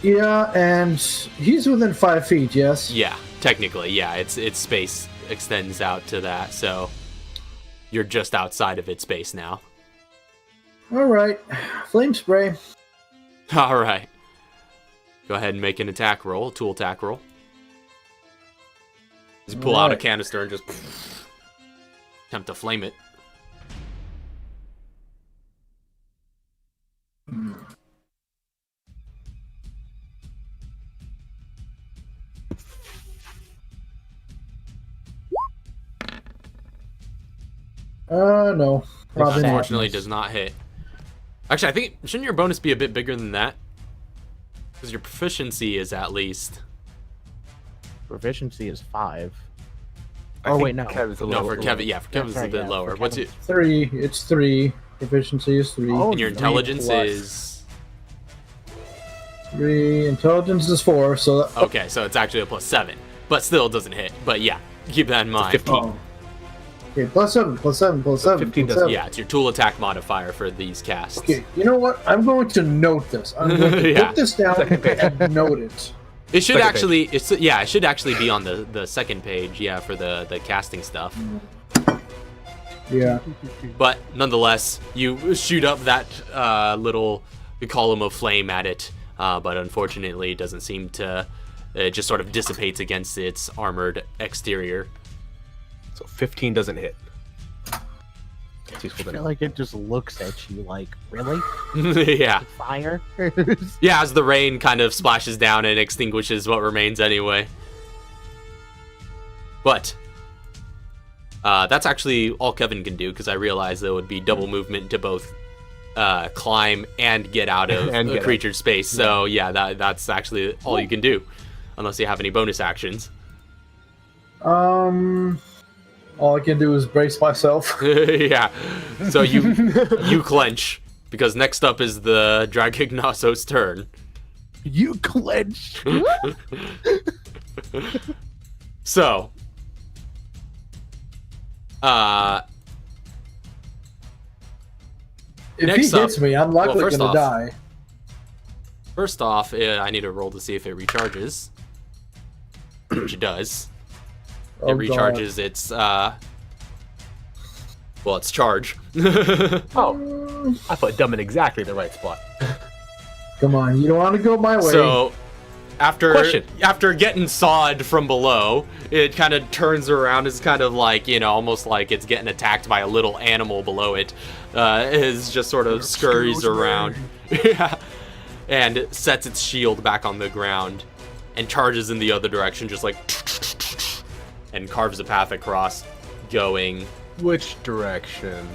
Yeah, and he's within 5 feet, yes? Yeah, technically, yeah. Its space extends out to that, so you're just outside of its space now. Alright. Flame spray. All right. Go ahead and make an attack roll, tool attack roll. Just pull out a Alright. canister and just attempt to flame it. No. Probably not. Unfortunately, does not hit. Actually, I think shouldn't your bonus be a bit bigger than that? Because your proficiency is at least. Proficiency is 5. I Oh, think wait, no. Kev's a No, little- for Kevin, yeah, for Kevin's right, a bit yeah, lower. for What's Kevin. it? 3. It's 3. Proficiency is 3. Oh, And your 3 intelligence plus. is 3. Intelligence is 4, so that, okay, so it's actually a +7, but still it doesn't hit. But yeah, keep that in mind. 15. Oh. Okay, plus 7, plus 7, plus 7. 15 plus doesn't- 7. Yeah, it's your tool attack modifier for these casts. Okay, you know what? I'm going to note this. I'm going to Yeah. put this down and note it. It should Second actually, it should actually be on the second page. Yeah, for the casting stuff. Yeah. But nonetheless, you shoot up that little column of flame at it, but unfortunately it doesn't seem to... It just sort of dissipates against its armored exterior. So 15 doesn't hit. It's useful I to feel know. like it just looks at you like, really? Yeah. Fire? Yeah, as the rain kind of splashes down and extinguishes what remains anyway. But that's actually all Kevin can do, because I realized there would be double movement to both climb and get out of And a get creature's space. So yeah, that's actually all you can do, unless you have any bonus actions. All I can do is brace myself. Yeah. So you clench, because next up is the Dragignosso's turn. You clench. So, If Next he hits up- me, I'm well, likely first gonna off- die. first off, I need to roll to see if it recharges. Which it does. Oh, It recharges its its charge. Oh, I put dumb in exactly the right spot. God. Come on, you don't want to go my way. So Question. after getting sawed from below, it kind of turns around. It's kind of like, almost like it's getting attacked by a little animal below it. Is just sort of scurries around. Yeah. And sets its shield back on the ground and charges in the other direction, just like, and carves a path across, going Which direction?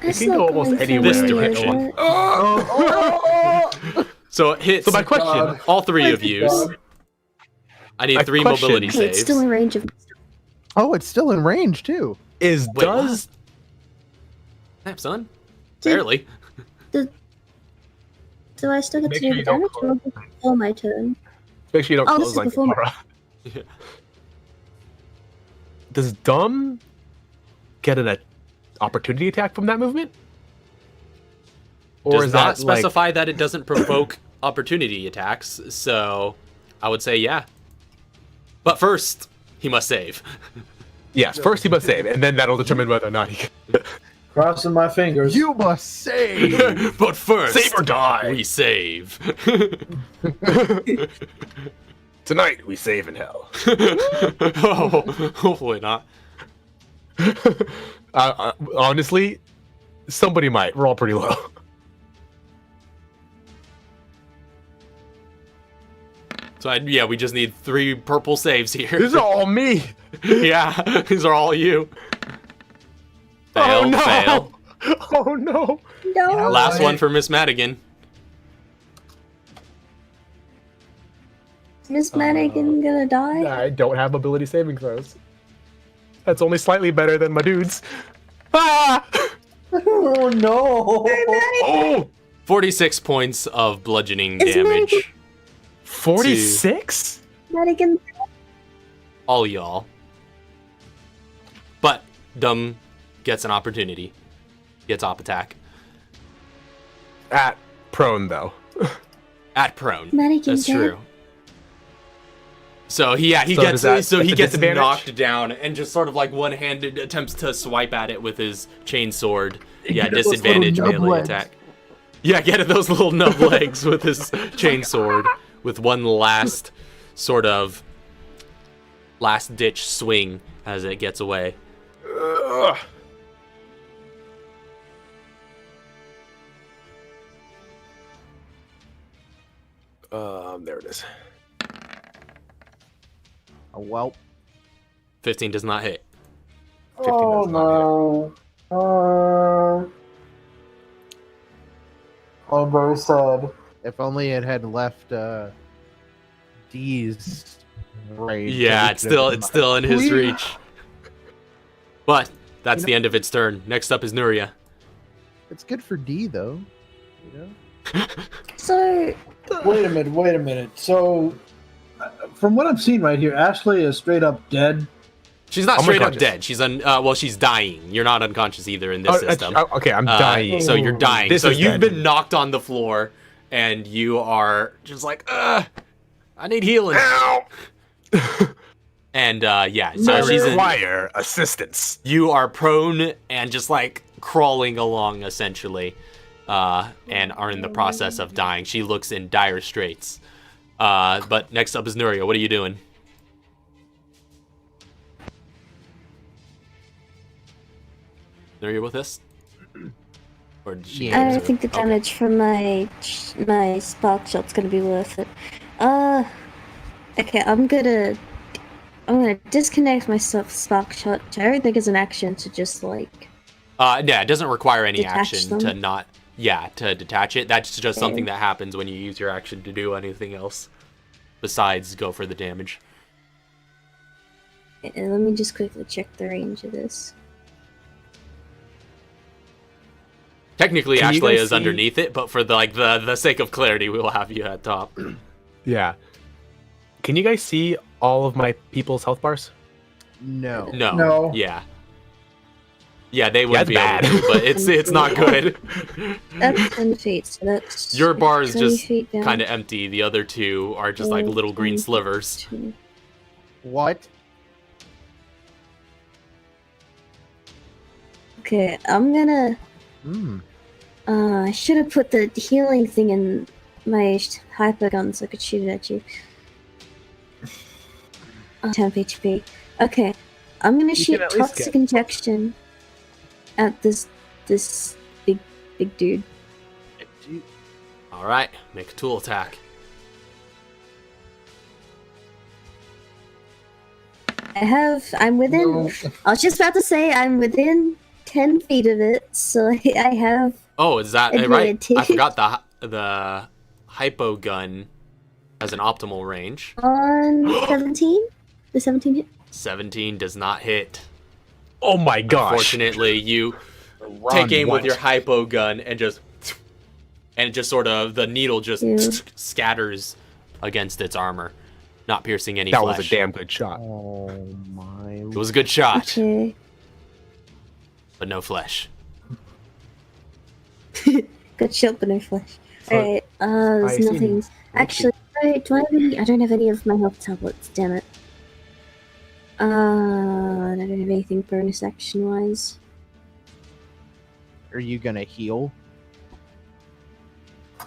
It's can go not almost going anywhere. This through me, direction. is it? So it hits So my question, God. all three of you. God. I need My 3 question- mobility Hey, it's saves. still in range of. Oh, it's still in range, too. is Wait, does Snap, son. Did- Barely. Do I still get Make to sure do you the don't damage or before my turn? make sure you don't Oh, this close is like before my- Katara. Does dumb get an opportunity attack from that movement? Or Does is not that like specify that it doesn't provoke opportunity attacks, so I would say yeah. But first, he must save. yes? First he must save, and then that'll determine whether or not he can Crossing my fingers. You must save. But first, save or die. we save. Tonight we save in hell. Oh, hopefully not. Honestly, somebody might. We're all pretty low. So we just need 3 purple saves here. This is all me. Yeah, these are all you. Fail, Oh no! fail. Oh no! No. Last one for Miss Madigan. Miss Madigan gonna die? I don't have ability saving throws. That's only slightly better than my dudes. Ah! Oh no! Oh! 46 points of bludgeoning It's damage. 46? Madigan. All y'all. But Dumb gets an opportunity. Gets op attack. At prone though. At prone. Madigan That's dead? true. So he So gets does that- so he that's a gets disadvantage? knocked down and just sort of like one-handed attempts to swipe at it with his chain sword. Yeah, Get those disadvantage little nub melee legs. attack. Yeah, get at those little nub legs with his chain sword with one last sort of last ditch swing as it gets away. Ugh. There it is. Oh, well. 15 does not hit. 15 Oh does not hit. no! I'm very sad. If only it had left D's range. Yeah, then it's we could've still in his Please. reach. But that's the end of its turn. Next up is Nuria. It's good for D, though. You know? So, Wait a minute. So, from what I'm seeing right here, Ashley is straight up dead. She's not I'm straight up unconscious. dead. She's she's dying. You're not unconscious either in this system. Okay, I'm dying. So you're dying. This so is you've dead. been knocked on the floor, and you are just like, I need healing. Ow! And yeah, so I she's require assistance. you are prone and just like crawling along essentially, and are in the process of dying. She looks in dire straits. But next up is Nuria. What are you doing? Nuria with us? Or did she? Yeah. I think the Okay. damage from my spark shot's gonna be worth it. Okay, I'm gonna disconnect my spark shot. I don't think it's an action to just like. Yeah, it doesn't require any Detach action to them? not. Yeah, to detach it. That's just something that happens when you use your action to do anything else besides go for the damage. Let me just quickly check the range of this. Technically, Can you Ashley guys is see- underneath it, but for the sake of clarity, we will have you at top. Yeah. Can you guys see all of my people's health bars? No. No. No. Yeah. Yeah, they wouldn't Yeah, be it's able to, but it's not good. That's 10 feet, so that's. Your bar is 20 just feet down. kind of empty. The other two are just like little green 20 slivers. feet. What? Okay, I'm gonna. Hmm. I should have put the healing thing in my hyper gun so I could shoot it at you. 10 HP. Okay, I'm gonna You shoot can at least toxic get- injection at this big dude. All right, make a tool attack. I'm within. No. I was just about to say I'm within 10 feet of it, so I have. Oh, is that right? I Advantage. forgot the hypo gun has an optimal range. On 17? The 17 hit? 17 does not hit. Oh my gosh. Unfortunately, you Run, take aim with what? your hypo gun and it just sort of the needle just Yeah. scatters against its armor, not piercing any That flesh. was a damn good shot. Oh my. It was a good shot, Okay. but no flesh. Good shot, but no flesh. So, Alright, there's I see. nothing. Actually, do I have any? I don't have any of my health tablets, damn it. I don't have anything bonus action wise. Are you gonna heal?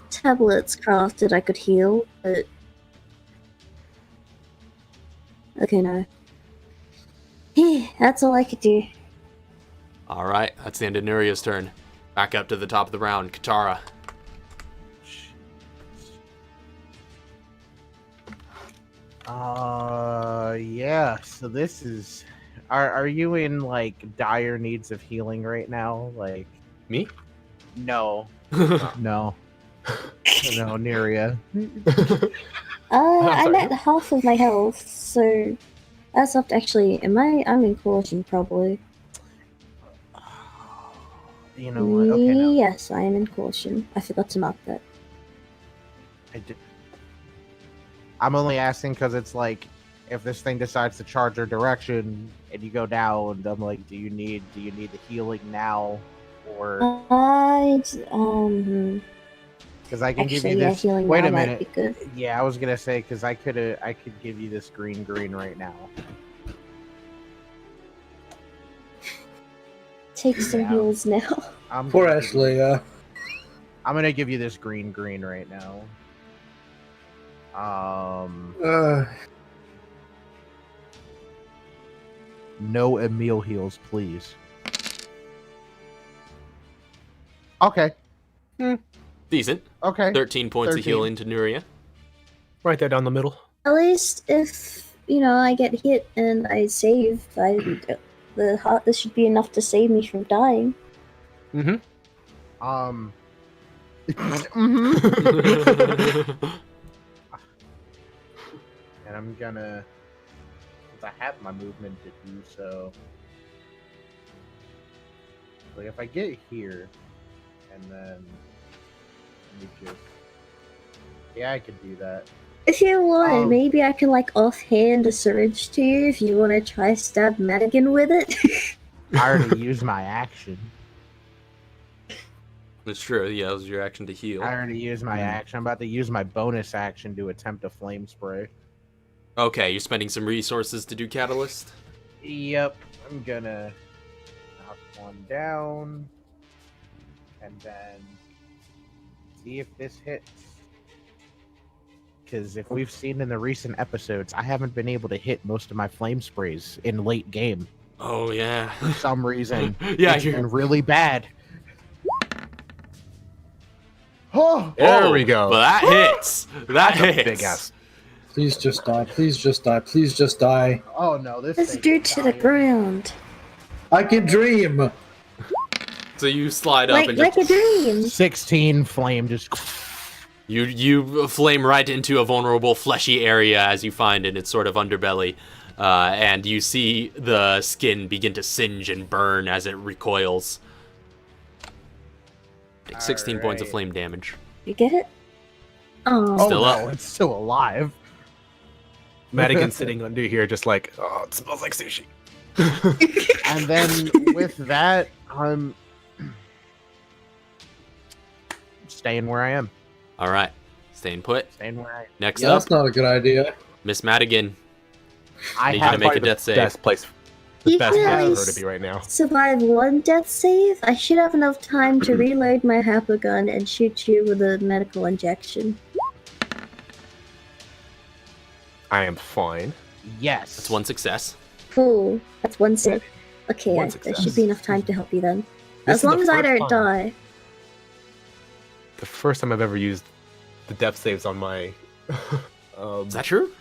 Tablets crafted, I could heal, but. Okay, no. Yeah, that's all I could do. All right, that's the end of Nuria's turn. Back up to the top of the round, Katara. Yeah. So this is. Are you in like dire needs of healing right now? Like, Me? no, no, no, Neria. I'm sorry. at half of my health, so that's up to actually. I'm in caution probably. You know what? Okay, no. Yes, I am in caution. I forgot to mark that. I'm only asking because it's like, if this thing decides to charge your direction and you go down, I'm like, do you need the healing now, or because I can give Actually, you yeah, this? healing Wait now a might minute. be good. Yeah, I was gonna say because I could give you this green right now. Take some Yeah. heals now. I'm Poor gonna give you- Ashley. I'm gonna give you this green right now. No Emil heals, please. Okay. Decent. Okay. 13 points of 13. healing to Nuria. Right there down the middle. At least if I get hit and I save, this should be enough to save me from dying. Mm-hmm. And I'm gonna, since I have my movement to do so. Like if I get here, and then let me just, yeah, I could do that. If you want, maybe I can offhand a surge to you if you want to try stab Madigan with it. I already used my action. That's true. Yeah, that was your action to heal. I already used my action. I'm about to use my bonus action to attempt a flame spray. Okay, you're spending some resources to do catalyst. Yep, I'm gonna knock one down, and then see if this hits. Because if we've seen in the recent episodes, I haven't been able to hit most of my flame sprays in late game. Oh yeah. For some reason. Yeah, it's been really bad. Oh, There we go. Well, that hits. That hits. Big ass. Please just die. Please just die. Please just die. oh no, this Let's thing do is to the dying. ground. I can dream. So you slide up and Like just, a dream. 16 flame just. you flame right into a vulnerable fleshy area as you find in its sort of underbelly, and you see the skin begin to singe and burn as it recoils. Take 16 points of Alright. flame damage. You get it? Oh, Still oh, up. no, it's still alive. Madigan's sitting under here, just like, oh, it smells like sushi. And then with that, I'm staying where I am. All right, staying put. Staying where I am. Next Yeah, up, that's not a good idea. Miss Madigan. I Need you to have make a Probably death save. Best place, the You best place for her guys- to be right now. survive one death save. I should have enough time to reload my Happer gun and shoot you with a medical injection. I am fine. yes. That's one success. Cool. That's one save. Okay, One there success. should be enough time to help you then. This As is the long as I first don't time- die. The first time I've ever used the death saves on my. Is that true?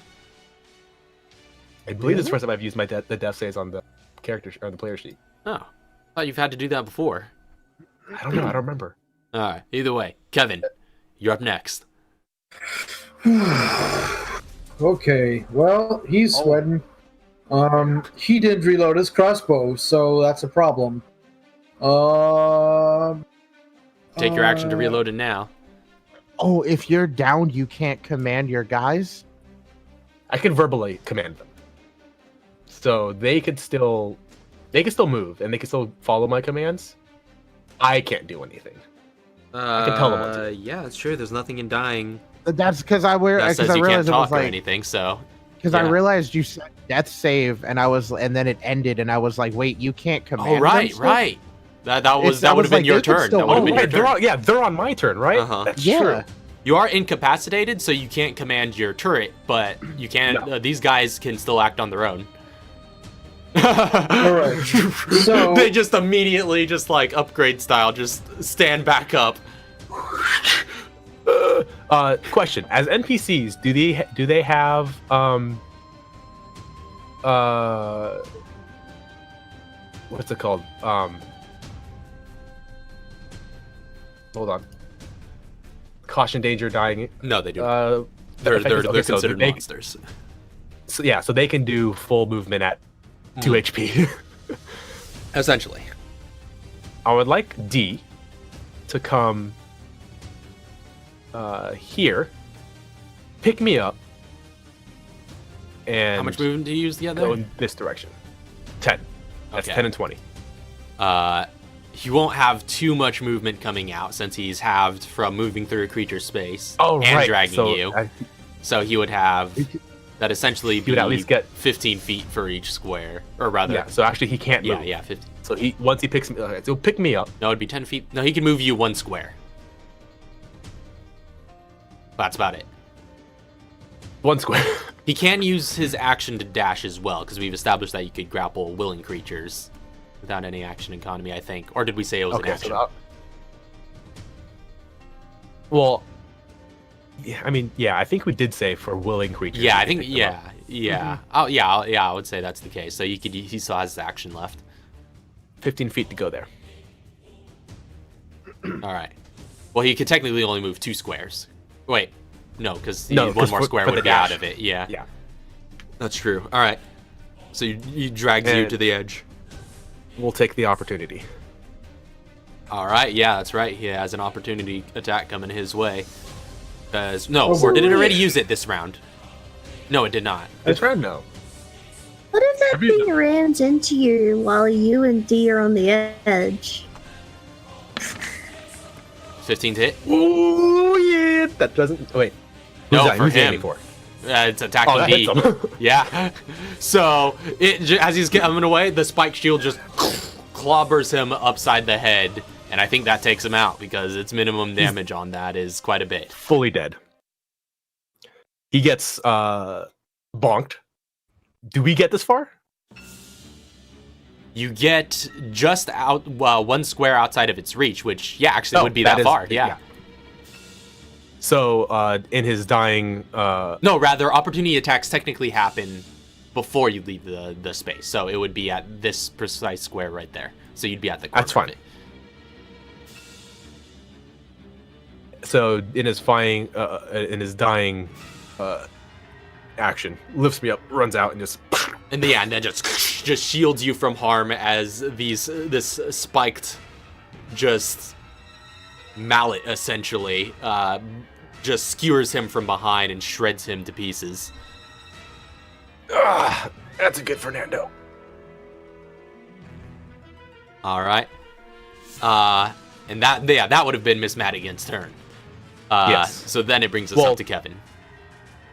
I believe this is the first time I've used my the death saves on the character on the player sheet. Oh, thought you've had to do that before. I don't know. I don't remember. All right. Either way, Kevin, you're up next. Okay, well, he's sweating. He didn't reload his crossbow, so that's a problem. Take your action to reload it now. Oh, if you're down, you can't command your guys? I can verbally command them, so they could still move and they can still follow my commands. I can't do anything. I can tell them what to do. Yeah, it's true. There's nothing in dying That's because I that says you can't realized it talk was or like anything. So because yeah. I realized you said death save and then it ended and I was like, wait, you can't command. oh right, them still? right. That It's- would I have was been like, your they could turn. still- That would have Oh, been your right, turn. they're on my turn, right? Uh-huh. That's Yeah. true. You are incapacitated, so you can't command your turret, but you can. No. These guys can still act on their own. Alright, so- they just immediately, just like upgrade style, just stand back up. Question: as NPCs, do they have what's it called? Hold on. Caution, danger, dying. No, they do. They're they're okay, so considered they- monsters. So yeah, so they can do full movement at 2 HP. Essentially. I would like D to come here, pick me up, and How much movement do you use the go other? in this direction. 10. That's Okay. 10 and 20. He won't have too much movement coming out since he's halved from moving through a creature's space Oh, and right. dragging so you. I- So he would have that essentially He would at least get- 15 feet for each square, or rather, yeah, so actually he can't move. yeah, 15. So once he picks me, okay, so he'll pick me up. No, it'd be 10 feet. No, he can move you one square. That's about it. One square. He can use his action to dash as well, because we've established that you could grapple willing creatures without any action economy, I think. Or did we say it was an Okay, action? so well, yeah, I mean, yeah, I think we did say for willing creatures. Yeah, you I can think, pick them up. yeah. I would say that's the case. So he still has his action left. 15 feet to go there. All right. Well, he could technically only move 2 squares. Wait, no, because No, one 'cause more for- square for would the be out dash. of it. Yeah, Yeah. that's true. All right. So he drags you And- to the edge. We'll take the opportunity. All right. Yeah, that's right. He has an opportunity attack coming his way. No, Oh, or did it wait. already use it this round? No, it did not. This round, no. What if that Have you- thing rams into you while you and D are on the edge? 15 to hit. Oh yeah, that doesn't. Wait. No, Who's that? for Who's him. aiming for? It's attacking Oh, that D. hits him. Yeah. So as he's coming away, the spike shield just clobbers him upside the head, and I think that takes him out because its minimum damage on that is quite a bit. Fully dead. He gets bonked. Do we get this far? You get just out, one square outside of its reach, which actually would be that far. Yeah. So in his dying, No, rather, opportunity attacks technically happen before you leave the space. So it would be at this precise square right there. So you'd be at the corner. That's fine. Of it. so in his dying action, lifts me up, runs out, and just. And then just shields you from harm as this spiked just mallet essentially just skewers him from behind and shreds him to pieces. That's a good Fernando. All right. And that would have been Miss Madigan's turn. Yes. So then it brings us up to Kevin.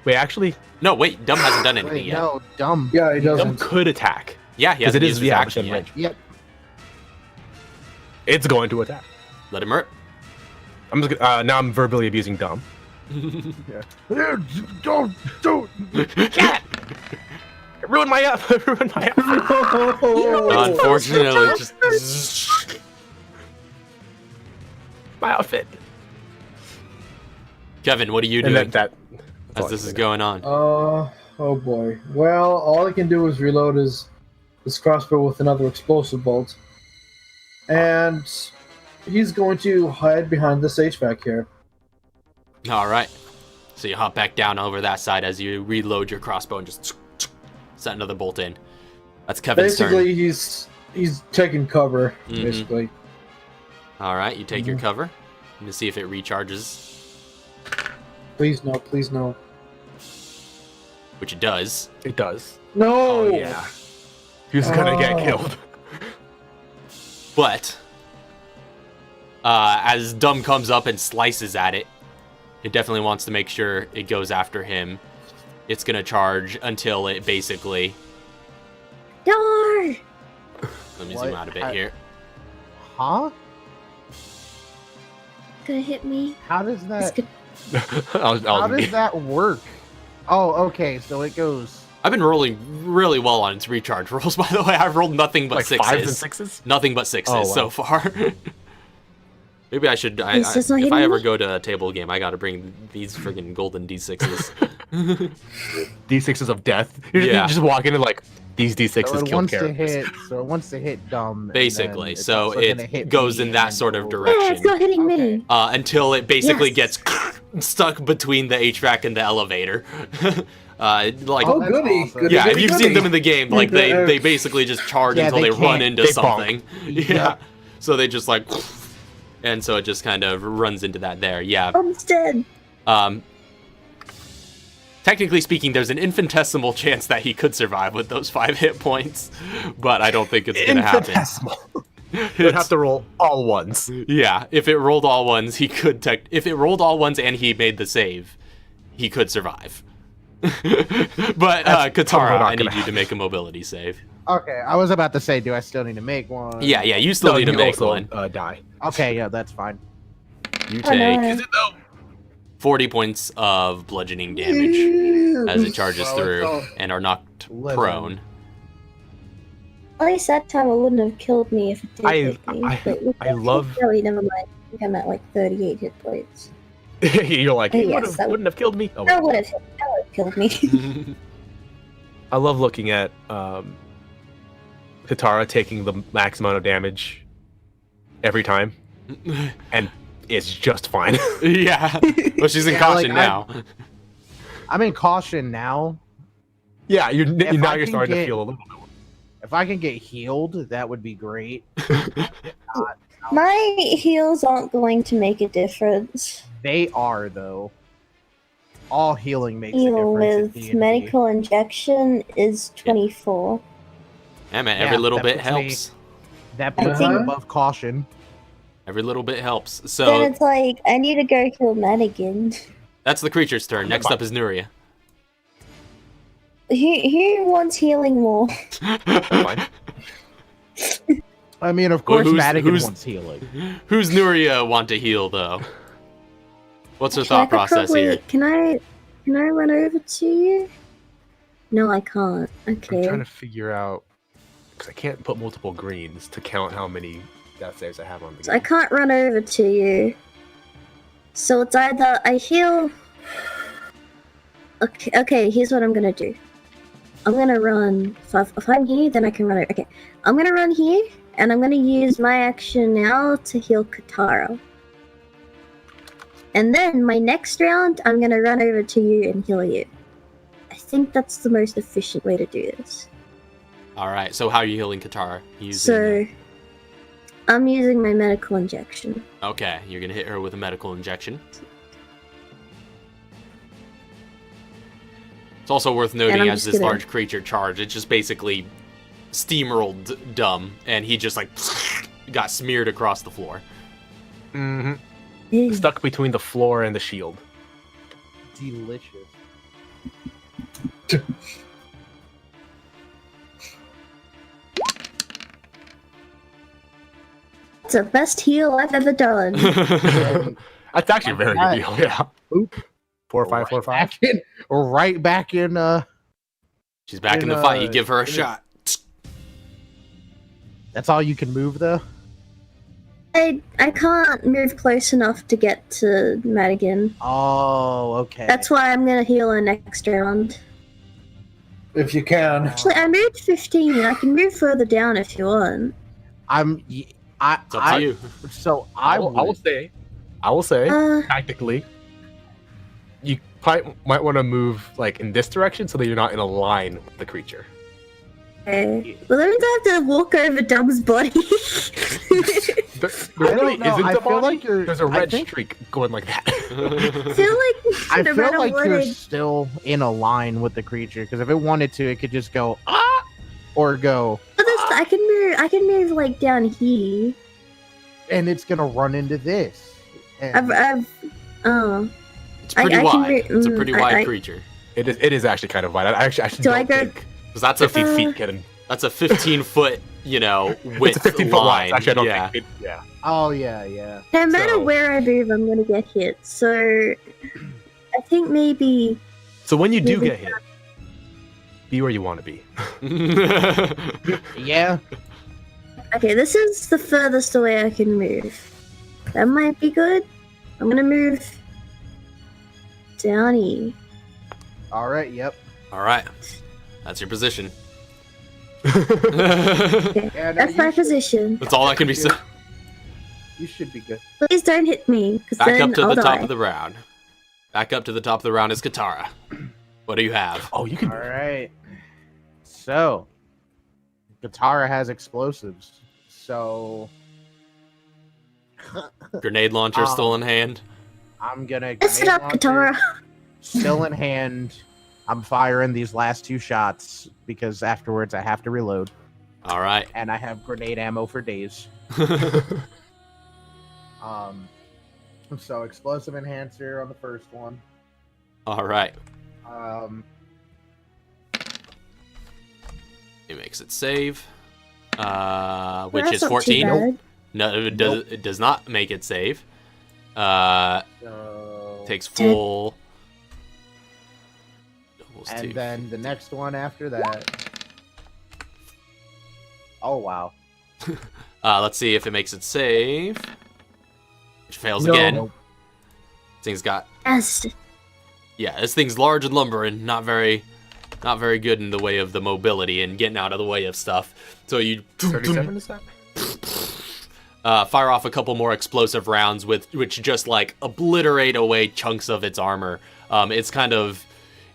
Wait, actually, No, wait, Dumb hasn't done anything Wait, yet. no, dumb. Yeah, he Dumb doesn't. could attack. Yeah, he Because hasn't it used is his the action action yet. range. Yep. It's going to attack. Let him hurt. I'm just gonna, now I'm verbally abusing Dumb. Don't. Cat! It ruined my up. Ruined my up. Unfortunately, just My outfit. Kevin, what are you And doing that as this is going on? Oh boy. Well, all he can do is reload his crossbow with another explosive bolt. And he's going to hide behind this HVAC here. All right. So you hop back down over that side as you reload your crossbow and just set another bolt in. That's Kevin's turn. Basically, he's taking cover, Mhm. basically. All right, you take your cover and to see if it recharges, Please no, please no. which it does. It does. No! Oh, yeah. He's gonna get Oh. killed. But as Dumb comes up and slices at it, it definitely wants to make sure it goes after him. It's gonna charge until it basically. Darn! Let me What? zoom out a bit here. Huh? Gonna hit me. How does It's that? good. I'll How does that work? Oh, okay. So it goes. I've been rolling really well on its recharge rolls, by the way. I've rolled nothing but like sixes. 5s and 6s? Nothing but sixes Oh, wow. so far. Maybe I should. It's just not if I hitting ever me? go to a table game, I gotta bring these friggin' golden D6s. D6s of death. You're Yeah. just walking in like, these So D6s it kill wants to characters. hit. So it wants to hit dumb. and Basically, then it's so also it gonna hit goes me in that and sort of go- direction. Yeah, it's not hitting me. Until it basically Yes. gets stuck between the HVAC and the elevator. Like, Oh, that's goody. awesome. goody, yeah, if goody, you've goody. seen them in the game, like they basically just charge Yeah, until they they run can't. into They something. bonk. Yeah. So they just like, and so it just kind of runs into that there. Yeah. I'm dead. Technically speaking, there's an infinitesimal chance that he could survive with those 5 hit points, but I don't think it's gonna happen. Infinitesimal. You'd have to roll all ones. Yeah, if it rolled all ones, he could. If it rolled all ones and he made the save, he could survive. But Katara, probably not I need gonna you to make a mobility save. Okay, I was about to say, do I still need to make one? Yeah, you still need to you make also, one. Die. Okay, yeah, that's fine. You Oh, take no. 40 points of bludgeoning damage as it charges Well, through it's all and are knocked 11. prone. At least that time it wouldn't have killed me if it did hit me. But with I that love- Really, never mind. I think I'm at like 38 hit points. You're like, it Yes, that wouldn't have killed me. Oh, That well. would have killed me. I love looking at Katara taking the max amount of damage every time, and it's just fine. Yeah. Well, she's in Yeah, caution like, now. I'm in caution now. Yeah, If now I you're can starting to get- feel a little bit. If I can get healed, that would be great. My heals aren't going to make a difference. They are though. All healing makes a Heal difference. in with D&D. medical injection is 24. Yeah, man, Yeah, every little that bit puts me- helps. That puts Uh-huh. me above caution. Every little bit helps. Then So it's like, I need to go kill Madigan. that's the creature's turn. Next up is Nuria. Who wants healing more? Fine. I mean, of Well, course, who's- Madigan who's- wants healing. Who's Nuria want to heal though? What's her Actually, I thought could process probably, here? Can I run over to you? No, I can't. I'm Okay. trying to figure out because I can't put multiple greens to count how many death saves I have on the So I game. can't run over to you. So it's either I heal. Okay, here's what I'm gonna do. I'm gonna run. If I'm here, then I can run over. Okay, I'm gonna run here, and I'm gonna use my action now to heal Katara. And then my next round, I'm gonna run over to you and heal you. I think that's the most efficient way to do this. All right. So how are you healing Katara? So, I'm using my medical injection. Okay, you're gonna hit her with a medical injection. It's also worth noting I'm as just this gonna- large creature charged, it just basically steamrolled Dumb, and he just like got smeared across the floor. Mm-hmm. Ew. Stuck between the floor and the shield. Delicious. It's the best heal I've ever done. That's actually a very good deal. Yeah. Oop. 4 5 4 5. Back in, right back in. She's back in In, the fight. You uh, give her a in- shot. That's all you can move, though. I can't move close enough to get to Madigan. Oh, okay. That's why I'm gonna heal her next round. If you can. Actually, I moved 15. I can move further down if you want. It's up to you. So I will say, Uh, tactically, you probably might want to move like in this direction so that you're not in a line with the creature. okay. Well, that means I have to walk over Dumb's body. There I don't really know, isn't I a feel body. like you're- There's a I red think- streak going like that. I feel like I no feel matter like what you're I still in a line with the creature because if it wanted to, it could just go or go, I can move like down here. and it's gonna run into this. And I've It's pretty I can wide. re- It's a pretty mm, wide I- creature. It is actually kind of wide. I actually Do I don't go- think 'Cause that's a 50 feet can. that's a 15-foot, It's width a 15-foot line. line. Actually, I don't yeah. think. Yeah. oh yeah. No matter So- where I move, I'm gonna get hit. So I think maybe So when you do Maybe- get hit, be where you want to be. Yeah. okay. This is the furthest away I can move. That might be good. I'm gonna move down here. All right. Yep. All right, that's your position. Okay, Yeah, no, that's you my should- position. That's all that can be said. You should be good. Please don't hit me, because Back then up to I'll the top die. of the round. Back up to the top of the round is Katara. What do you have? Oh, you can. All right. So, Katara has explosives. So Grenade launcher still in hand. I'm gonna. Mess it grenade up, launcher Katara. Still in hand. I'm firing these last two shots because afterwards I have to reload, All right. and I have grenade ammo for days. So explosive enhancer on the first one. All right. It makes it save. Which That's is not too 14. bad. No, it does. Nope. It does not make it save. So Takes full. Doubles and two. then the next one after that. Oh wow! Let's see if it makes it save. Which fails No. again. Nope. This thing's got. Yes. Yeah, this thing's large and lumbering. Not very good in the way of the mobility and getting out of the way of stuff. So you 37 is that? fire off a couple more explosive rounds which just like obliterate away chunks of its armor.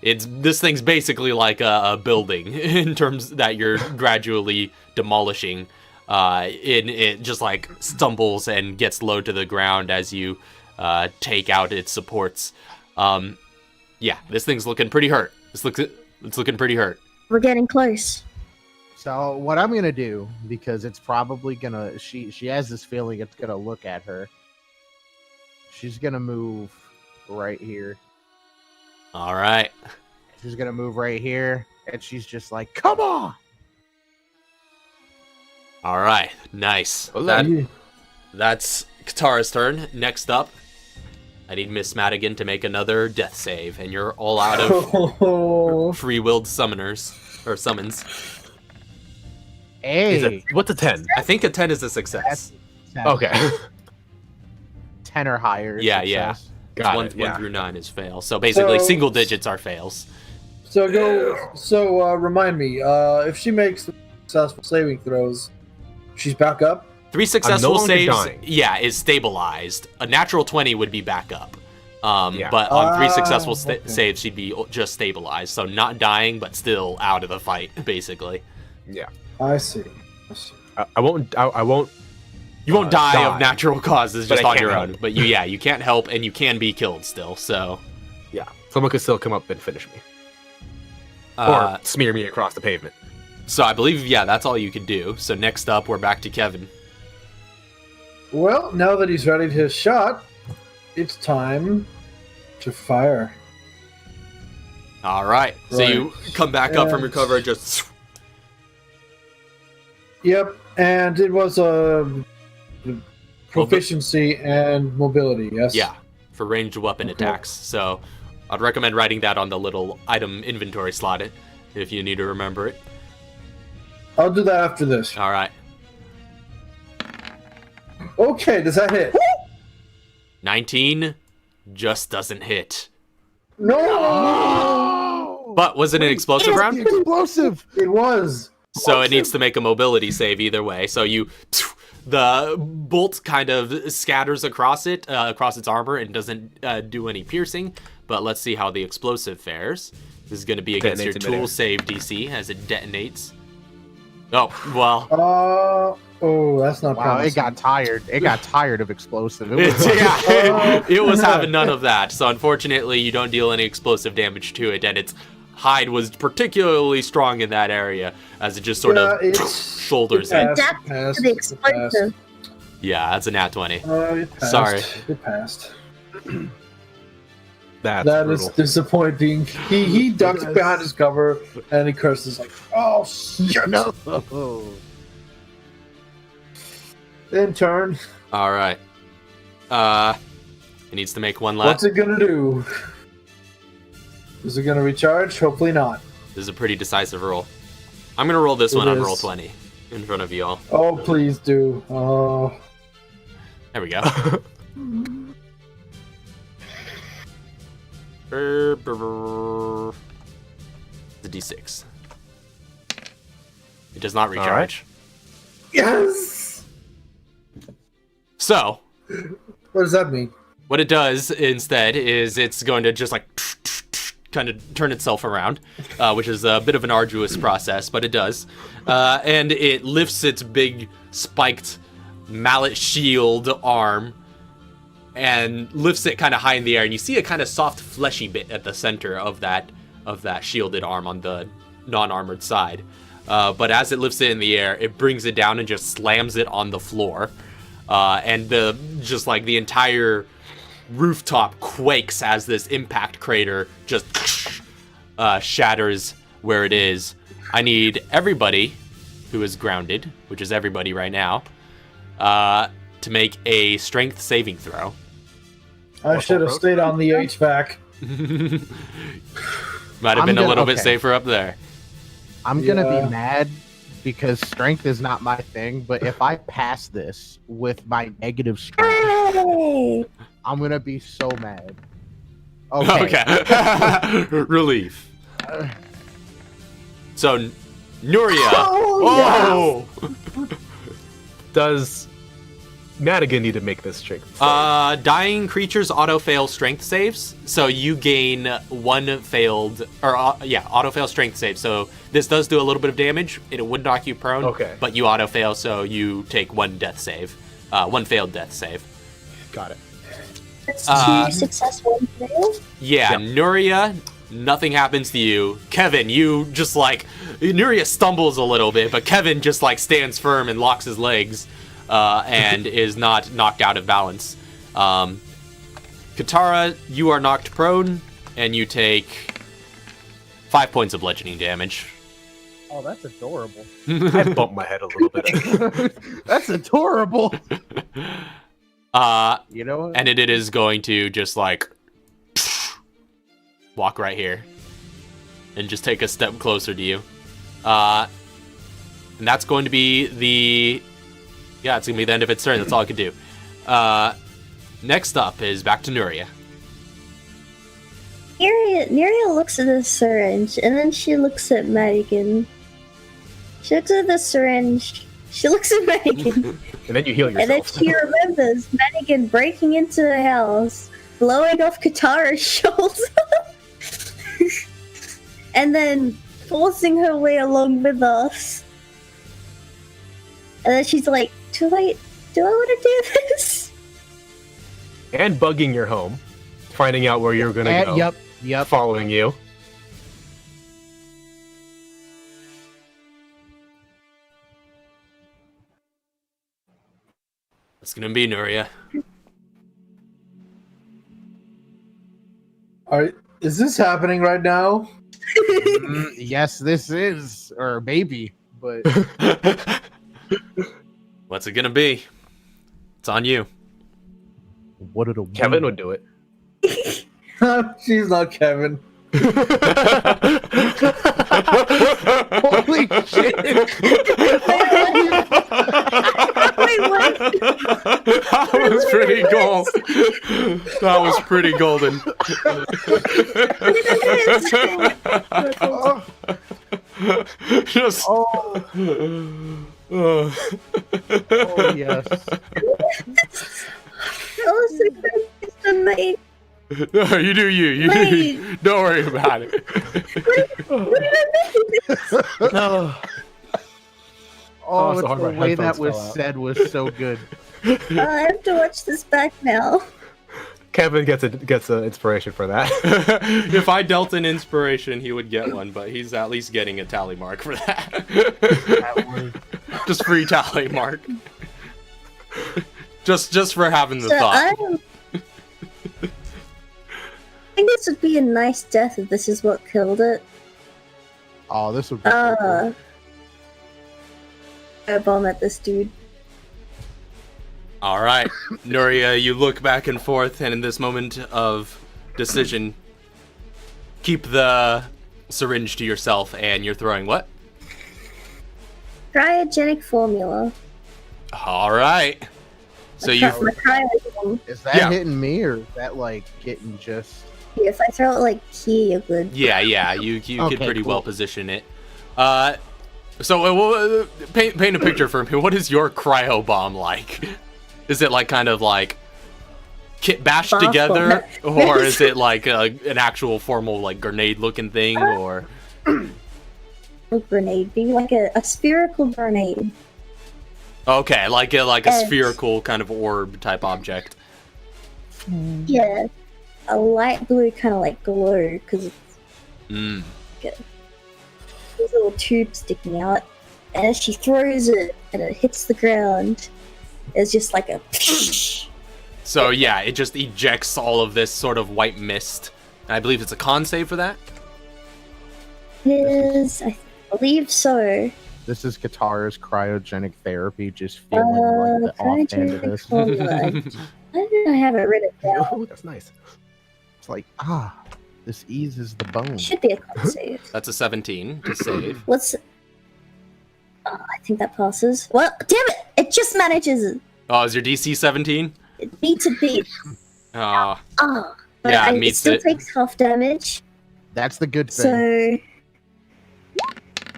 This thing's basically like a building in terms that you're gradually demolishing. It just like stumbles and gets low to the ground as you take out its supports. Yeah, this thing's looking pretty hurt. It's looking pretty hurt. We're getting close. So what I'm gonna do, because it's probably gonna she has this feeling it's gonna look at her. She's gonna move right here. All right. She's gonna move right here, and she's just like, "Come on!" All right, nice. Yeah. That's Katara's turn. Next up, I need Miss Madigan to make another death save, and you're all out of free-willed summoners or summons. Hey, What's a 10? I think a 10 is a success. Okay. 10 or higher. Yeah, yeah. success. Got one, it, yeah. 1 through 9 is fail. So basically, So- single digits are fails. Remind me, if she makes successful saving throws, she's back up. 3 successful longer saves, dying. yeah, is stabilized. A natural 20 would be back up. Yeah. But on 3 successful okay. saves, she'd be just stabilized. So not dying, but still out of the fight, basically. Yeah. I see. I won't. You won't die of natural causes But just I on can't your help. own. But you can't help, and you can be killed still. So Yeah. Someone could still come up and finish me, uh, or smear me across the pavement. so I believe that's all you can do. So next up, we're back to Kevin. Well, now that he's readied his shot, it's time to fire. All right. So Right. you come back up from your And- cover, just Yep, and it was a proficiency and mobility. Yes. yeah, for ranged weapon Okay. attacks. So I'd recommend writing that on the little item inventory slot if you need to remember it. I'll do that after this. All right. Okay, does that hit? 19 just doesn't hit. No. But was it an explosive round? Explosive. It was. So it needs to make a mobility save either way. So the bolt kind of scatters across its armor, and doesn't do any piercing. But let's see how the explosive fares. This is going to be against your Detonates in tool midair. save DC as it detonates. Oh, well. That's not Wow, promising. it got tired. It got tired of explosive. It was It was having none of that. So unfortunately, you don't deal any explosive damage to it, and its hide was particularly strong in that area as it just sort of shoulders it. Adapt to the explosive. Yeah, that's a nat 20. It passed. Sorry. It passed. That's That brutal. is disappointing. He ducks behind his cover and he curses like, "Oh shit!" no. In turn, All right. It needs to make one what's lap. it gonna do? Is it gonna recharge? Hopefully not. This is a pretty decisive roll. I'm gonna roll this It one on is. roll 20 in front of you all. Oh, please do. Oh, There we go. The D6. It does not recharge. yes. So, What does that mean? what it does instead is it's going to just like kind of turn itself around, which is a bit of an arduous process, but it does. And it lifts its big spiked mallet shield arm and lifts it kind of high in the air, and you see a kind of soft fleshy bit at the center of that shielded arm on the non-armored side. But as it lifts it in the air, it brings it down and just slams it on the floor. And the entire rooftop quakes as this impact crater just shatters where it is. I need everybody who is grounded, which is everybody right now, to make a strength saving throw. I should have stayed on the HVAC. Might have I'm been a gonna- little bit okay. safer up there. I'm gonna Yeah. be mad because strength is not my thing. But if I pass this with my negative strength, I'm gonna be so mad. Okay. Okay. Relief. So, Nuria. Oh, Does Madigan need to make this strength? Dying creatures auto-fail strength saves, so you gain one failed, or auto-fail strength save. So this does do a little bit of damage. It would knock you prone, Okay. but you auto-fail, so you take one death save, one failed death save. Got it. That's Uh, 2 successful fails. Yeah, Nuria, nothing happens to you. Kevin, you just Nuria stumbles a little bit, but Kevin just stands firm and locks his legs, and is not knocked out of balance. Katara, you are knocked prone, and you take 5 points of bludgeoning damage. Oh, that's adorable. I bumped my head a little bit. That's adorable. You know what? And it is going to just like walk right here and just take a step closer to you. And that's going to be it's going to be the end of its turn. That's all I can do. Next up is back to Nuria. Nuria looks at the syringe, and then she looks at Madigan. She looks at the syringe. She looks at Madigan. And then you heal yourself. And then she remembers Madigan breaking into the house, blowing off Katara's shoulder, and then forcing her way along with us. And then she's like, too late. Do I want to do this? And bugging your home, finding out where you're gonna go. Yep. Following you. It's going to be Nuria. Is this happening right now? Yes, this is, or maybe, but What's it going to be? It's on you. what did a Kevin would do it. She's not Kevin. Holy shit! That was pretty gold. That was pretty golden. Just. Oh yes. No, you do you. You do you. Don't worry about it. No. Oh, so it's hard the my way that headphones was fell out. said was so good. I have to watch this back now. Kevin gets an inspiration for that. If I dealt an inspiration, he would get one, but he's at least getting a tally mark for that. Just free tally mark. Just for having the thought. I think this would be a nice death if this is what killed it. Oh, this would be so cool. I bomb at this dude. All right, Nuria, you look back and forth, and in this moment of decision, keep the syringe to yourself, and you're throwing what? Cryogenic formula. All right. So you. My cryo. Is that Yeah. hitting me, or is that like getting just? If I throw it like here, you're good. Yeah, you could Okay, pretty cool. well position it. So paint a picture for me. What is your cryo bomb like? Is it like kind of like kit bashed Bomb together, bomb. or is it like an actual formal like grenade looking thing, or? A grenade, being like a spherical grenade. Okay, like a Yes. spherical kind of orb type object. Yeah, a light blue kind of like glow because it's Mm. this little tube sticking out, and as she throws it and it hits the ground, it's just like a. So yeah, it just ejects all of this sort of white mist. And I believe it's a con save for that. I believe so. This is Katara's cryogenic therapy, just feeling like the offhand of Cryogenic this. formula. Why didn't I have it written down? Oh, that's nice. It's like this eases the bone. It should be a con save. That's a 17 to save. What's? I think that passes. Well, damn it! It just manages. Oh, is your DC 17? It beats a beat. Oh, But Yeah, it it meets still it. takes half damage. That's the good thing. So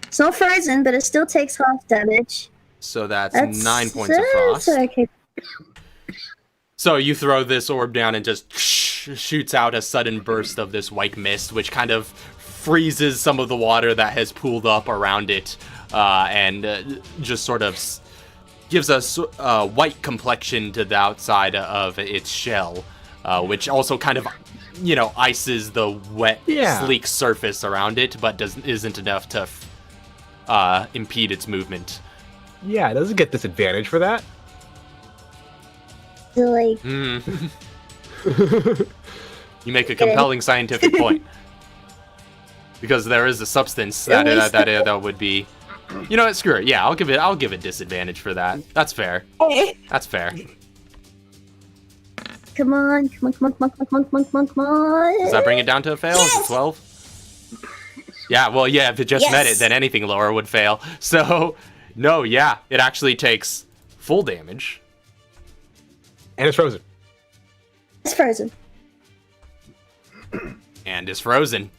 it's not frozen, but it still takes half damage. so that's That's 9 points of frost. Okay. So you throw this orb down and just shoots out a sudden burst of this white mist, which kind of freezes some of the water that has pooled up around it, and just sort of gives us a white complexion to the outside of its shell, which also kind of, ices the wet, sleek surface around it, but isn't enough to impede its movement. Yeah, it doesn't get disadvantage for that. So, like, You make a compelling scientific point. because there is a substance At that least that would be. You know what? Screw it. Yeah, I'll give it disadvantage for that. That's fair. Hey, That's fair. come on. Does that bring it down to a fail? Is it 12? Yeah. Well, yeah. If it just met it, Yes. then anything lower would fail. So, no. Yeah, it actually takes full damage. And it's frozen. It's frozen. And is frozen.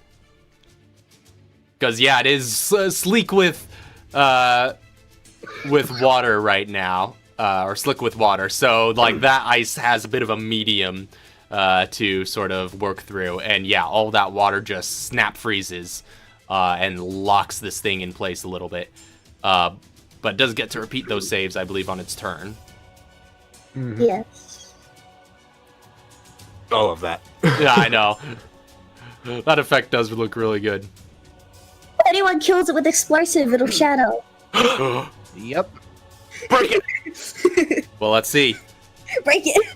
Because yeah, it is sleek with water right now, or slick with water. So like that ice has a bit of a medium to sort of work through, and yeah, all that water just snap freezes and locks this thing in place a little bit. But does get to repeat those saves, I believe, on its turn. Mm-hmm. Yes. All of that. Yeah, I know. That effect does look really good. If anyone kills it with explosive, it'll shadow. Yep. Break it! Well, let's see. Break it.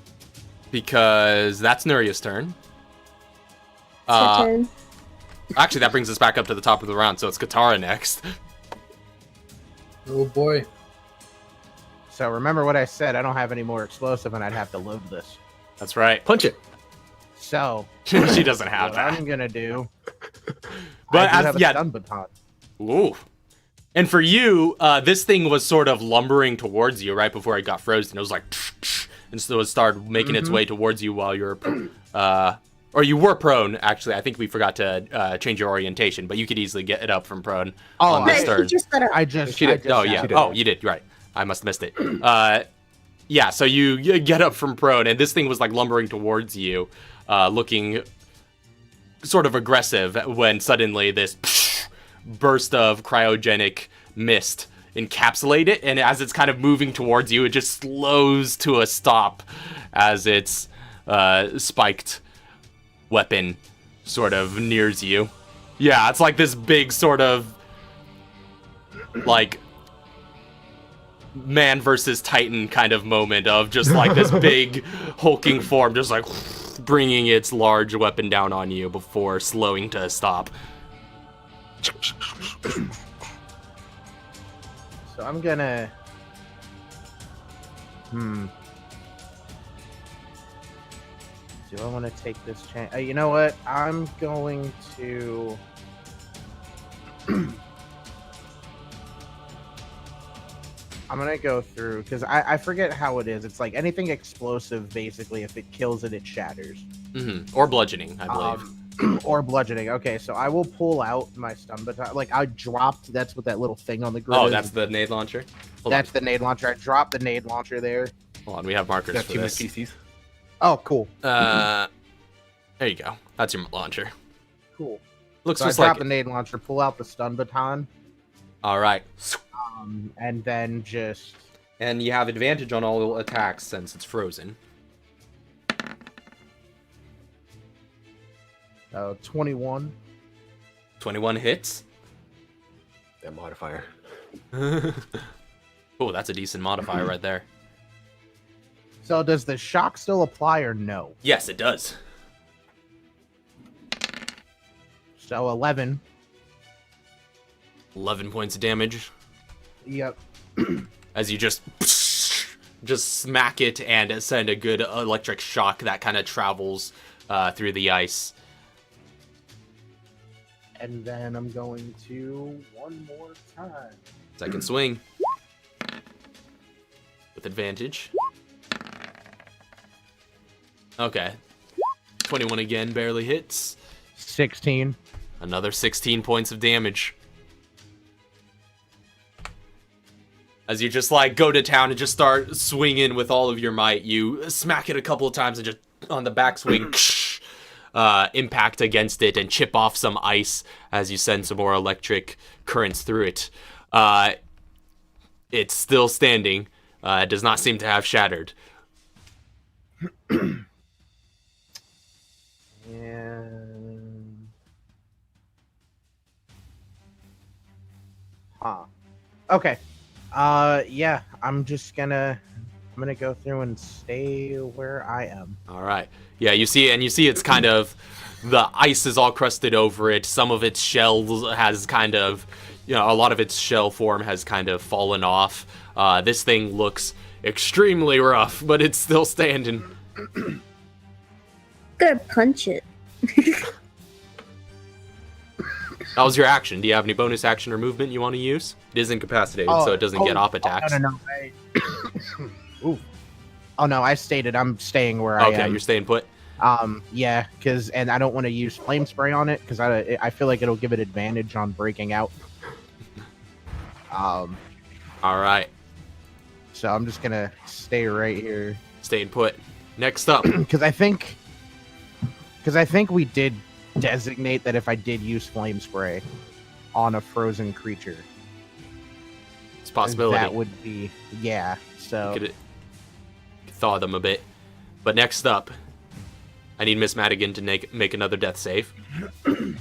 Because that's Nuria's turn. It's your turn. Actually, that brings us back up to the top of the round, so it's Katara next. Oh boy. So remember what I said. I don't have any more explosive, and I'd have to load this. That's right. Punch it. So She doesn't have what that. I'm gonna do. But I do as- have a yeah. stun baton. Ooh. And for you, this thing was sort of lumbering towards you right before it got frozen. It was like, and so it started making its way towards you while you're, or you were prone. Actually, I think we forgot to change your orientation, but you could easily get it up from prone Oh, on this No, turn. he just got up. I just. She did. I just Oh said yeah. She did. Oh, you did. Right. I must have missed it. Yeah. So you get up from prone, and this thing was like lumbering towards you, looking sort of aggressive. When suddenly this burst of cryogenic mist encapsulate it, and as it's kind of moving towards you, it just slows to a stop as its spiked weapon sort of nears you. Yeah, it's like this big sort of like man versus titan kind of moment of just like this big hulking form just like bringing its large weapon down on you before slowing to a stop. So I'm gonna. Do I want to take this chance? You know what? I'm going to. I'm gonna go through because I forget how it is. It's like anything explosive, basically. If it kills it, it shatters. Or bludgeoning, I believe. Or bludgeoning. Okay, so I will pull out my stun baton. Like I dropped. That's what that little thing on the grid. Oh, is. that's the nade launcher. That's the nade launcher. I dropped the nade launcher there. Hold on, we have markers Got for too many this. PCs. Oh, cool. There you go. That's your launcher. Cool. Looks So I just drop like the it. nade launcher, pull out the stun baton, All right. and then just And you have advantage on all attacks since it's frozen. 21. 21 hits. That modifier. Oh, that's a decent modifier right there. So does the shock still apply or no? Yes, it does. So 11. 11 points of damage Yep. as you just smack it and send a good electric shock that kind of travels through the ice. And then I'm going to one more time. Second swing. With advantage. Okay. 21 again, barely hits. 16. Another 16 points of damage. As you just like go to town and just start swinging with all of your might, you smack it a couple of times and just on the backswing impact against it and chip off some ice as you send some more electric currents through it. It's still standing. It does not seem to have shattered. And okay. Yeah, I'm gonna go through and stay where I am. All right. Yeah, you see it's kind of The ice is all crusted over it. Some of its shell has kind of, a lot of its shell form has kind of fallen off. This thing looks extremely rough, but it's still standing. Gonna punch it. That was your action. Do you have any bonus action or movement you want to use? It is incapacitated, so it doesn't get op attacks. No. Ooh. Oh no, I stated I'm staying where I am. Okay, you're staying put. Yeah, and I don't want to use flame spray on it because I feel like it'll give it advantage on breaking out. All right. So I'm just gonna stay right here. Staying put. Next up. Because I think we did designate that if I did use flame spray on a frozen creature, It's a possibility. that would be So Could thaw them a bit. But next up, I need Miss Madigan to make another death save. You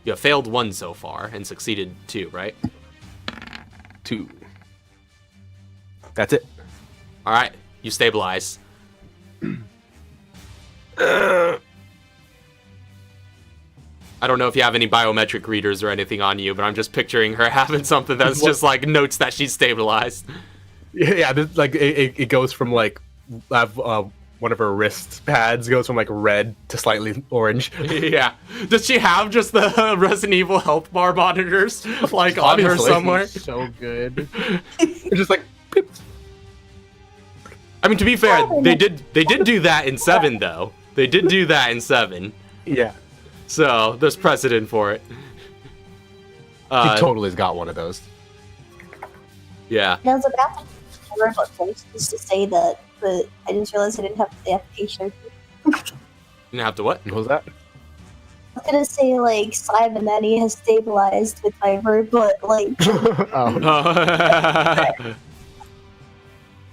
have failed 1 so far and succeeded 2, right? 2. That's it. All right, you stabilize. I don't know if you have any biometric readers or anything on you, but I'm just picturing her having something that's just like notes that she's stabilized. Yeah, like it goes from like one of her wrist pads goes from like red to slightly orange. Yeah. Does she have just the Resident Evil health bar monitors like on her Obviously. somewhere? so good. It's just like pip. I mean, to be fair, they did do that in 7 though. They did do that in 7. Yeah, So there's precedent for it. he totally has got one of those. Yeah. I was about to robot face just to say that, but I didn't realize I didn't have the application. You didn't have to what? What was that? I was gonna say like Simon that he has stabilized with my robot like Oh,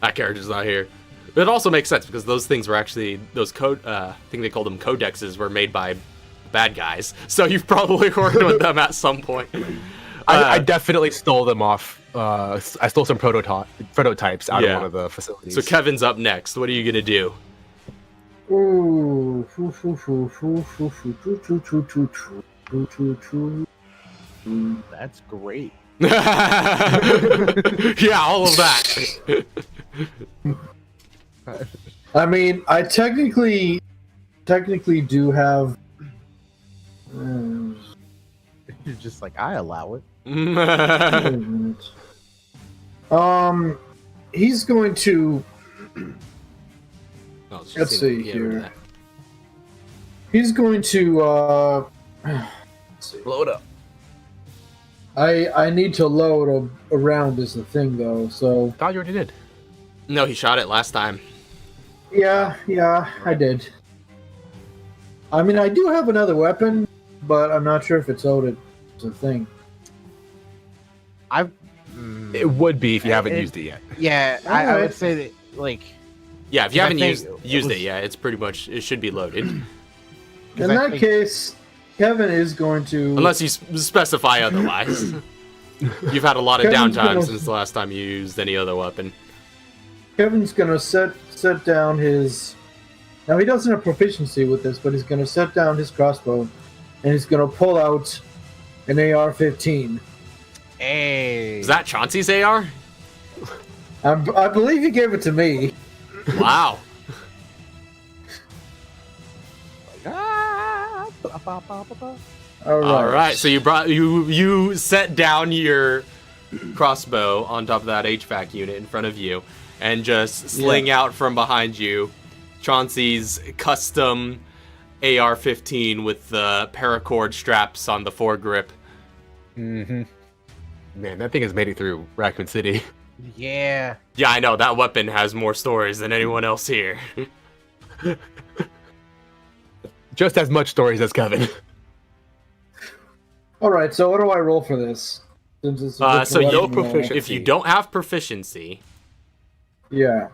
That character's not here. But it also makes sense because those things were actually those code. I think they called them codexes were made by bad guys. So you've probably worked with them at some point. I definitely stole them off. I stole some prototypes out of one of the facilities. So Kevin's up next. What are you gonna do? Ooh. that's great. Yeah, all of that. I mean, I technically do have. You're just like, I allow it. He's going to. Oh, it's just Let's seeing- see yeah, look at here. that. He's going to. Blow it up. I need to load a round is the thing though. So Thought you already did. No, he shot it last time. yeah, I did. I mean, I do have another weapon, but I'm not sure if it's loaded. It's a thing. It would be if you haven't It- used it yet. Yeah, I Alright. would say that like Yeah, if you I haven't think used it it, was- yeah, it's pretty much it should be loaded. In I that think- case, Kevin is going to. Unless you specify otherwise. You've had a lot of Kevin's downtime gonna- since the last time you used any other weapon. Kevin's gonna set down his. Now he doesn't have proficiency with this, but he's gonna set down his crossbow, and he's gonna pull out an AR-15. hey. Is that Chauncey's AR? I believe he gave it to me. Wow. All right, so you set down your crossbow on top of that HVAC unit in front of you, and just sling out from behind you Chauncey's custom AR-15 with the paracord straps on the foregrip. Mm-hmm. Man, that thing has made it through Raccoon City. Yeah. Yeah, I know that weapon has more stories than anyone else here. Just as much stories as Kevin. All right, so what do I roll for this? Since it's a So different you, weapon, proficient. if you don't have proficiency, yeah.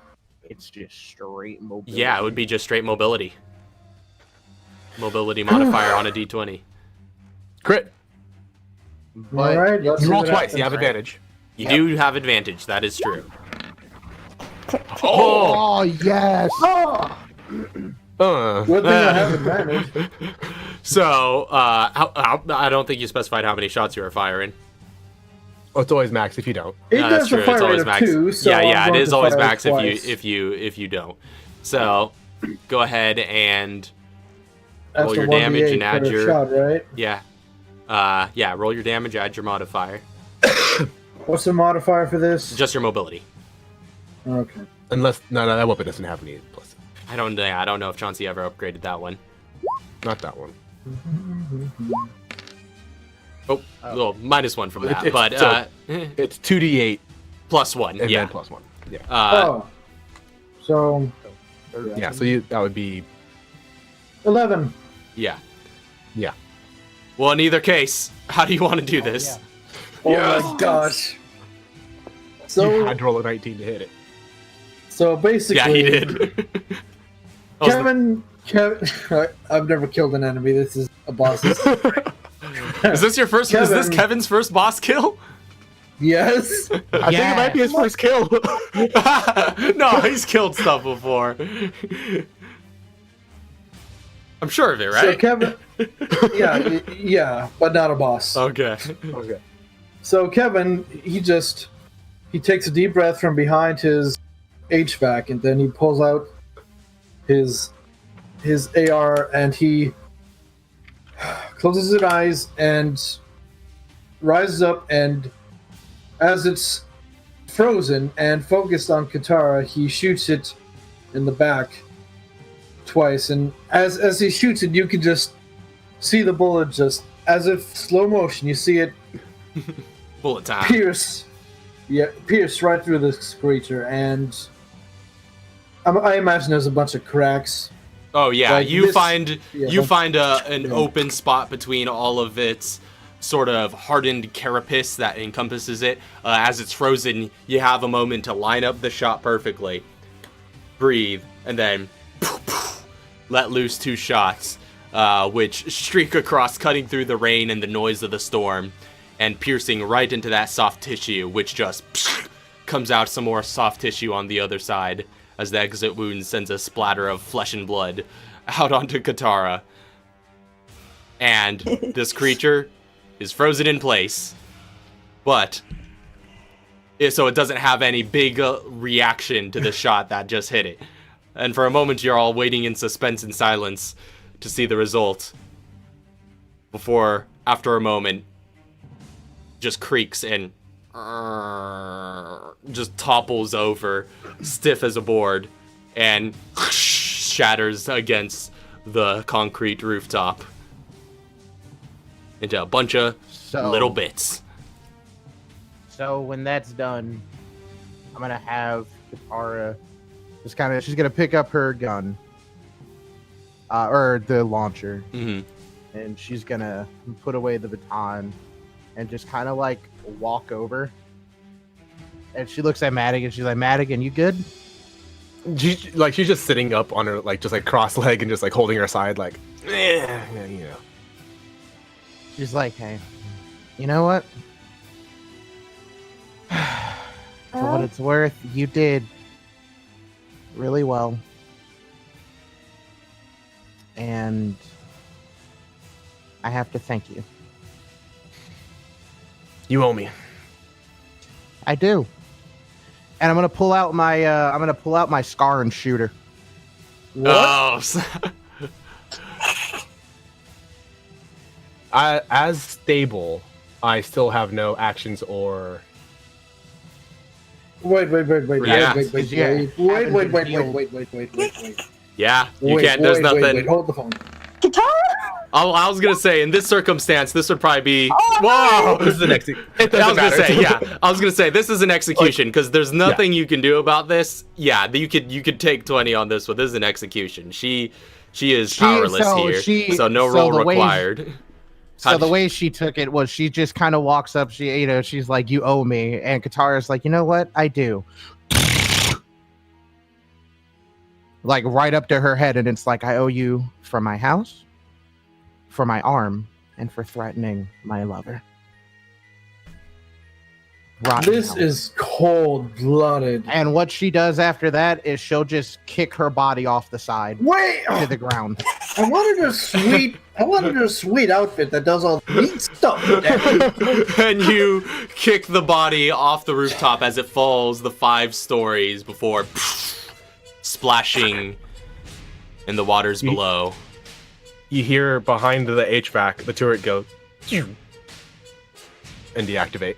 It's just straight mobility. yeah, it would be just straight mobility. Mobility modifier on a D20. Crit. But All right, let's You see roll what twice. You have happens. advantage. You do have advantage. That is true. Oh yes. Oh, good thing I have advantage. So, I don't think you specified how many shots you were firing. Oh, it's always max if you don't. It No, does that's true. a fire It's rate always of max. 2, so yeah, I'm it going is to always fire max twice. if you don't. So, go ahead and That's roll the your damage 1d8 and add per your shot, right? yeah. Roll your damage, add your modifier, What's the modifier for this? just your mobility. Okay. Unless no, that weapon doesn't have any plus. I don't know if Chauncey ever upgraded that one. Not that one. Oh, well, -1 from that, It's- but so- It's 2d8 +1. and Yeah. then +1. Yeah. Oh. So, Yeah. So that would be 11. Yeah. yeah. Well, in either case, how do you want to do this? Oh Yes! my gosh. You So, had to roll a 19 to hit it. basically, Yeah, he did. Kevin, I've never killed an enemy. This is a boss. Is this your first? Is this Kevin. Kevin's first boss kill? Yes. I think it might be his first kill. No, he's killed stuff before. I'm sure of it, So right? Kevin, yeah, but not a boss. Okay. Okay. So Kevin, he takes a deep breath from behind his HVAC, and then he pulls out his AR, and he closes his eyes and rises up, and as it's frozen and focused on Katara, he shoots it in the back twice, and as he shoots it, you can just see the bullet just as if slow motion. You see it Bullet time. pierce right through this creature, and I imagine there's a bunch of cracks. Oh yeah, Like you this- find yeah, you but- find an yeah. open spot between all of its sort of hardened carapace that encompasses it. As it's frozen, you have a moment to line up the shot perfectly, breathe, and then let loose 2 shots, which streak across, cutting through the rain and the noise of the storm, and piercing right into that soft tissue, which just comes out some more soft tissue on the other side, as the exit wound sends a splatter of flesh and blood out onto Katara. And this creature is frozen in place, but so it doesn't have any big reaction to the shot that just hit it. And for a moment, you're all waiting in suspense and silence to see the result. Before, after a moment, just creaks and just topples over, stiff as a board, and shatters against the concrete rooftop into a bunch of little bits. So when that's done, I'm gonna have Katara she's gonna pick up her gun, or the launcher, Hmm. and she's gonna put away the baton and just kind of like walk over. And she looks at Madigan. She's like, "Madigan, you good?" She's just sitting up on her just cross leg and just holding her side yeah, you know. She's like, "Hey, you know what? For what it's worth, you did really well. And I have to thank you. You owe me. I do. And I'm gonna pull out my scar and shooter. Oh, As stable, I still have no actions or. Wait. Yeah. Wait. yeah. You can't. There's nothing. Wait, hold the phone. Katara? Oh, I was gonna say, in this circumstance, this would probably be. Whoa! This is the next. It I doesn't was gonna matter. say, yeah. I was gonna say this is an execution because there's nothing you can do about this. Yeah, you could take 20 on this one. This is an execution. She is powerless here, so no roll required. So the way she took it was she just kind of walks up. She's like, "You owe me," and Katara's like, "You know what? I do." Like right up to her head, and it's like, "I owe you for my house, for my arm, and for threatening my lover." Rotten This hell. is cold-blooded. And what she does after that is she'll just kick her body off the side Wait! to the ground. I wanted a sweet outfit that does all the neat stuff. And you kick the body off the rooftop as it falls the 5 stories before splashing in the waters below. You hear behind the HVAC, the turret go and deactivate.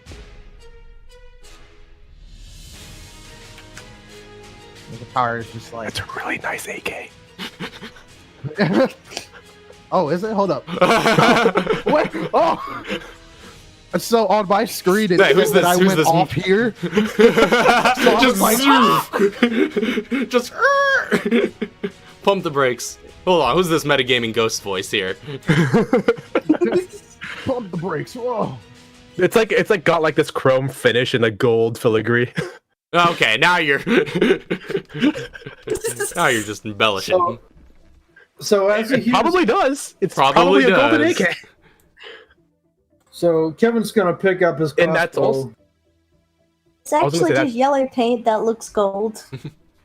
The guitar is just like, That's a really nice AK. oh, is it? Hold up. What? Oh, so on my screen, it Hey, says that I who's went this? off here. Just pump the brakes. Hold on, who's this metagaming ghost voice here? Pump the brakes. Whoa. It's like got like this chrome finish and a gold filigree. Okay, now you're just embellishing. So as It he probably does. It's Probably probably a golden does. AK. So Kevin's gonna pick up his crossbow. And that's also- It's I was gonna actually say just yellow paint that looks gold.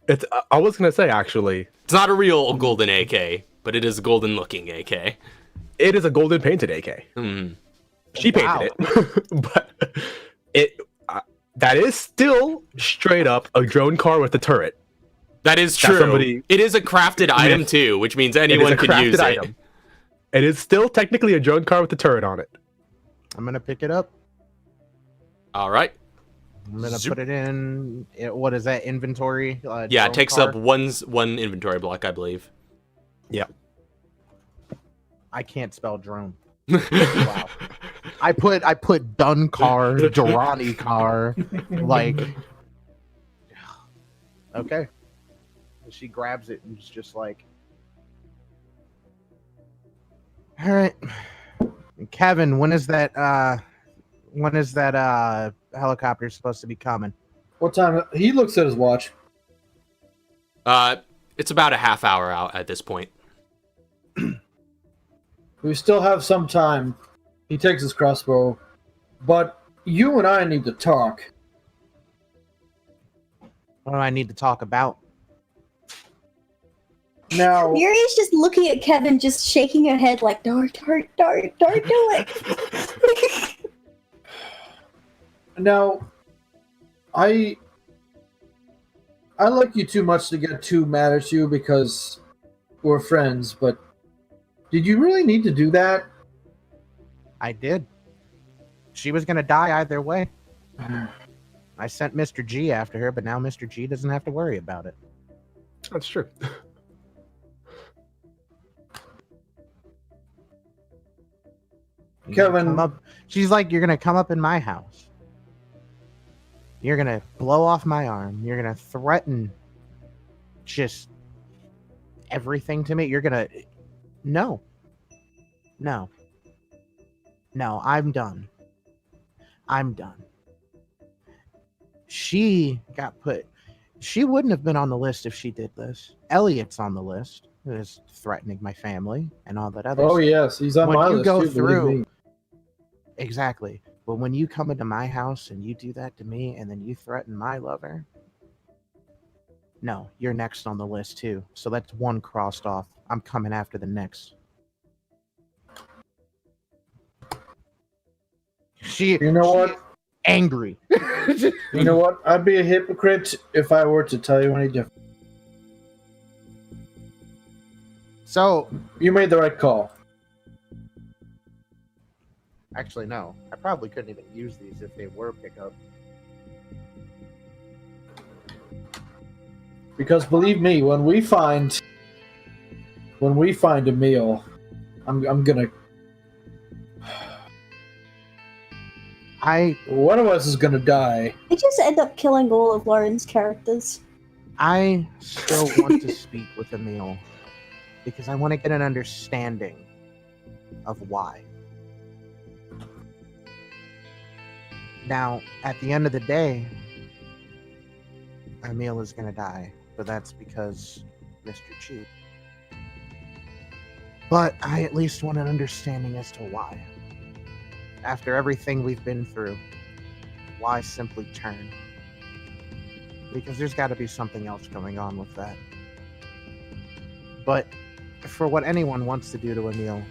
It's. I was gonna say actually, It's not a real golden AK, but it is a golden looking AK. it is a golden painted AK. She painted it, but it. That is still straight up a drone car with a turret. That is true. somebody- It is a crafted item too, which means It is anyone a can crafted use it. item. It is still technically a drone car with a turret on it. I'm gonna pick it up. All right. I'm gonna Zoop. put it in. What is that? Inventory? Yeah, drone it takes car? up one inventory block, I believe. I can't spell drone. Wow. I put done car, Durrani car, like. Okay. She grabs it and is just like, all right, Kevin. When is that helicopter supposed to be coming? What time? He looks at his watch. It's about a half hour out at this point. We still have some time. He takes his crossbow, but you and I need to talk. What do I need to talk about? Now, Muri's just looking at Kevin, just shaking her head like, don't do it. now, I like you too much to get too mad at you because we're friends, but did you really need to do that? I did. She was gonna die either way. I sent Mr. G after her, but now Mr. G doesn't have to worry about it. That's true. You're gonna Kevin- come up- she's like, you're gonna come up in my house. You're gonna blow off my arm. You're gonna threaten just everything to me. You're gonna no. I'm done. She got put. She wouldn't have been on the list if she did this. Elliot's on the list, who is threatening my family and all that other Oh stuff. yes, he's on When my you list go too, believe through- me. Exactly. But when you come into my house and you do that to me and then you threaten my lover, no, you're next on the list too. So that's one crossed off. I'm coming after the next. She, You know she what? is angry. You know what? I'd be a hypocrite if I were to tell you any different. So, You made the right call. actually, no. I probably couldn't even use these if they were pickup. Because believe me, when we find a meal, I'm gonna. One of us is gonna die. I just end up killing all of Lauren's characters. I still want to speak with Emil because I want to get an understanding of why. Now, at the end of the day, Emil is going to die, but that's because Mr. Chi. But I at least want an understanding as to why. After everything we've been through, why simply turn? Because there's got to be something else going on with that. But for what anyone wants to do to Emil,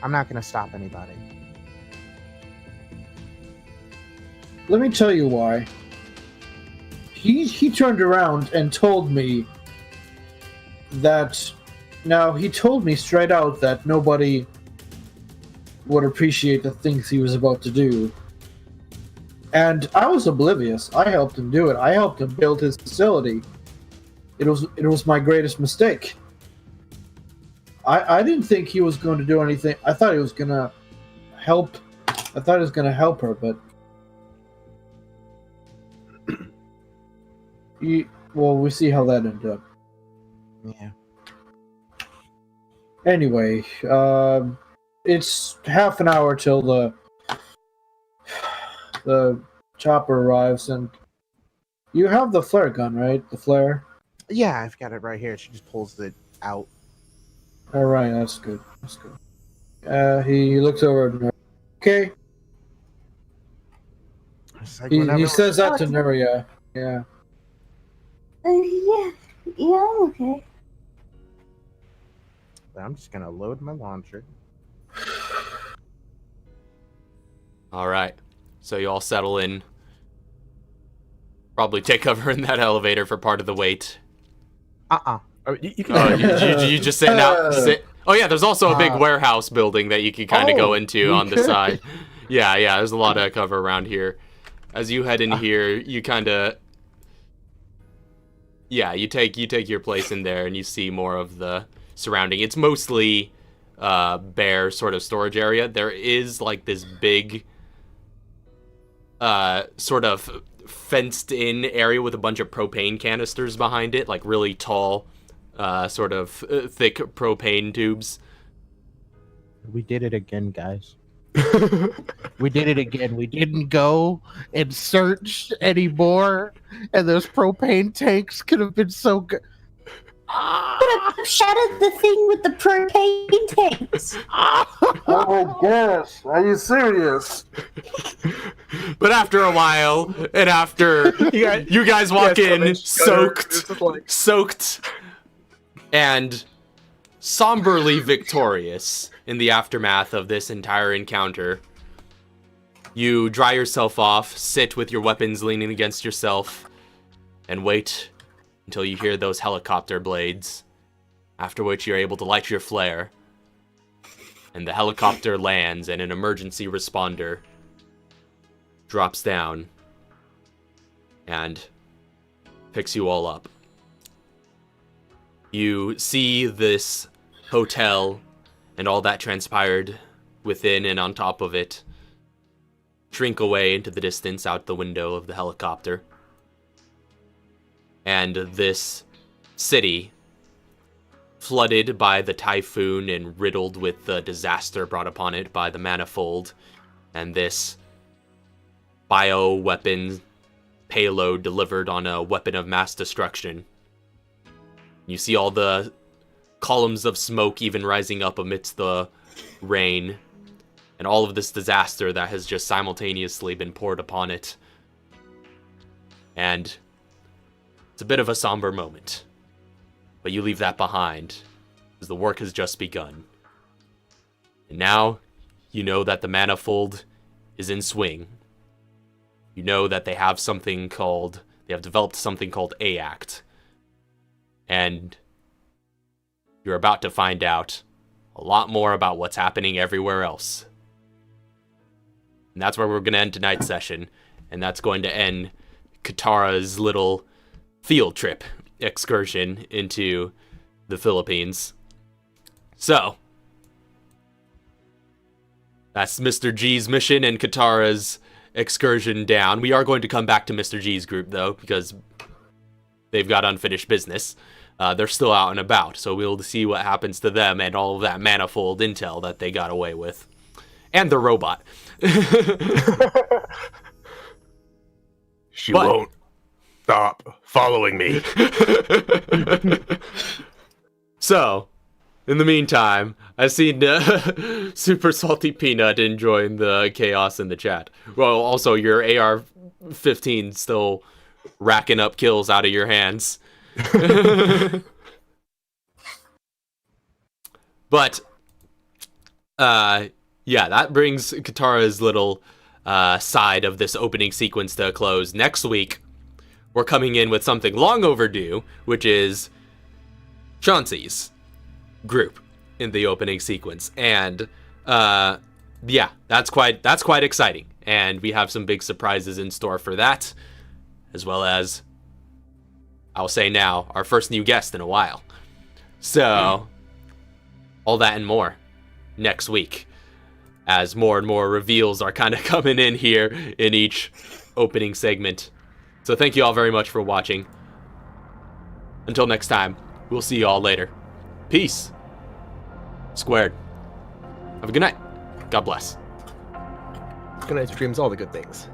I'm not going to stop anybody. Let me tell you why. He turned around and told me that. Now, he told me straight out that nobody would appreciate the things he was about to do. And I was oblivious. I helped him do it. I helped him build his facility. It was my greatest mistake. I didn't think he was going to do anything. I thought he was going to help. I thought he was going to help her, but we see how that ended up. Yeah. Anyway, it's half an hour till the chopper arrives, and you have the flare gun, right? The flare? Yeah, I've got it right here. She just pulls it out. All right, that's good. That's good. He looks over at Nuria. Okay. It's like He whenever- says that to Nuria. Yeah. Yeah, I'm okay. I'm just gonna load my launcher. All right. So you all settle in. Probably take cover in that elevator for part of the wait. Oh, you can. Oh, you just sit now. Oh yeah, there's also a big warehouse building that you can kind of go into on the side. Yeah, there's a lot of cover around here. As you head in here, you kind of you take your place in there, and you see more of the surrounding. It's mostly bare sort of storage area. There is like this big sort of fenced in area with a bunch of propane canisters behind it, like really tall sort of thick propane tubes. We did it again, guys. We did it again. We didn't go and search anymore, and those propane tanks could have been so good. Shattered the thing with the propane tanks. Oh gosh, are you serious? But after a while, and after you guys walk in, soaked, and somberly victorious in the aftermath of this entire encounter, you dry yourself off, sit with your weapons leaning against yourself, and wait until you hear those helicopter blades, after which you're able to light your flare, and the helicopter lands and an emergency responder drops down and picks you all up. You see this hotel and all that transpired within and on top of it shrink away into the distance out the window of the helicopter. And this city, flooded by the typhoon and riddled with the disaster brought upon it by the manifold, and this bioweapon payload delivered on a weapon of mass destruction. You see all the columns of smoke even rising up amidst the rain, and all of this disaster that has just simultaneously been poured upon it. And it's a bit of a somber moment, but you leave that behind, because the work has just begun. And now, you know that the manifold is in swing. You know that they have developed something called AACT. And you're about to find out a lot more about what's happening everywhere else. And that's where we're going to end tonight's session, and that's going to end Katara's little field trip excursion into the Philippines. So, that's Mr. G's mission and Katara's excursion down. We are going to come back to Mr. G's group, though, because they've got unfinished business. They're still out and about, so we'll see what happens to them and all of that manifold intel that they got away with. And the robot. She won't stop following me. So, in the meantime, I've seen Super Salty Peanut enjoying the chaos in the chat. Well, also your AR-15 still racking up kills out of your hands. But, yeah, that brings Katara's little side of this opening sequence to a close. Next week, we're coming in with something long overdue, which is Chauncey's group in the opening sequence. And, yeah, that's quite exciting. And we have some big surprises in store for that, as well as, I'll say now, our first new guest in a while. So, all that and more next week, as more and more reveals are kind of coming in here in each opening segment. So thank you all very much for watching. Until next time, we'll see you all later. Peace. Squared. Have a good night. God bless. Good night, dreams, all the good things.